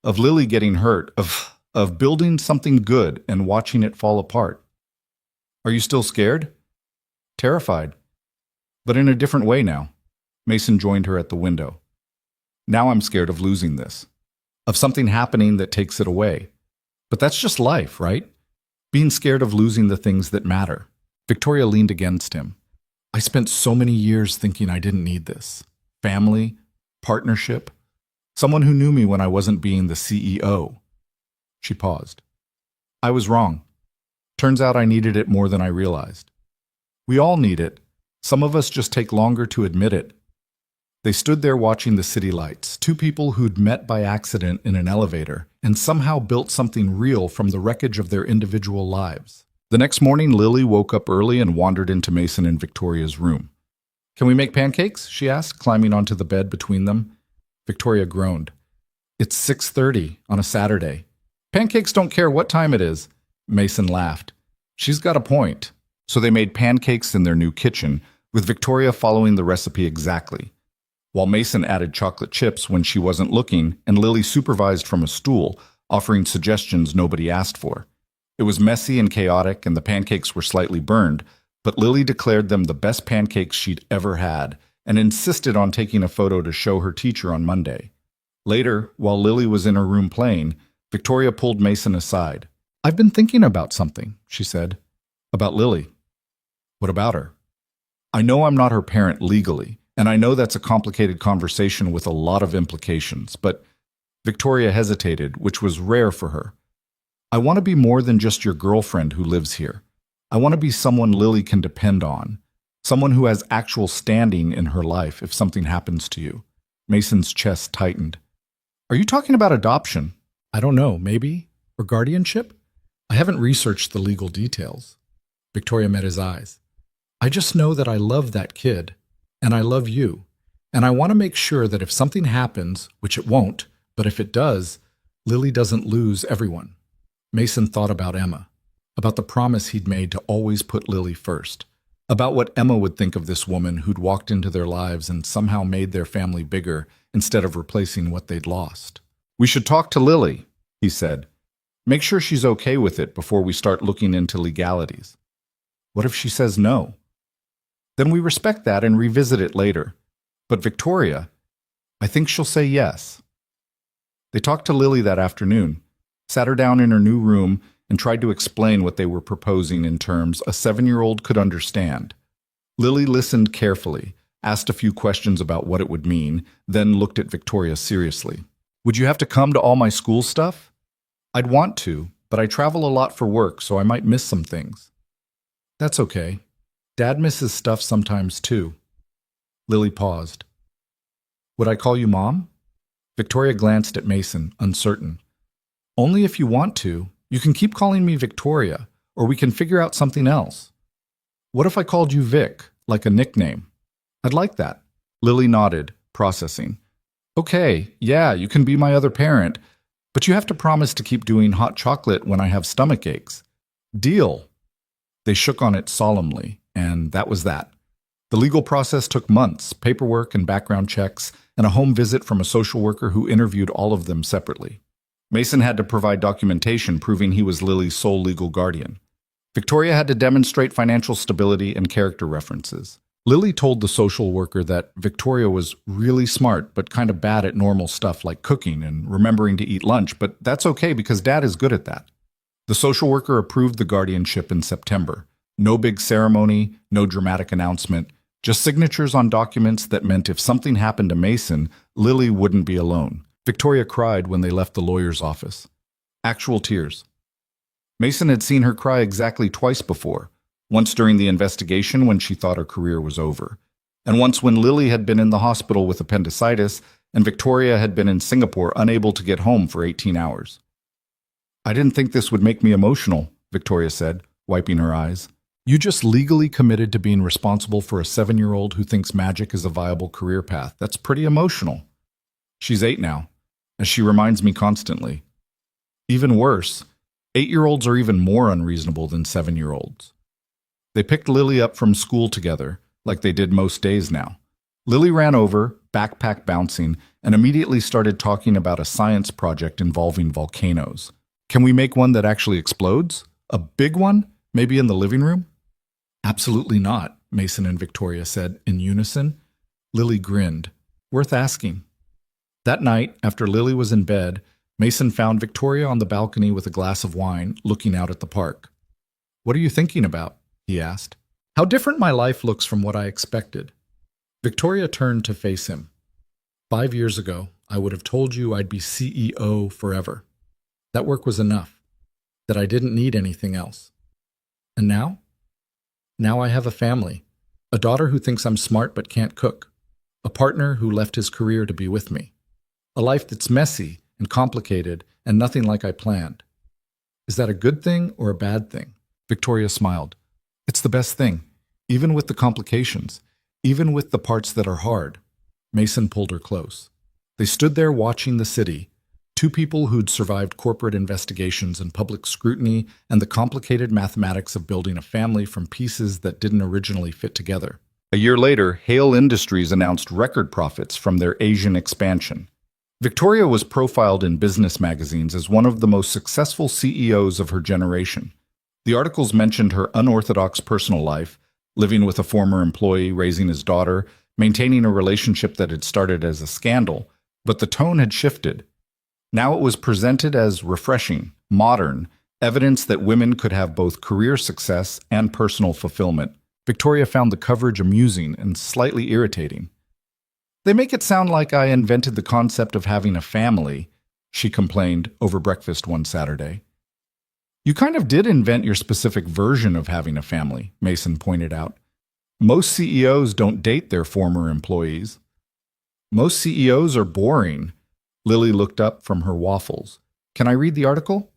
of Lily getting hurt, of building something good and watching it fall apart. Are you still scared? Terrified, but in a different way now. Mason joined her at the window. Now I'm scared of losing this, of something happening that takes it away. But that's just life, right? Being scared of losing the things that matter. Victoria leaned against him. I spent so many years thinking I didn't need this. Family, partnership, someone who knew me when I wasn't being the CEO. She paused. I was wrong. Turns out I needed it more than I realized. We all need it. Some of us just take longer to admit it. They stood there watching the city lights, two people who'd met by accident in an elevator and somehow built something real from the wreckage of their individual lives. The next morning, Lily woke up early and wandered into Mason and Victoria's room. Can we make pancakes? She asked, climbing onto the bed between them. Victoria groaned. It's 6:30 on a Saturday. Pancakes don't care what time it is. Mason laughed. She's got a point. So they made pancakes in their new kitchen, with Victoria following the recipe exactly. While Mason added chocolate chips when she wasn't looking, and Lily supervised from a stool, offering suggestions nobody asked for. It was messy and chaotic, and the pancakes were slightly burned, but Lily declared them the best pancakes she'd ever had, and insisted on taking a photo to show her teacher on Monday. Later, while Lily was in her room playing, Victoria pulled Mason aside. I've been thinking about something, she said. About Lily. What about her? I know I'm not her parent legally, and I know that's a complicated conversation with a lot of implications, but Victoria hesitated, which was rare for her. I want to be more than just your girlfriend who lives here. I want to be someone Lily can depend on, someone who has actual standing in her life if something happens to you. Mason's chest tightened. Are you talking about adoption? I don't know, maybe? Or guardianship? I haven't researched the legal details. Victoria met his eyes. I just know that I love that kid, and I love you, and I want to make sure that if something happens, which it won't, but if it does, Lily doesn't lose everyone. Mason thought about Emma, about the promise he'd made to always put Lily first, about what Emma would think of this woman who'd walked into their lives and somehow made their family bigger instead of replacing what they'd lost. We should talk to Lily, he said. Make sure she's okay with it before we start looking into legalities. What if she says no? Then we respect that and revisit it later. But Victoria, I think she'll say yes. They talked to Lily that afternoon, sat her down in her new room, and tried to explain what they were proposing in terms a 7-year-old could understand. Lily listened carefully, asked a few questions about what it would mean, then looked at Victoria seriously. Would you have to come to all my school stuff? I'd want to, but I travel a lot for work, so I might miss some things. That's okay. Dad misses stuff sometimes too. Lily paused. Would I call you Mom? Victoria glanced at Mason, uncertain. Only if you want to. You can keep calling me Victoria, or we can figure out something else. What if I called you Vic, like a nickname? I'd like that. Lily nodded, processing. Okay, yeah, you can be my other parent, but you have to promise to keep doing hot chocolate when I have stomach aches. Deal. They shook on it solemnly, and that was that. The legal process took months, paperwork and background checks, and a home visit from a social worker who interviewed all of them separately. Mason had to provide documentation proving he was Lily's sole legal guardian. Victoria had to demonstrate financial stability and character references. Lily told the social worker that Victoria was really smart but kind of bad at normal stuff like cooking and remembering to eat lunch, but that's okay because Dad is good at that. The social worker approved the guardianship in September. No big ceremony, no dramatic announcement, just signatures on documents that meant if something happened to Mason, Lily wouldn't be alone. Victoria cried when they left the lawyer's office. Actual tears. Mason had seen her cry exactly twice before, once during the investigation when she thought her career was over, and once when Lily had been in the hospital with appendicitis and Victoria had been in Singapore unable to get home for 18 hours. I didn't think this would make me emotional, Victoria said, wiping her eyes. You just legally committed to being responsible for a 7-year-old who thinks magic is a viable career path. That's pretty emotional. She's 8 now, as she reminds me constantly. Even worse, 8-year-olds are even more unreasonable than 7-year-olds. They picked Lily up from school together, like they did most days now. Lily ran over, backpack bouncing, and immediately started talking about a science project involving volcanoes. Can we make one that actually explodes? A big one? Maybe in the living room? Absolutely not, Mason and Victoria said in unison. Lily grinned. Worth asking. That night, after Lily was in bed, Mason found Victoria on the balcony with a glass of wine, looking out at the park. What are you thinking about? He asked. How different my life looks from what I expected. Victoria turned to face him. 5 years ago, I would have told you I'd be CEO forever. That work was enough, that I didn't need anything else. And now? Now I have a family, a daughter who thinks I'm smart but can't cook, a partner who left his career to be with me, a life that's messy and complicated and nothing like I planned. Is that a good thing or a bad thing? Victoria smiled. It's the best thing, even with the complications, even with the parts that are hard. Mason pulled her close. They stood there watching the city, two people who'd survived corporate investigations and public scrutiny and the complicated mathematics of building a family from pieces that didn't originally fit together. A year later, Hale Industries announced record profits from their Asian expansion. Victoria was profiled in business magazines as one of the most successful CEOs of her generation. The articles mentioned her unorthodox personal life, living with a former employee, raising his daughter, maintaining a relationship that had started as a scandal, but the tone had shifted. Now it was presented as refreshing, modern, evidence that women could have both career success and personal fulfillment. Victoria found the coverage amusing and slightly irritating. They make it sound like I invented the concept of having a family, she complained over breakfast one Saturday. You kind of did invent your specific version of having a family, Mason pointed out. Most CEOs don't date their former employees. Most CEOs are boring. Lily looked up from her waffles. Can I read the article?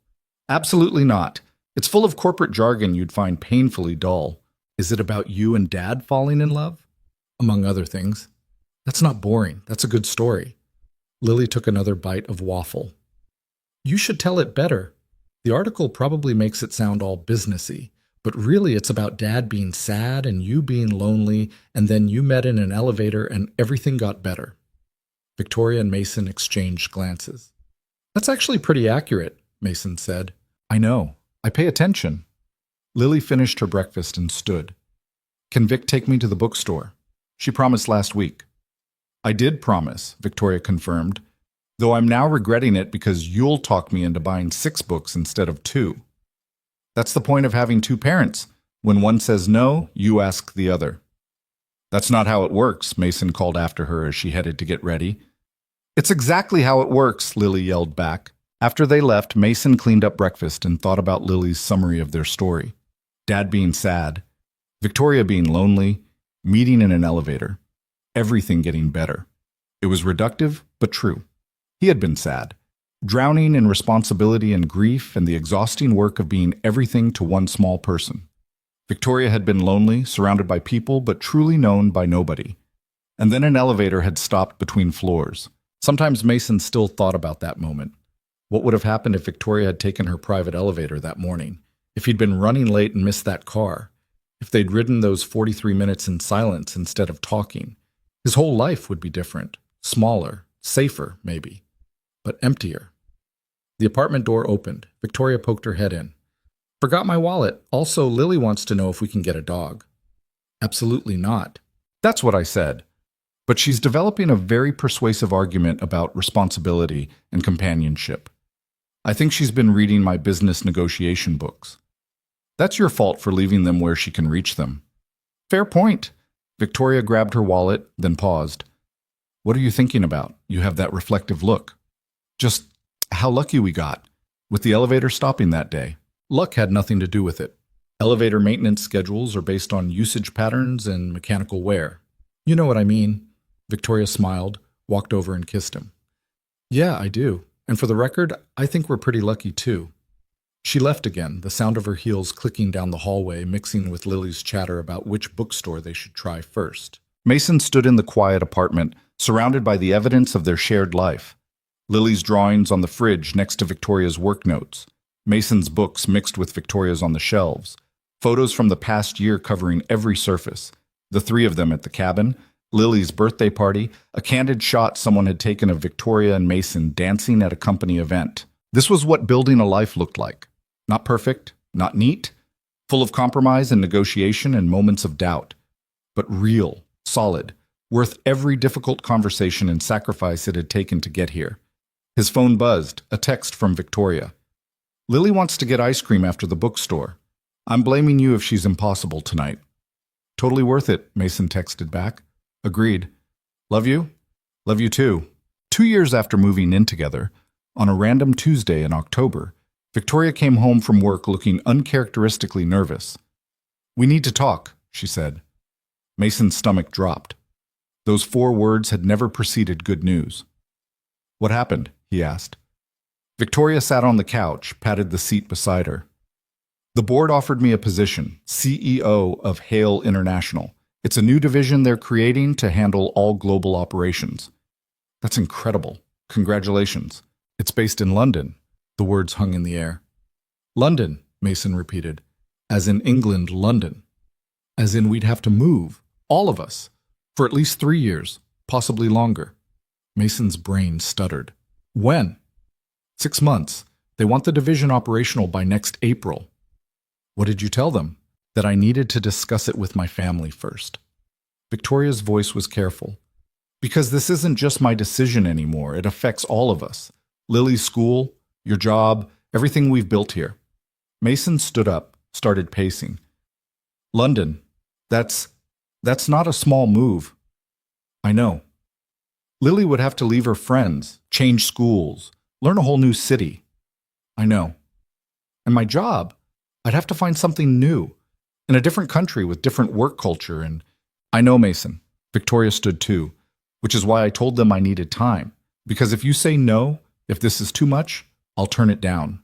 Absolutely not. It's full of corporate jargon you'd find painfully dull. Is it about you and Dad falling in love? Among other things. That's not boring. That's a good story. Lily took another bite of waffle. You should tell it better. The article probably makes it sound all businessy, but really it's about Dad being sad and you being lonely, and then you met in an elevator and everything got better. Victoria and Mason exchanged glances. That's actually pretty accurate, Mason said. I know. I pay attention. Lily finished her breakfast and stood. Can Vic take me to the bookstore? She promised last week. I did promise, Victoria confirmed, though I'm now regretting it because you'll talk me into buying 6 books instead of 2. That's the point of having 2 parents. When one says no, you ask the other. That's not how it works, Mason called after her as she headed to get ready. It's exactly how it works, Lily yelled back. After they left, Mason cleaned up breakfast and thought about Lily's summary of their story. Dad being sad, Victoria being lonely, meeting in an elevator, everything getting better. It was reductive, but true. He had been sad, drowning in responsibility and grief and the exhausting work of being everything to one small person. Victoria had been lonely, surrounded by people, but truly known by nobody. And then an elevator had stopped between floors. Sometimes Mason still thought about that moment. What would have happened if Victoria had taken her private elevator that morning? If he'd been running late and missed that car? If they'd ridden those 43 minutes in silence instead of talking? His whole life would be different, smaller, safer, maybe, but emptier. The apartment door opened. Victoria poked her head in. Forgot my wallet. Also, Lily wants to know if we can get a dog. Absolutely not. That's what I said. But she's developing a very persuasive argument about responsibility and companionship. I think she's been reading my business negotiation books. That's your fault for leaving them where she can reach them. Fair point. Victoria grabbed her wallet, then paused. What are you thinking about? You have that reflective look. Just how lucky we got, with the elevator stopping that day. Luck had nothing to do with it. Elevator maintenance schedules are based on usage patterns and mechanical wear. You know what I mean. Victoria smiled, walked over and kissed him. Yeah, I do. And for the record, I think we're pretty lucky too. She left again, the sound of her heels clicking down the hallway, mixing with Lily's chatter about which bookstore they should try first. Mason stood in the quiet apartment, surrounded by the evidence of their shared life. Lily's drawings on the fridge next to Victoria's work notes. Mason's books mixed with Victoria's on the shelves. Photos from the past year covering every surface. The three of them at the cabin, Lily's birthday party, a candid shot someone had taken of Victoria and Mason dancing at a company event. This was what building a life looked like. Not perfect, not neat, full of compromise and negotiation and moments of doubt, but real, solid, worth every difficult conversation and sacrifice it had taken to get here. His phone buzzed, a text from Victoria. Lily wants to get ice cream after the bookstore. I'm blaming you if she's impossible tonight. Totally worth it, Mason texted back. Agreed. Love you? Love you too. 2 years after moving in together, on a random Tuesday in October, Victoria came home from work looking uncharacteristically nervous. We need to talk, she said. Mason's stomach dropped. Those 4 words had never preceded good news. What happened? He asked. Victoria sat on the couch, patted the seat beside her. The board offered me a position, CEO of Hale International. It's a new division they're creating to handle all global operations. That's incredible. Congratulations. It's based in London. The words hung in the air. London, Mason repeated. As in England, London. As in we'd have to move, all of us, for at least 3 years, possibly longer. Mason's brain stuttered. When? 6 months. They want the division operational by next April. What did you tell them? That I needed to discuss it with my family first. Victoria's voice was careful. Because this isn't just my decision anymore. It affects all of us. Lily's school, your job, everything we've built here. Mason stood up, started pacing. London, that's not a small move. I know. Lily would have to leave her friends, change schools, learn a whole new city. I know. And my job, I'd have to find something new, in a different country with different work culture, and I know, Mason. Victoria stood too, which is why I told them I needed time, because if you say no, if this is too much, I'll turn it down.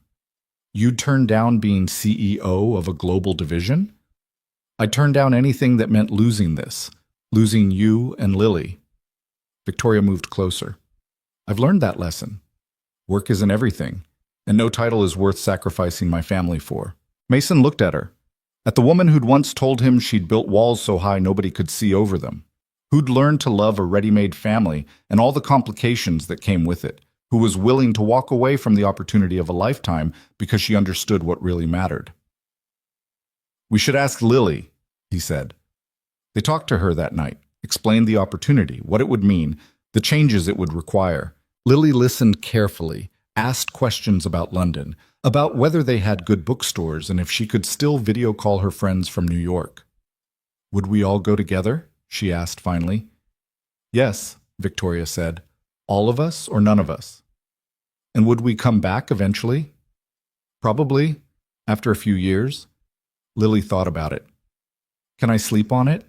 You'd turn down being CEO of a global division? I'd turn down anything that meant losing this, losing you and Lily. Victoria moved closer. I've learned that lesson. Work isn't everything, and no title is worth sacrificing my family for. Mason looked at her, at the woman who'd once told him she'd built walls so high nobody could see over them, who'd learned to love a ready-made family and all the complications that came with it, who was willing to walk away from the opportunity of a lifetime because she understood what really mattered. We should ask Lily, he said. They talked to her that night, explained the opportunity, what it would mean, the changes it would require. Lily listened carefully, asked questions about London, about whether they had good bookstores and if she could still video call her friends from New York. Would we all go together? She asked finally. Yes, Victoria said. All of us or none of us? And would we come back eventually? Probably, after a few years. Lily thought about it. Can I sleep on it?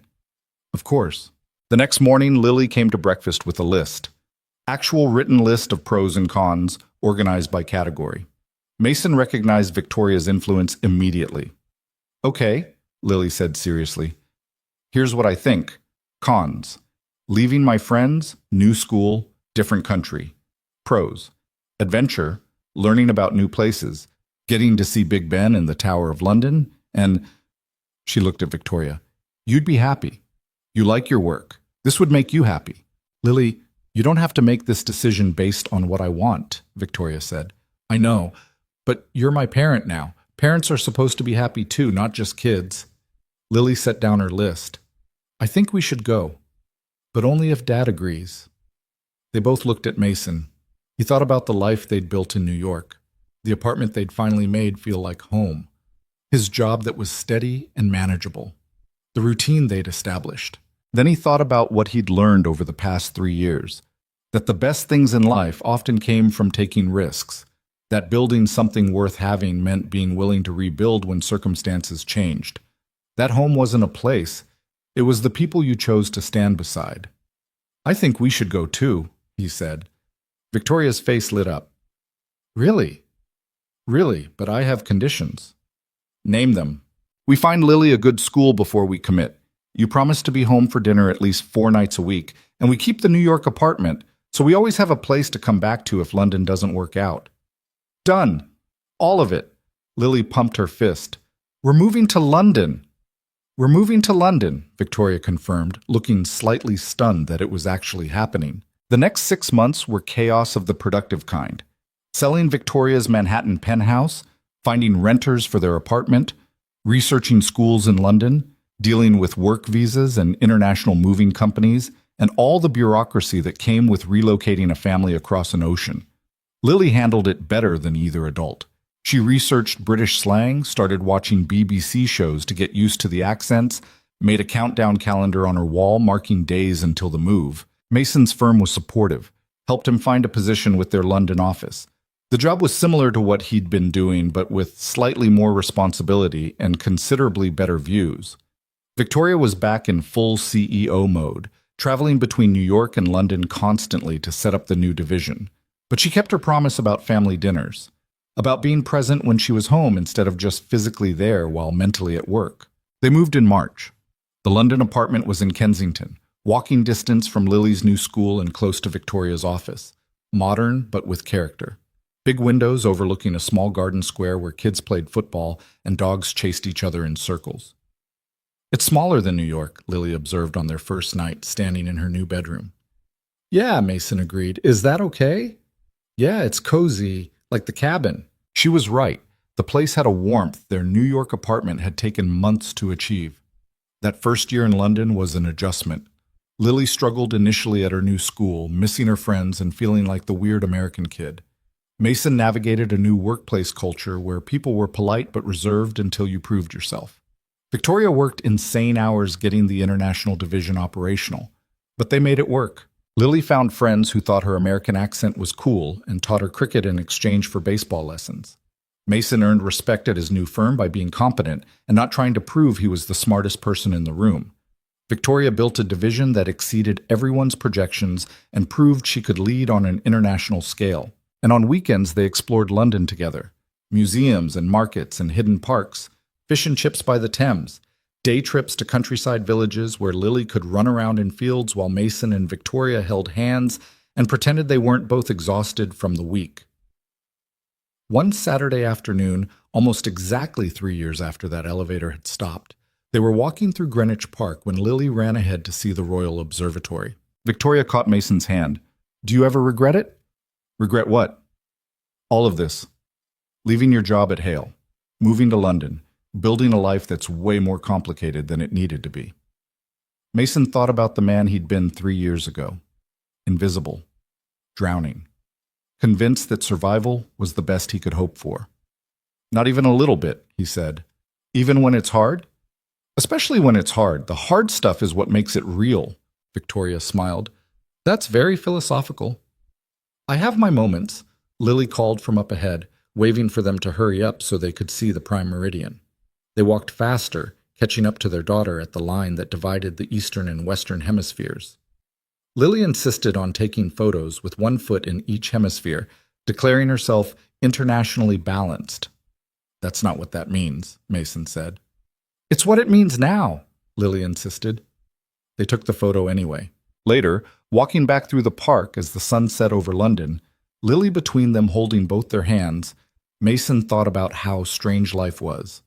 Of course. The next morning, Lily came to breakfast with a list. Actual written list of pros and cons, organized by category. Mason recognized Victoria's influence immediately. Okay, Lily said seriously. Here's what I think. Cons. Leaving my friends, new school, different country. Pros. Adventure, learning about new places, getting to see Big Ben and the Tower of London, and she looked at Victoria. You'd be happy. You like your work. This would make you happy. Lily, you don't have to make this decision based on what I want, Victoria said. I know, but you're my parent now. Parents are supposed to be happy too, not just kids. Lily set down her list. I think we should go, but only if Dad agrees. They both looked at Mason. He thought about the life they'd built in New York, the apartment they'd finally made feel like home, his job that was steady and manageable, the routine they'd established. Then he thought about what he'd learned over the past 3 years, that the best things in life often came from taking risks, that building something worth having meant being willing to rebuild when circumstances changed. That home wasn't a place, it was the people you chose to stand beside. I think we should go too, he said. Victoria's face lit up. Really? Really, but I have conditions. Name them. We find Lily a good school before we commit. You promise to be home for dinner at least 4 nights a week, and we keep the New York apartment, so we always have a place to come back to if London doesn't work out. Done. All of it. Lily pumped her fist. We're moving to London. We're moving to London, Victoria confirmed, looking slightly stunned that it was actually happening. The next 6 months were chaos of the productive kind. Selling Victoria's Manhattan penthouse, finding renters for their apartment, researching schools in London, dealing with work visas and international moving companies, and all the bureaucracy that came with relocating a family across an ocean. Lily handled it better than either adult. She researched British slang, started watching BBC shows to get used to the accents, made a countdown calendar on her wall marking days until the move. Mason's firm was supportive, helped him find a position with their London office. The job was similar to what he'd been doing, but with slightly more responsibility and considerably better views. Victoria was back in full CEO mode, traveling between New York and London constantly to set up the new division. But she kept her promise about family dinners, about being present when she was home instead of just physically there while mentally at work. They moved in March. The London apartment was in Kensington, walking distance from Lily's new school and close to Victoria's office. Modern, but with character. Big windows overlooking a small garden square where kids played football and dogs chased each other in circles. It's smaller than New York, Lily observed on their first night, standing in her new bedroom. Yeah, Mason agreed. Is that okay? Yeah, it's cozy, like the cabin. She was right. The place had a warmth their New York apartment had taken months to achieve. That first year in London was an adjustment. Lily struggled initially at her new school, missing her friends and feeling like the weird American kid. Mason navigated a new workplace culture where people were polite but reserved until you proved yourself. Victoria worked insane hours getting the international division operational, but they made it work. Lily found friends who thought her American accent was cool and taught her cricket in exchange for baseball lessons. Mason earned respect at his new firm by being competent and not trying to prove he was the smartest person in the room. Victoria built a division that exceeded everyone's projections and proved she could lead on an international scale. And on weekends, they explored London together. Museums and markets and hidden parks, fish and chips by the Thames, day trips to countryside villages where Lily could run around in fields while Mason and Victoria held hands and pretended they weren't both exhausted from the week. One Saturday afternoon, almost exactly 3 years after that elevator had stopped, they were walking through Greenwich Park when Lily ran ahead to see the Royal Observatory. Victoria caught Mason's hand. Do you ever regret it? Regret what? All of this. Leaving your job at Hale, moving to London, building a life that's way more complicated than it needed to be. Mason thought about the man he'd been 3 years ago. Invisible. Drowning. Convinced that survival was the best he could hope for. Not even a little bit, he said. Even when it's hard? Especially when it's hard. The hard stuff is what makes it real, Victoria smiled. That's very philosophical. I have my moments, Lily called from up ahead, waving for them to hurry up so they could see the prime meridian. They walked faster, catching up to their daughter at the line that divided the eastern and western hemispheres. Lily insisted on taking photos with one foot in each hemisphere, declaring herself internationally balanced. That's not what that means, Mason said. It's what it means now, Lily insisted. They took the photo anyway. Later, walking back through the park as the sun set over London, Lily between them holding both their hands, Mason thought about how strange life was.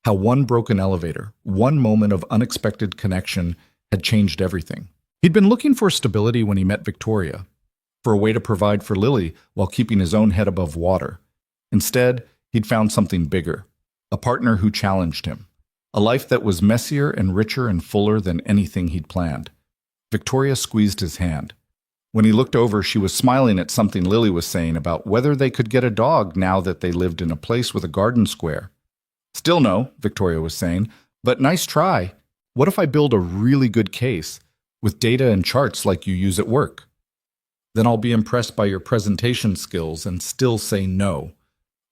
How one broken elevator, one moment of unexpected connection had changed everything. He'd been looking for stability when he met Victoria, for a way to provide for Lily while keeping his own head above water. Instead, he'd found something bigger, a partner who challenged him, a life that was messier and richer and fuller than anything he'd planned. Victoria squeezed his hand. When he looked over, she was smiling at something Lily was saying about whether they could get a dog now that they lived in a place with a garden square. Still no, Victoria was saying, but nice try. What if I build a really good case, with data and charts like you use at work? Then I'll be impressed by your presentation skills and still say no.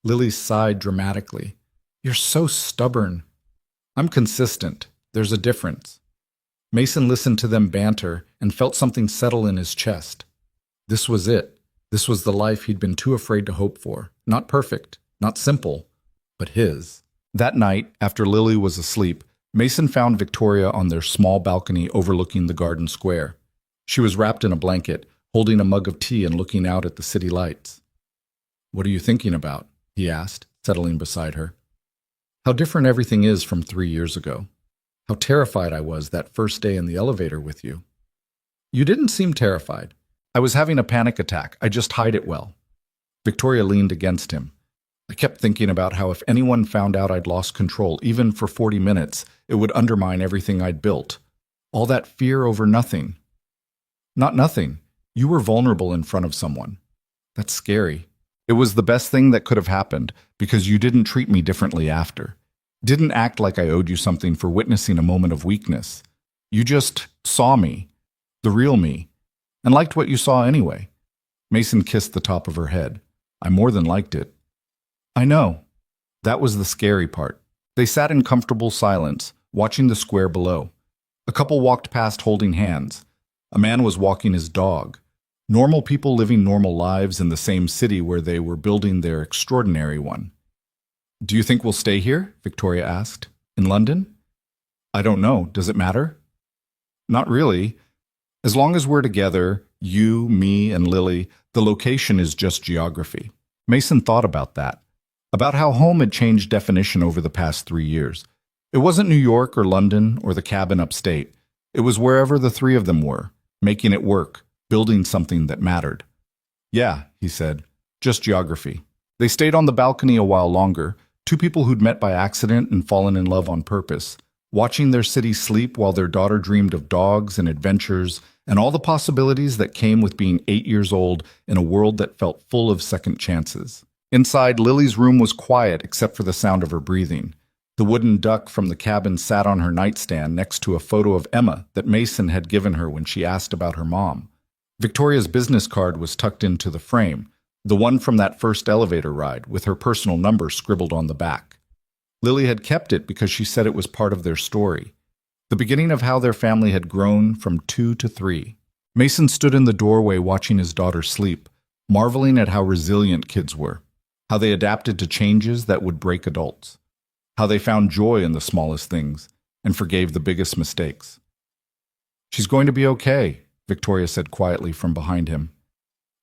Lily sighed dramatically. You're so stubborn. I'm consistent. There's a difference. Mason listened to them banter and felt something settle in his chest. This was it. This was the life he'd been too afraid to hope for. Not perfect, not simple, but his. That night, after Lily was asleep, Mason found Victoria on their small balcony overlooking the garden square. She was wrapped in a blanket, holding a mug of tea and looking out at the city lights. What are you thinking about? He asked, settling beside her. How different everything is from 3 years ago. How terrified I was that first day in the elevator with you. You didn't seem terrified. I was having a panic attack. I just hide it well. Victoria leaned against him. I kept thinking about how if anyone found out I'd lost control, even for 40 minutes, it would undermine everything I'd built. All that fear over nothing. Not nothing. You were vulnerable in front of someone. That's scary. It was the best thing that could have happened because you didn't treat me differently after. Didn't act like I owed you something for witnessing a moment of weakness. You just saw me, the real me, and liked what you saw anyway. Mason kissed the top of her head. I more than liked it. I know. That was the scary part. They sat in comfortable silence, watching the square below. A couple walked past holding hands. A man was walking his dog. Normal people living normal lives in the same city where they were building their extraordinary one. Do you think we'll stay here? Victoria asked. In London? I don't know. Does it matter? Not really. As long as we're together, you, me, and Lily, the location is just geography. Mason thought about that. About how home had changed definition over the past 3 years. It wasn't New York or London or the cabin upstate. It was wherever the three of them were, making it work, building something that mattered. Yeah, he said, just geography. They stayed on the balcony a while longer, two people who'd met by accident and fallen in love on purpose, watching their city sleep while their daughter dreamed of dogs and adventures and all the possibilities that came with being 8 years old in a world that felt full of second chances. Inside, Lily's room was quiet except for the sound of her breathing. The wooden duck from the cabin sat on her nightstand next to a photo of Emma that Mason had given her when she asked about her mom. Victoria's business card was tucked into the frame, the one from that first elevator ride, with her personal number scribbled on the back. Lily had kept it because she said it was part of their story, the beginning of how their family had grown from 2 to 3. Mason stood in the doorway watching his daughter sleep, marveling at how resilient kids were, how they adapted to changes that would break adults, how they found joy in the smallest things and forgave the biggest mistakes. She's going to be okay, Victoria said quietly from behind him.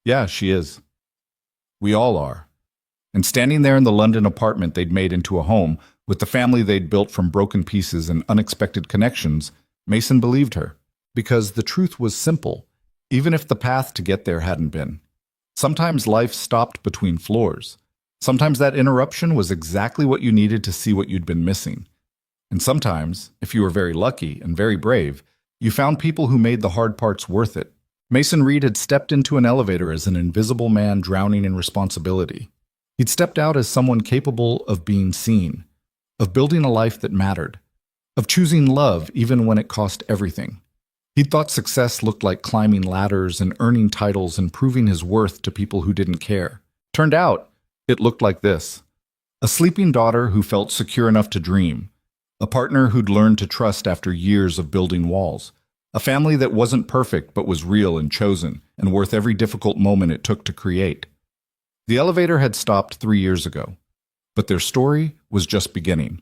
Yeah, she is. We all are. And standing there in the London apartment they'd made into a home, with the family they'd built from broken pieces and unexpected connections, Mason believed her. Because the truth was simple, even if the path to get there hadn't been. Sometimes life stopped between floors. Sometimes that interruption was exactly what you needed to see what you'd been missing. And sometimes, if you were very lucky and very brave, you found people who made the hard parts worth it. Mason Reed had stepped into an elevator as an invisible man drowning in responsibility. He'd stepped out as someone capable of being seen, of building a life that mattered, of choosing love even when it cost everything. He'd thought success looked like climbing ladders and earning titles and proving his worth to people who didn't care. Turned out, it looked like this. A sleeping daughter who felt secure enough to dream. A partner who'd learned to trust after years of building walls. A family that wasn't perfect but was real and chosen and worth every difficult moment it took to create. The elevator had stopped 3 years ago, but their story was just beginning.